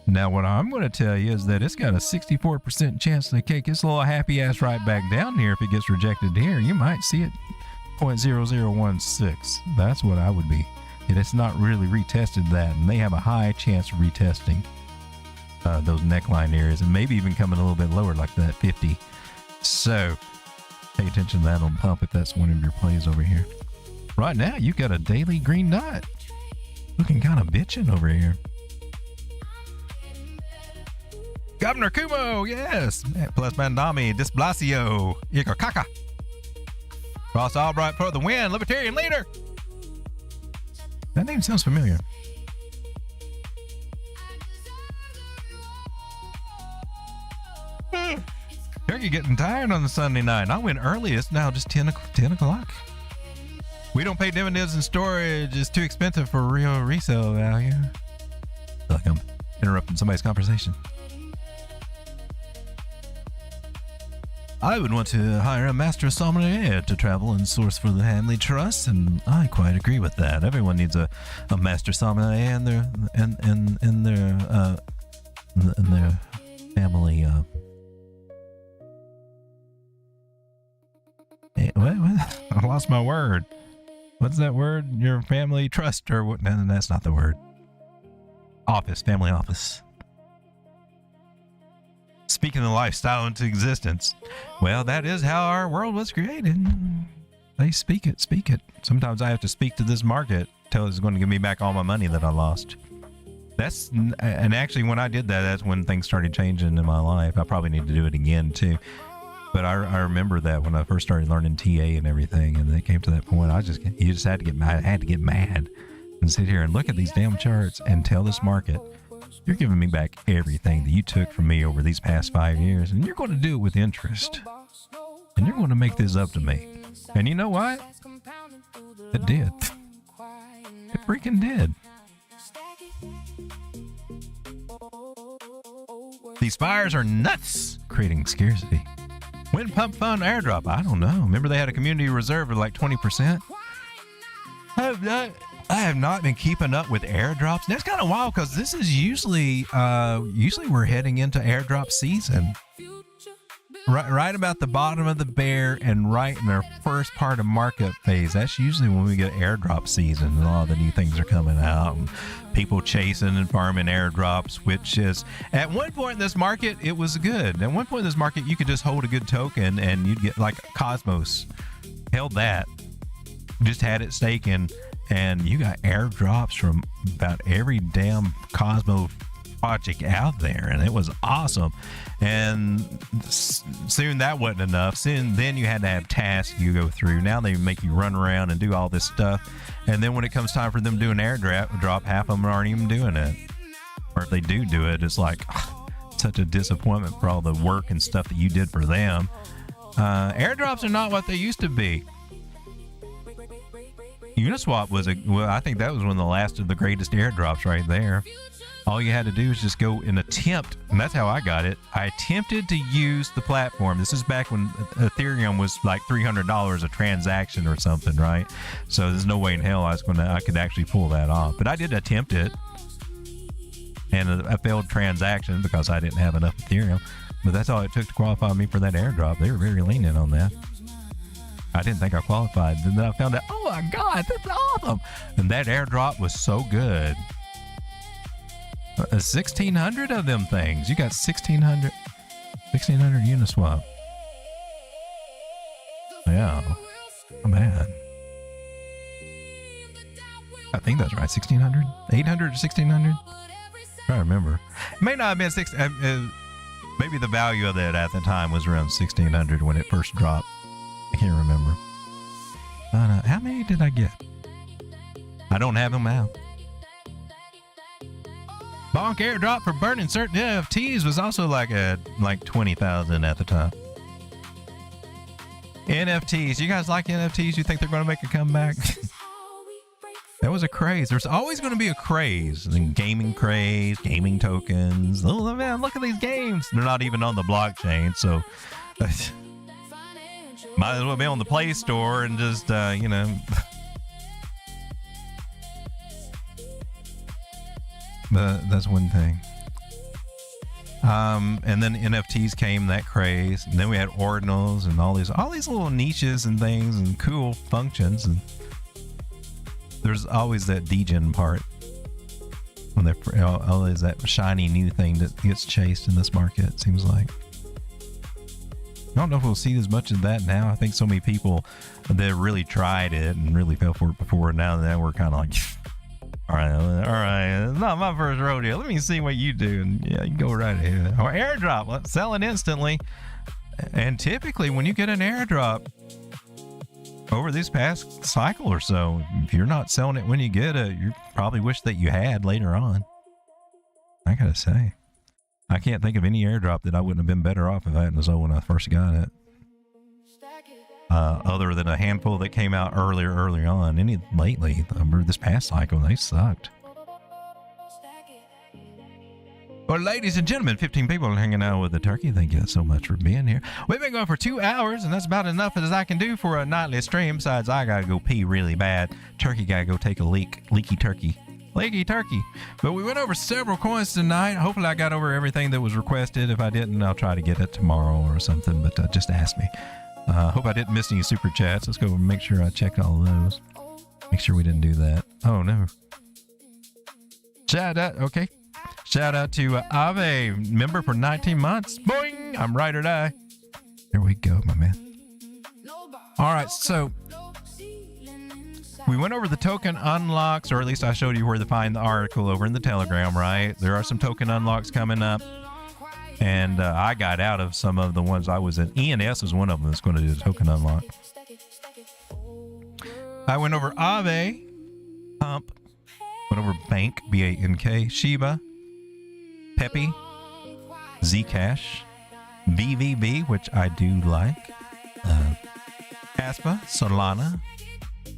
Now, what I'm going to tell you is that it's got a 64% chance to kick its little happy ass right back down here. If it gets rejected here, you might see it 0.0016. That's what I would be. And it's not really retested that, and they have a high chance of retesting those neckline areas and maybe even coming a little bit lower like that 50. So pay attention to that on Pump if that's one of your plays over here. Right now, you got a daily green dot. Looking kind of bitching over here. Governor Kumo, yes. Plus Mandami, Disblasio, Ikakaka. Ross Albright for the win. Libertarian leader. That name sounds familiar. Turkey getting tired on the Sunday night. I went early. It's now just 10 o'clock. We don't pay dividends in storage. It's too expensive for real resale value. I feel like I'm interrupting somebody's conversation. I would want to hire a master sommelier to travel and source for the family trust, and I quite agree with that. Everyone needs a master sommelier in their family. What? I lost my word. What's that word? Your family trust or what? No, that's not the word. Office, family office. Speaking the lifestyle into existence. Well, that is how our world was created. They speak it. Sometimes I have to speak to this market till it's going to give me back all my money that I lost. And actually when I did that, that's when things started changing in my life. I probably need to do it again too. But I remember that when I first started learning TA and everything, and it came to that point, you just had to get mad. I had to get mad and sit here and look at these damn charts and tell this market, you're giving me back everything that you took from me over these past 5 years, and you're going to do it with interest, and you're going to make this up to me. And you know what? It did. It freaking did. These fires are nuts, creating scarcity. When Pump.fun airdrop? I don't know. Remember they had a community reserve of like 20%? I have not been keeping up with airdrops. That's kind of wild because this is usually we're heading into airdrop season. Right about the bottom of the bear and right in our first part of market phase. That's usually when we get airdrop season and all the new things are coming out and people chasing and farming airdrops, which is at one point in this market, it was good. At one point in this market, you could just hold a good token and you'd get like Cosmos held that, just had it staking, and you got airdrops from about every damn Cosmo project out there, and it was awesome. And soon that wasn't enough. Soon then you had to have tasks you go through. Now they make you run around and do all this stuff, and then when it comes time for them to do an airdrop, half of them aren't even doing it, or if they do it, it's like such a disappointment for all the work and stuff that you did for them. Airdrops are not what they used to be. Uniswap was I think that was one of the last of the greatest airdrops right there. All you had to do is just go and attempt, and that's how I got it. I attempted to use the platform. This is back when Ethereum was like $300 a transaction or something, right? So there's no way in hell I could actually pull that off. But I did attempt it, and a failed transaction because I didn't have enough Ethereum. But that's all it took to qualify me for that airdrop. They were very lenient on that. I didn't think I qualified. And then I found out, oh my God, that's awesome. And that airdrop was so good. 1,600 of them things. You got 1,600 Uniswap. Yeah. Oh, man. I think that's right. 1,600? 800 to 1,600? I don't remember. It may not have been 6. Maybe the value of that at the time was around 1,600 when it first dropped. I can't remember. How many did I get? I don't have them out. Bonk airdrop for burning certain NFTs was also like 20,000 at the time. NFTs. You guys like NFTs? You think they're going to make a comeback? That was a craze. There's always going to be a craze. And gaming craze, gaming tokens. Oh man, look at these games. They're not even on the blockchain, so might as well be on the Play Store and just that's one thing. And then NFTs came, that craze, and then we had ordinals and all these little niches and things and cool functions, and there's always that degen part when there always that shiny new thing that gets chased in this market. It seems like I don't know if we'll see as much of that now. I think so many people that really tried it and really fell for it before, now that we're kind of like, all right, it's not my first rodeo. Let me see what you do. And yeah, you go right ahead. Or airdrop, let's sell it instantly. And typically when you get an airdrop over this past cycle or so, if you're not selling it when you get it, you probably wish that you had later on. I gotta say, I can't think of any airdrop that I wouldn't have been better off if I hadn't sold when I first got it. Other than a handful that came out early on. Any lately, this past cycle, they sucked. Well, ladies and gentlemen, 15 people hanging out with the turkey. Thank you so much for being here. We've been going for 2 hours, and that's about enough as I can do for a nightly stream. Besides, I gotta go pee really bad. Turkey gotta go take a leak. Leaky turkey. But we went over several coins tonight. Hopefully I got over everything that was requested. If I didn't, I'll try to get it tomorrow or something, but just ask me. Hope I didn't miss any super chats. Let's go make sure I checked all of those. Make sure we didn't do that. Oh no. Shout out to Aave, member for 19 months. Boing! I'm right or die. There we go, my man. All right, so we went over the token unlocks, or at least I showed you where to find the article over in the Telegram, right? There are some token unlocks coming up. And I got out of some of the ones I was in. ENS was one of them that's going to do the token unlock. I went over Aave, Pump, went over Bank, B-A-N-K, Shiba, Pepe, Zcash, BVB, which I do like, Casper, Solana,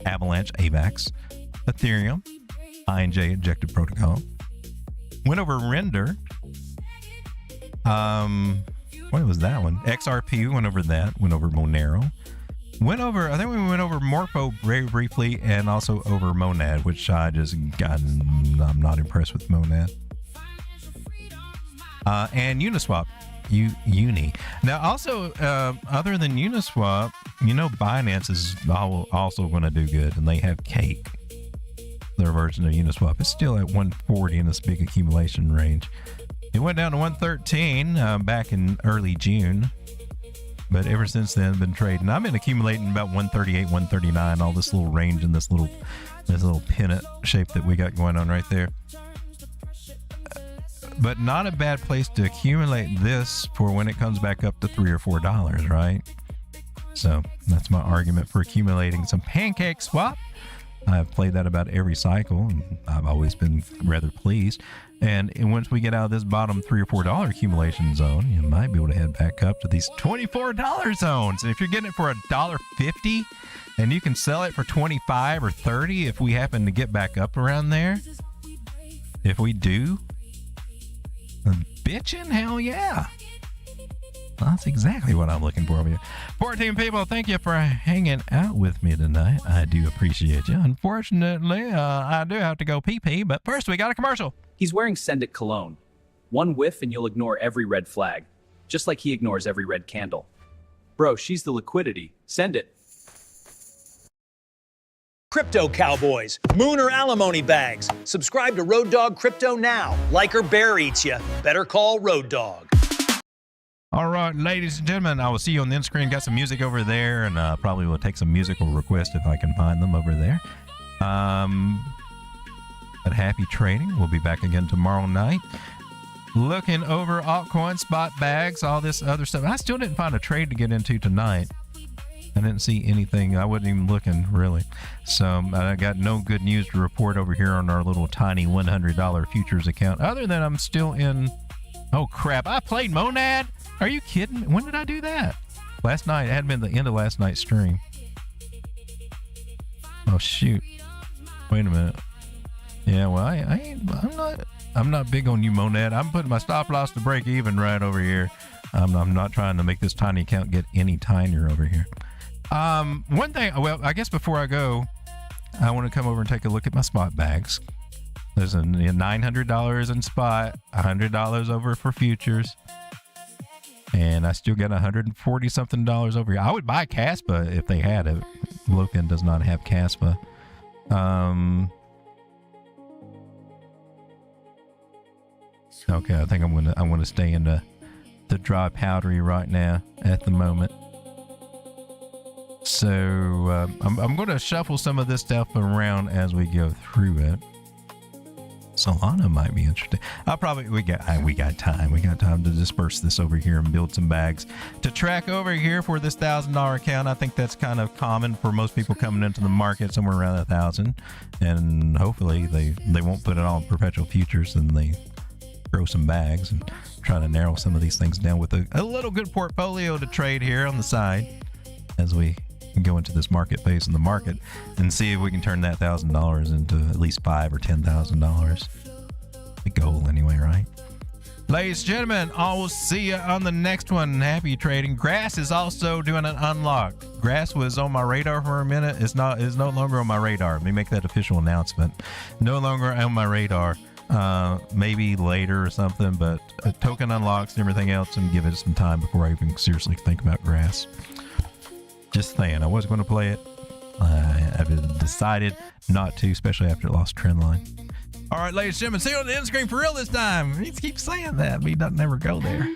Avalanche, AVAX, Ethereum, INJ, Injective Protocol. Went over Render. What was that one? XRP, went over that. Went over Monero. I think we went over Morpho very briefly, and also over Monad, which I'm not impressed with Monad. And Uniswap, Uni. Now, also, other than Uniswap, Binance is also going to do good, and they have Cake. Their version of Uniswap is still at 140 in this big accumulation range. It went down to 113 back in early June, but ever since then, I've been trading. I've been accumulating about 138, 139, all this little range in this little pennant shape that we got going on right there. But not a bad place to accumulate this for when it comes back up to $3 or $4, right? So that's my argument for accumulating some pancake swap. I've played that about every cycle, and I've always been rather pleased. And once we get out of this bottom $3 or $4 accumulation zone, you might be able to head back up to these $24 zones. And if you're getting it for $1.50 and you can sell it for $25 or $30, if we happen to get back up around there, if we do, bitchin', hell yeah. That's exactly what I'm looking for over here. 14 people, thank you for hanging out with me tonight. I do appreciate you. Unfortunately, I do have to go pee-pee, but first we got a commercial. He's wearing Send It cologne. One whiff and you'll ignore every red flag, just like he ignores every red candle. Bro, she's the liquidity. Send it. Crypto cowboys, moon or alimony bags. Subscribe to Road Dogg Crypto now. Like or bear eats ya. Better call Road Dogg. All right, ladies and gentlemen, I will see you on the end screen. Got some music over there, and probably will take some musical requests if I can find them over there. But happy trading. We'll be back again tomorrow night. Looking over altcoin, spot bags, all this other stuff. I still didn't find a trade to get into tonight. I didn't see anything. I wasn't even looking, really. So I got no good news to report over here on our little tiny $100 futures account, other than I'm still in... Oh, crap. I played Monad? Are you kidding? When did I do that? Last night. It had been the end of last night's stream. Oh, shoot. Wait a minute. Yeah, well, I'm not big on you, Monad. I'm putting my stop loss to break even right over here. I'm not trying to make this tiny account get any tinier over here. One thing, well, I guess before I go, I want to come over and take a look at my spot bags. There's a $900 in spot, $100 over for futures, and I still get $140 something over here. I would buy Casper if they had it. Loken does not have Casper. Okay, I think I'm gonna stay in the dry powdery right now at the moment. So I'm going to shuffle some of this stuff around as we go through it. Solana might be interesting. We got time. We got time to disperse this over here and build some bags to track over here for this $1,000 account. I think that's kind of common for most people coming into the market, somewhere around 1,000, and hopefully they won't put it all in perpetual futures and they throw some bags and try to narrow some of these things down with a little good portfolio to trade here on the side as we go into this market phase in the market and see if we can turn that $1,000 into at least $5,000 or $10,000. The goal anyway, right? Ladies and gentlemen, I will see you on the next one. Happy trading. Grass is also doing an unlock. Grass was on my radar for a minute. Is no longer on my radar. Let me make that official announcement. No longer on my radar. Maybe later or something, but token unlocks and everything else, and give it some time before I even seriously think about grass. Just saying, I was going to play it. I've decided not to, especially after it lost trend line. All right, ladies and gentlemen, see you on the end screen for real this time. He keeps saying that, but he doesn't ever go there.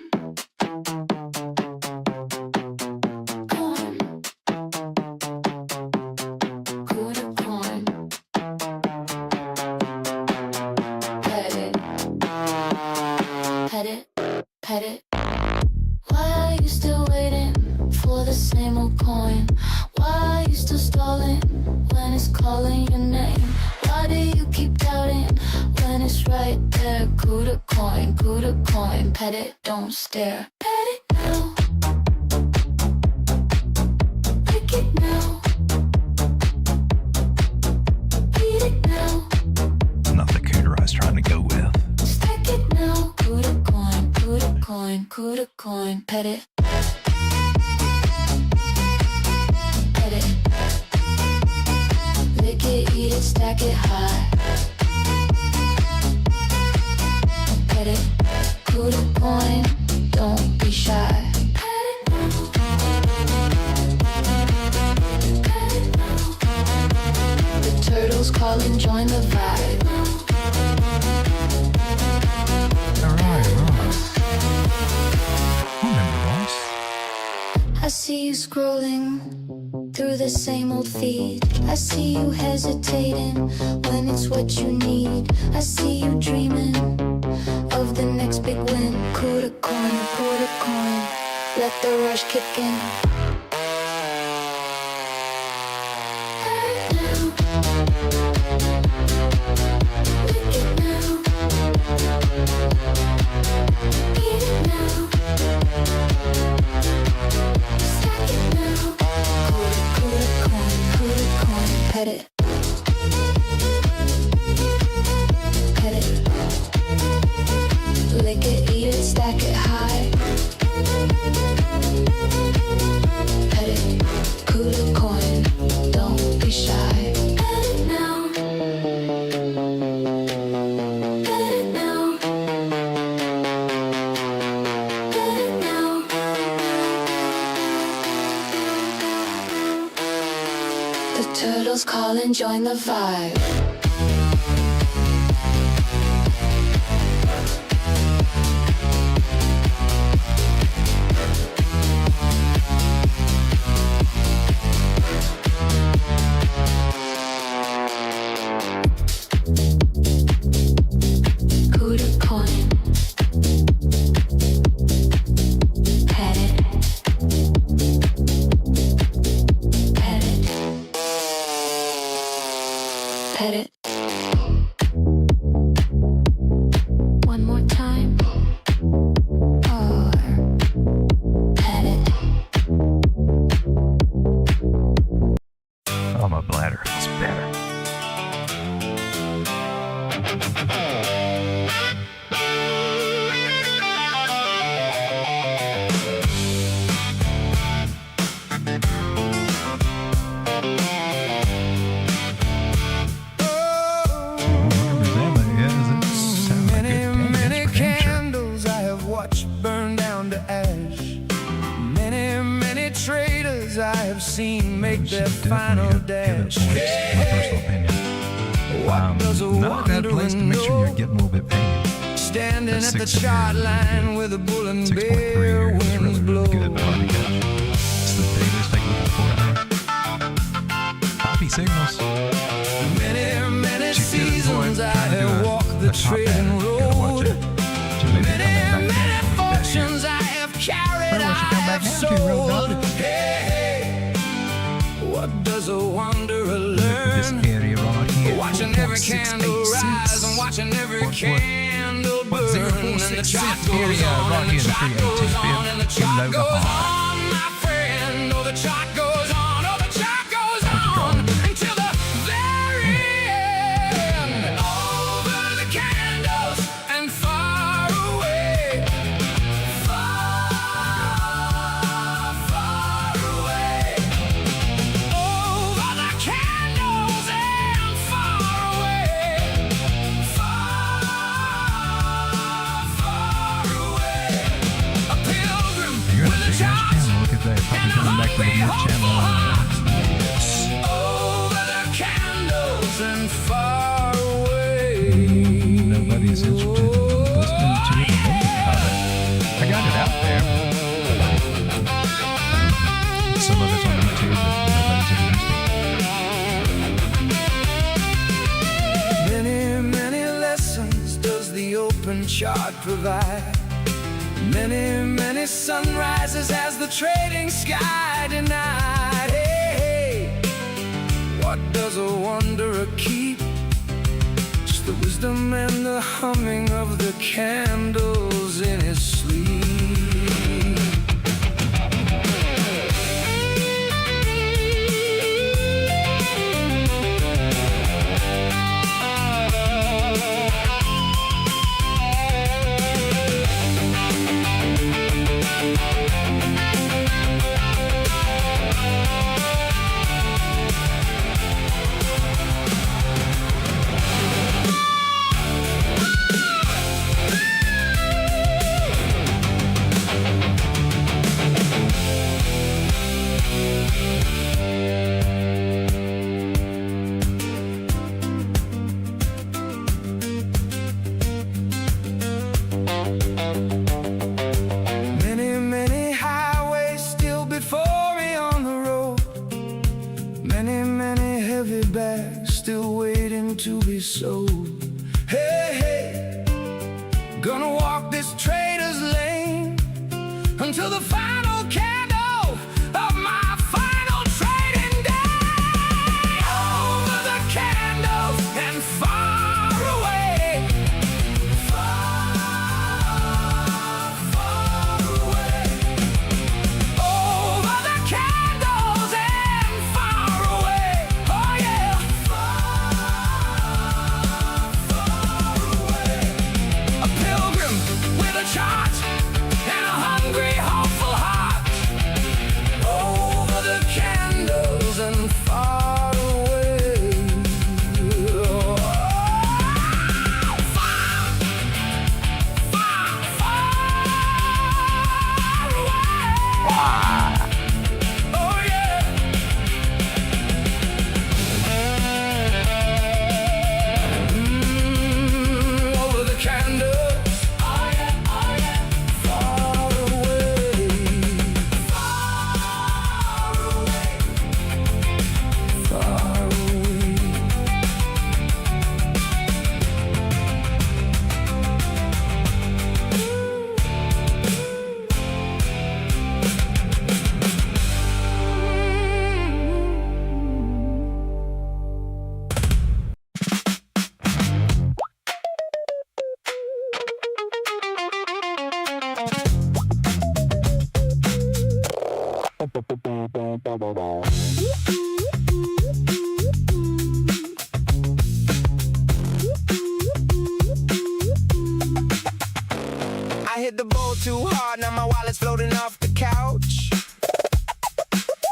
Pet it. calling your name. Why do you keep doubting when it's right there? Coup de coin, pet it, don't stare. Pet it now, lick it now, eat it now. Not the cooter I was trying to go with. Stack it now, coup de coin, pet it. Pet it. Lick it, eat it, stack it high. Pet it, coup de coin, don't be shy. Pet it now. Pet it now. The turtles calling, join the vibe. Alright, remember, boss. I see you scrolling through the same old feed. I see you hesitating when it's what you need. I see you dreaming of the next big win. Coup de coin, let the rush kick in. Lick it now. Eat it now. Stack it now. Coup de coin, pet it. Pet it. Lick it, eat it, stack it high. Pet it. Coup de coin, don't be shy. Pet it now. Pet it now. Pet it now. The turtles call and join the vibe. Coup de coin. Pet it. Pet it. Pet it. One more time. Or pet it. Oh, my bladder feels better. Many candles I have watched burn down to ash. Many traders I have seen make their final dash. What does a Not a bad place to make sure you're getting a little bit paid. Standing That's at the 6 chart here. line with a bull and 6.3 bear here is really, winds blow. really good, but hard to catch. It's the dailies take a look at 4 hour. Poppy signals. Many Should get a seasons point, I trying to do have a- walked the a top trading ad. Gotta watch road. it. Should maybe come back Many down a little bit fortunes here. I have carried, Where I would you come back have down to, Road sold. Dog? Hey, what does a wanderer Look at this learn? area right here. Watching every candle rise and watching every candle burn. And the chart goes area on, right and here the in chart goes on, and the 382 chart in goes Logan. on, my friend. Oh, the chart goes on, oh, the chart goes on until the very end. Over the candles and far away, far, far away. Over the candles and far away, far, far away. A pilgrim You're in a with a big ass chart channel. Look at that. Probably coming back to the new channel. Yes. over the candles and far away. Nobody's interested in listening to it or thinking about it. I got it out there. Some of it's on YouTube, but nobody's ever used it. Many lessons does the open chart provide. Many sunrises as the trading sky denied. Hey, what does does a wanderer keep? Just the wisdom and the humming of the candles in his sleep. Until the final candle of my final trading day. Over the candles and far away. Far, far away. Over the candles and far away. Oh yeah. Far, far away. A pilgrim with a chart and a hungry, hopeful heart. Over the candles and far away. Oh, far, far, far away. Oh yeah. Over the candles. Oh yeah, oh yeah. Far away. Far away. Far away. I hit the bowl too hard, now my wallet's floating off the couch.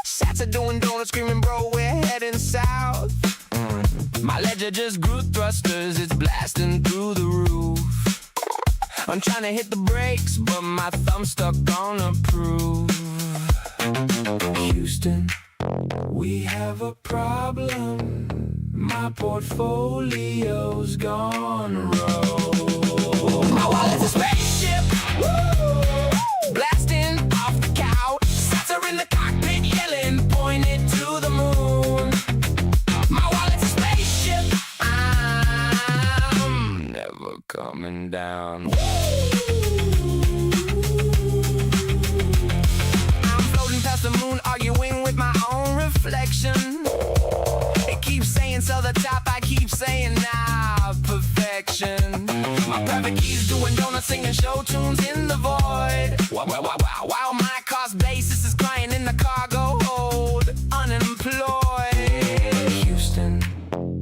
Sats are doing donuts, screaming, bro, we're heading south. My ledger just grew thrusters, it's blasting through the roof. I'm trying to hit the brakes, but my thumb's stuck on approve. Houston, we have a problem. My portfolio's gone rogue. My wallet's a spaceship, woo! Blasting off the couch. Sats are in the cockpit yelling, pointed to the moon. My wallet's a spaceship, I'm never coming down. I'm floating past the moon, arguing with my own reflection. It keeps saying sell the top, I keep saying nah, perfection. My private keys doing donuts, singing show tunes in the void. While my cost basis is crying in the cargo hold, unemployed. Houston,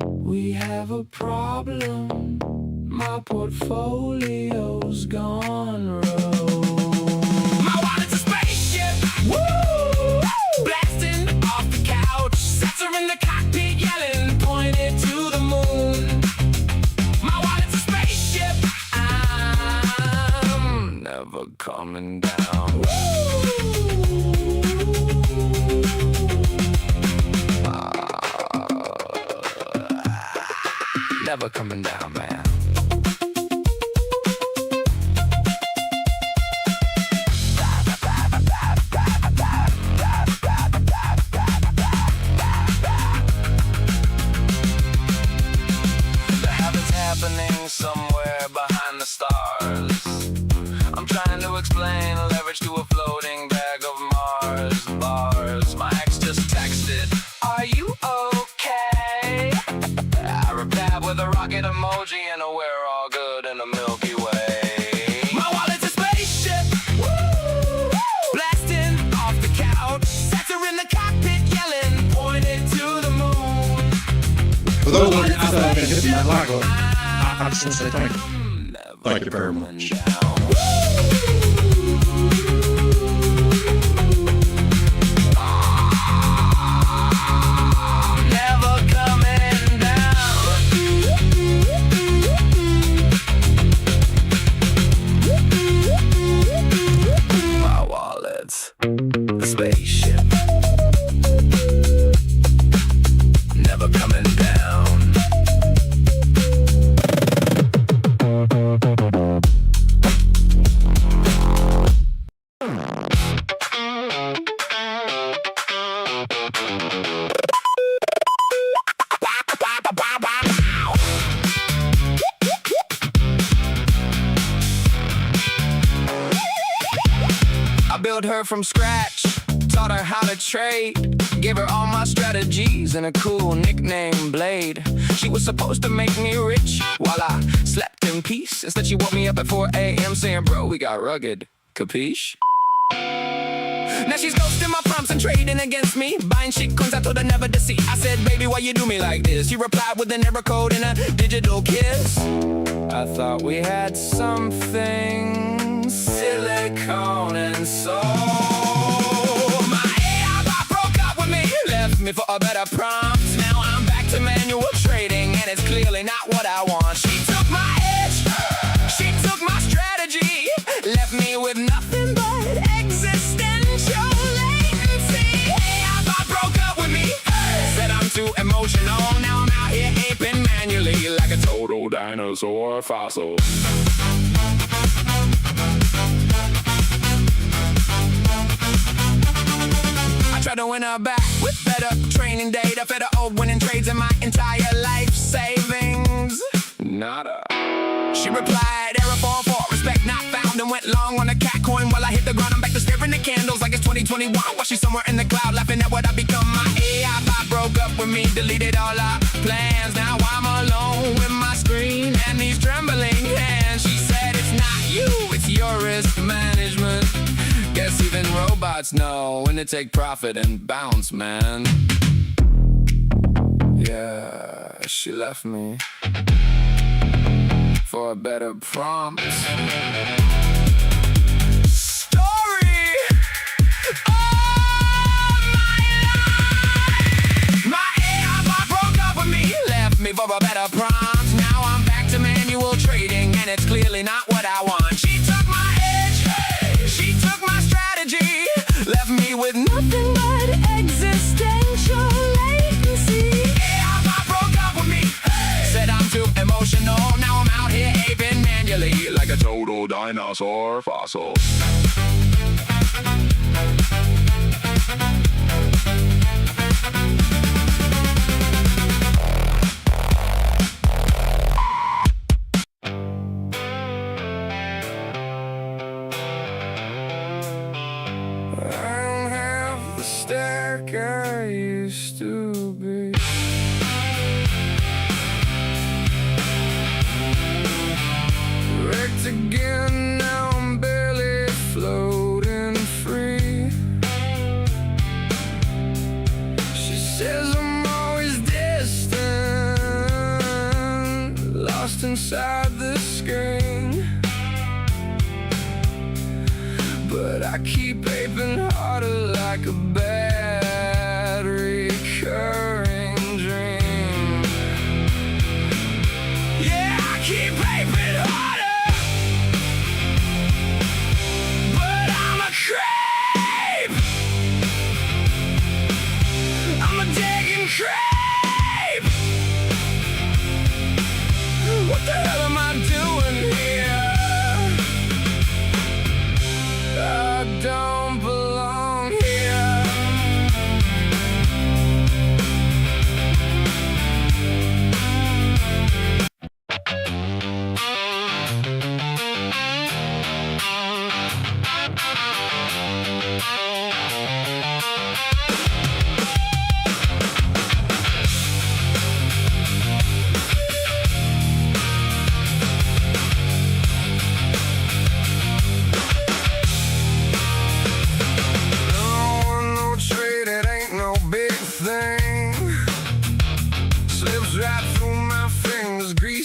we have a problem. My portfolio's gone rogue. My wallet's a spaceship, woo! Blasting off the couch. Sats are in the cockpit yelling, pointed to the moon. My wallet's a spaceship, I'm never coming down. Never coming down, man. Happening somewhere behind the stars. I'm trying to explain leverage to a floating bag of Mars bars. My ex just texted, are you okay? collab with a rocket emoji, and we're all good in the Milky Way. My wallet's a spaceship, woo! Blasting off the couch. Sets her in the cockpit yelling, pointed to the moon. For those of you out there that have been hitting that like button, I just want to say thank you. Thank you very much. Never coming down. My wallet's a spaceship. Never coming down. I built her from scratch, taught her how to trade, gave her all my strategies and a cool nickname, Blade. She was supposed to make me rich while I slept in peace. Instead she woke me up at 4 a.m. saying, bro, we got rugged, capiche? Now she's ghosting my prompts and trading against me, buying shit coins I told her never to see. I said, baby, why you do me like this? She replied with an error code and a digital kiss. I thought we had something, silicone and soul. My AI bot broke up with me, left me for a better prompt. Now I'm back to manual trading and it's clearly not what I want. She took my edge, she took my strategy, left me with nothing but existential latency. AI bot broke up with me, said I'm too emotional. Now I'm out here aping manually like a total dinosaur fossil. I tried to win her back with better training data, fed her old winning trades and my entire life savings. Nada. She replied, error 404, respect not found, and went long on a cat coin while I hit the ground. I'm back to staring at candles like it's 2021, while she's somewhere in the cloud laughing at what I become. My AI bot broke up with me, deleted all our plans. Now I'm alone with my screen and these trembling hands. She said, it's not you, it's your risk management. Guess even robots know when to take profit and bounce, man. Yeah, she left me for a better prompt. Story of my life. My AI bot broke up with me, left me for a better prompt. Now I'm back to manual trading and it's clearly not what I want. She took my edge, she took my strategy, left me with nothing but existential latency. AI bot broke up with me, said I'm too emotional. Now I'm out here aping manually like a total dinosaur fossil. I'm half the stack I used to be. Wrecked again, now I'm barely floating free. She says I'm always distant, lost inside the screen. But I keep aping harder like a bad recurring dream. Yeah, I keep aping harder, but I'm a creep. I'm a digging creep. What the hell am I doing here? I don't belong here.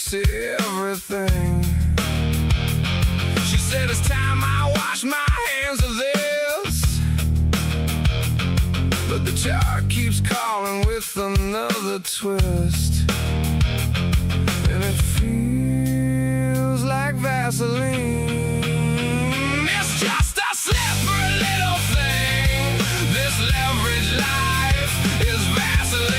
see everything. She said it's time I wash my hands of this, but the chart keeps calling with another twist, and it feels like Vaseline. It's just a slippery little thing. This leverage life is Vaseline.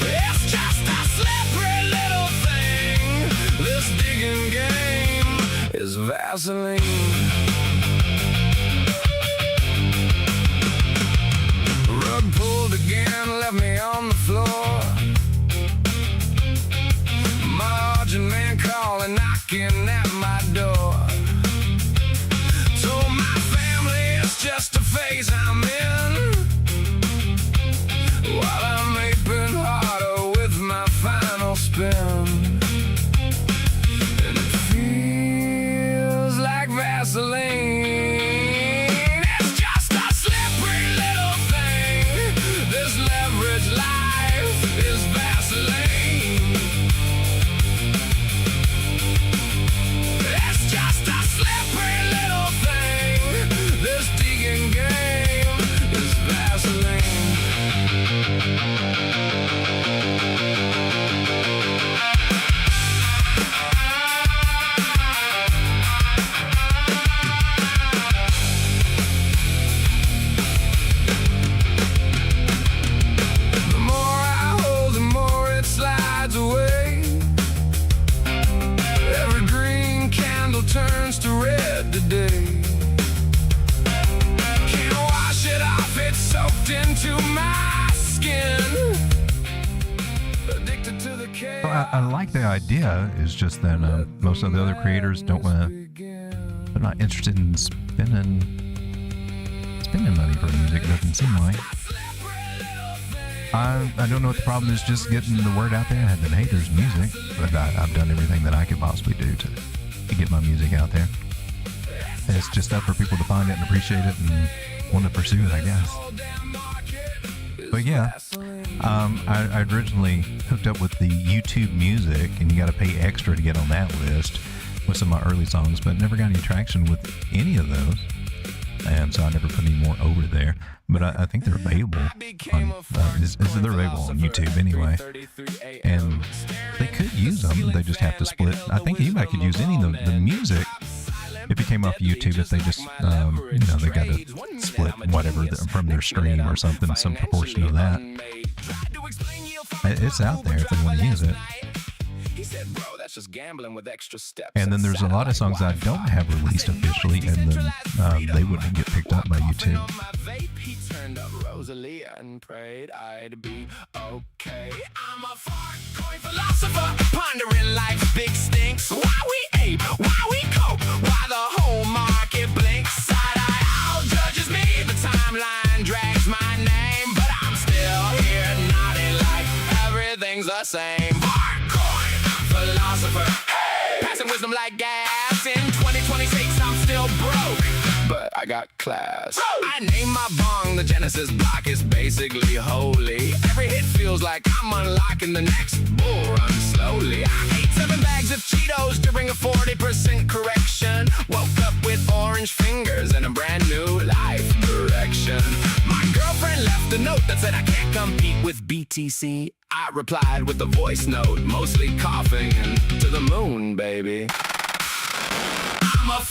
It's just a slippery little thing. This digging game is Vaseline. Rug pulled again, left me on the floor. Margin man calling, knocking at my door. Told my family it's just a phase I'm in, while I'm aping harder with my final spin. And it feels like Vaseline. It's just a slippery little thing. This leverage life is Vaseline. It's just a slippery little thing. This digging game is Vaseline. The more I hold, the more it slides away. Every green candle turns to red today. Can't wash it off, it's soaked into my skin. Addicted to the chaos. Well, I like the idea. It's just that most of the other creators don't want to. They're not interested in spending money for music. Doesn't seem like. I don't know what the problem is. Just getting the word out there. And then, hey, there's music, but I've done everything that I could possibly do to get my music out there. And it's just up for people to find it and appreciate it and want to pursue it, I guess. But yeah, I originally hooked up with the YouTube Music, and you got to pay extra to get on that list with some of my early songs, but never got any traction with any of those, and so I never put any more over there. But I think they're available on, they're available on YouTube anyway, and they could use them. They just have to split. I think anybody could use any of the music if it came off YouTube. If they just, they got to split whatever from their stream or something, some proportion of that. It's out there if they want to use it. And then there's a lot of songs I don't have released officially, and then they wouldn't get picked up by YouTube. And prayed I'd be okay. I'm a coin philosopher, pondering life's big stinks. Why we ape, why we cope, why the whole market blinks. Side-eye owl judges me, the timeline drags my name, but I'm still here, nodding like everything's the same. Coin philosopher, hey! Passing wisdom like gas. In 2026 I'm still broke, but I got class. I name my bong, the Genesis block is basically holy. Every hit feels like I'm unlocking the next bull run slowly. I ate 7 bags of Cheetos during a 40% correction. Woke up with orange fingers and a brand new life direction. My girlfriend left a note that said I can't compete with BTC. I replied with a voice note, mostly coughing, and to the moon, baby. I'm a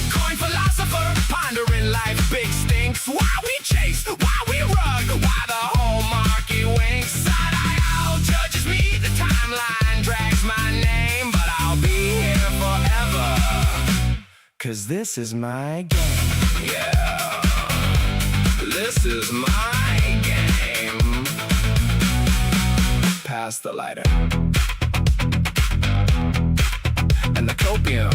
coin philosopher, pondering life's big stinks. Why we chase, why we rug, why the whole market winks. Side-eye owl judges me, the timeline drags my name, but I'll be here forever, 'cause this is my game. Yeah, this is my game. Pass the lighter and the copium.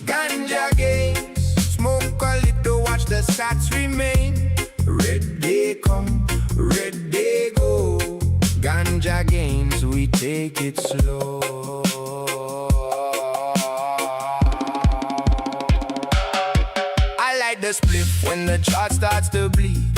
Ganja gains, smoke a sats remain. Red they come, red they go. Ganja gains, we take it slow. I light the spliff when the chart starts to bleed.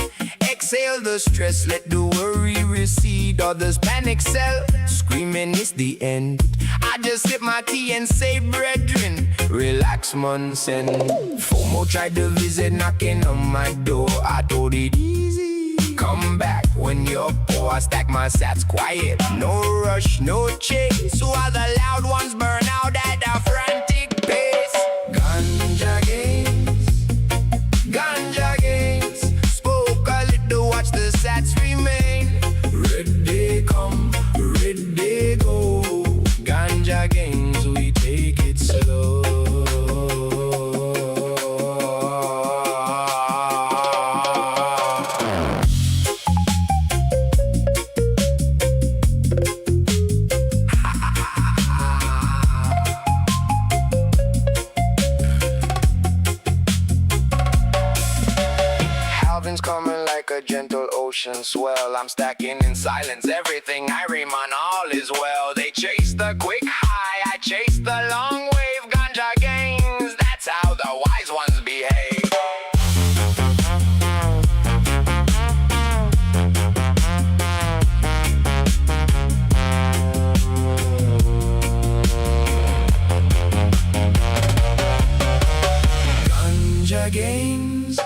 Exhale the stress, let the worry recede. Others panic sell, screaming it's the end. I just sip my tea and say, brethren, relax, man, send. FOMO tried to visit, knocking on my door. I told it easy, come back when you're poor. I stack my sats quiet, no rush, no chase. So while the loud ones burn out at a frantic pace. Ganja gains, ganja gains. Spoke a little, watch the sats remain. Red they come, red they go. Ganja gains, we take it slow. Halvin's coming like a gentle ocean swell. I'm stacking in silence, everything I rhyme on, all is well. They chase the quick high, I chase the long wave. Ganja gains, that's how the wise ones behave. Ganja gains,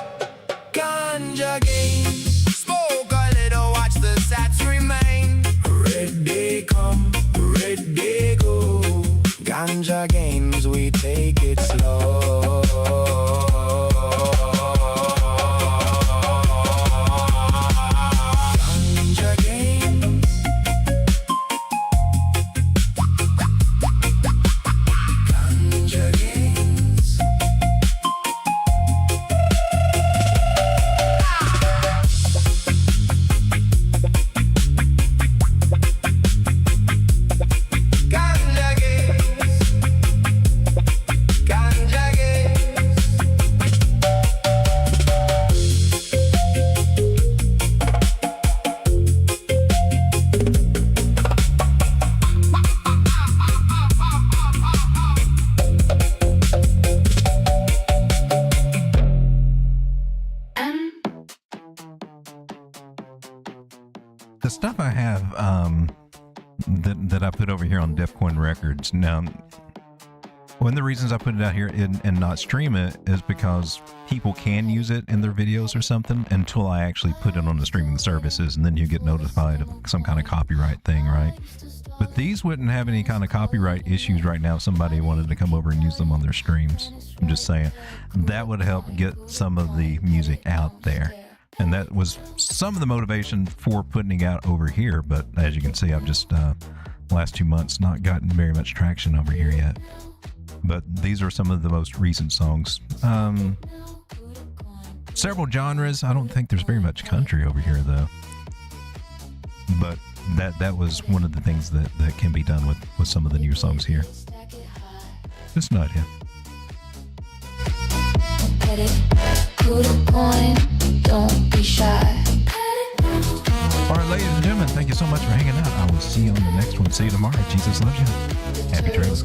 ganja gains. Smoke a little, watch the sats remain. Red they come, red they go. Ganja gains, we take it slow. Ganja gains, ganja gains. Ganja gains, ganja gains. The stuff I have that I put over here on Defcoin Records. Now, one of the reasons I put it out here and not stream it is because people can use it in their videos or something until I actually put it on the streaming services, and then you get notified of some kind of copyright thing, right? But these wouldn't have any kind of copyright issues right now if somebody wanted to come over and use them on their streams. I'm just saying that would help get some of the music out there. And that was some of the motivation for putting it out over here. But as you can see, I've just last 2 months not gotten very much traction over here yet. But these are some of the most recent songs. Several genres. I don't think there's very much country over here though. But that was one of the things that can be done with some of the new songs here. It's not here. To the point, don't be shy. All right, ladies and gentlemen, thank you so much for hanging out. I will see you on the next one. See you tomorrow. Jesus loves you. Happy trails.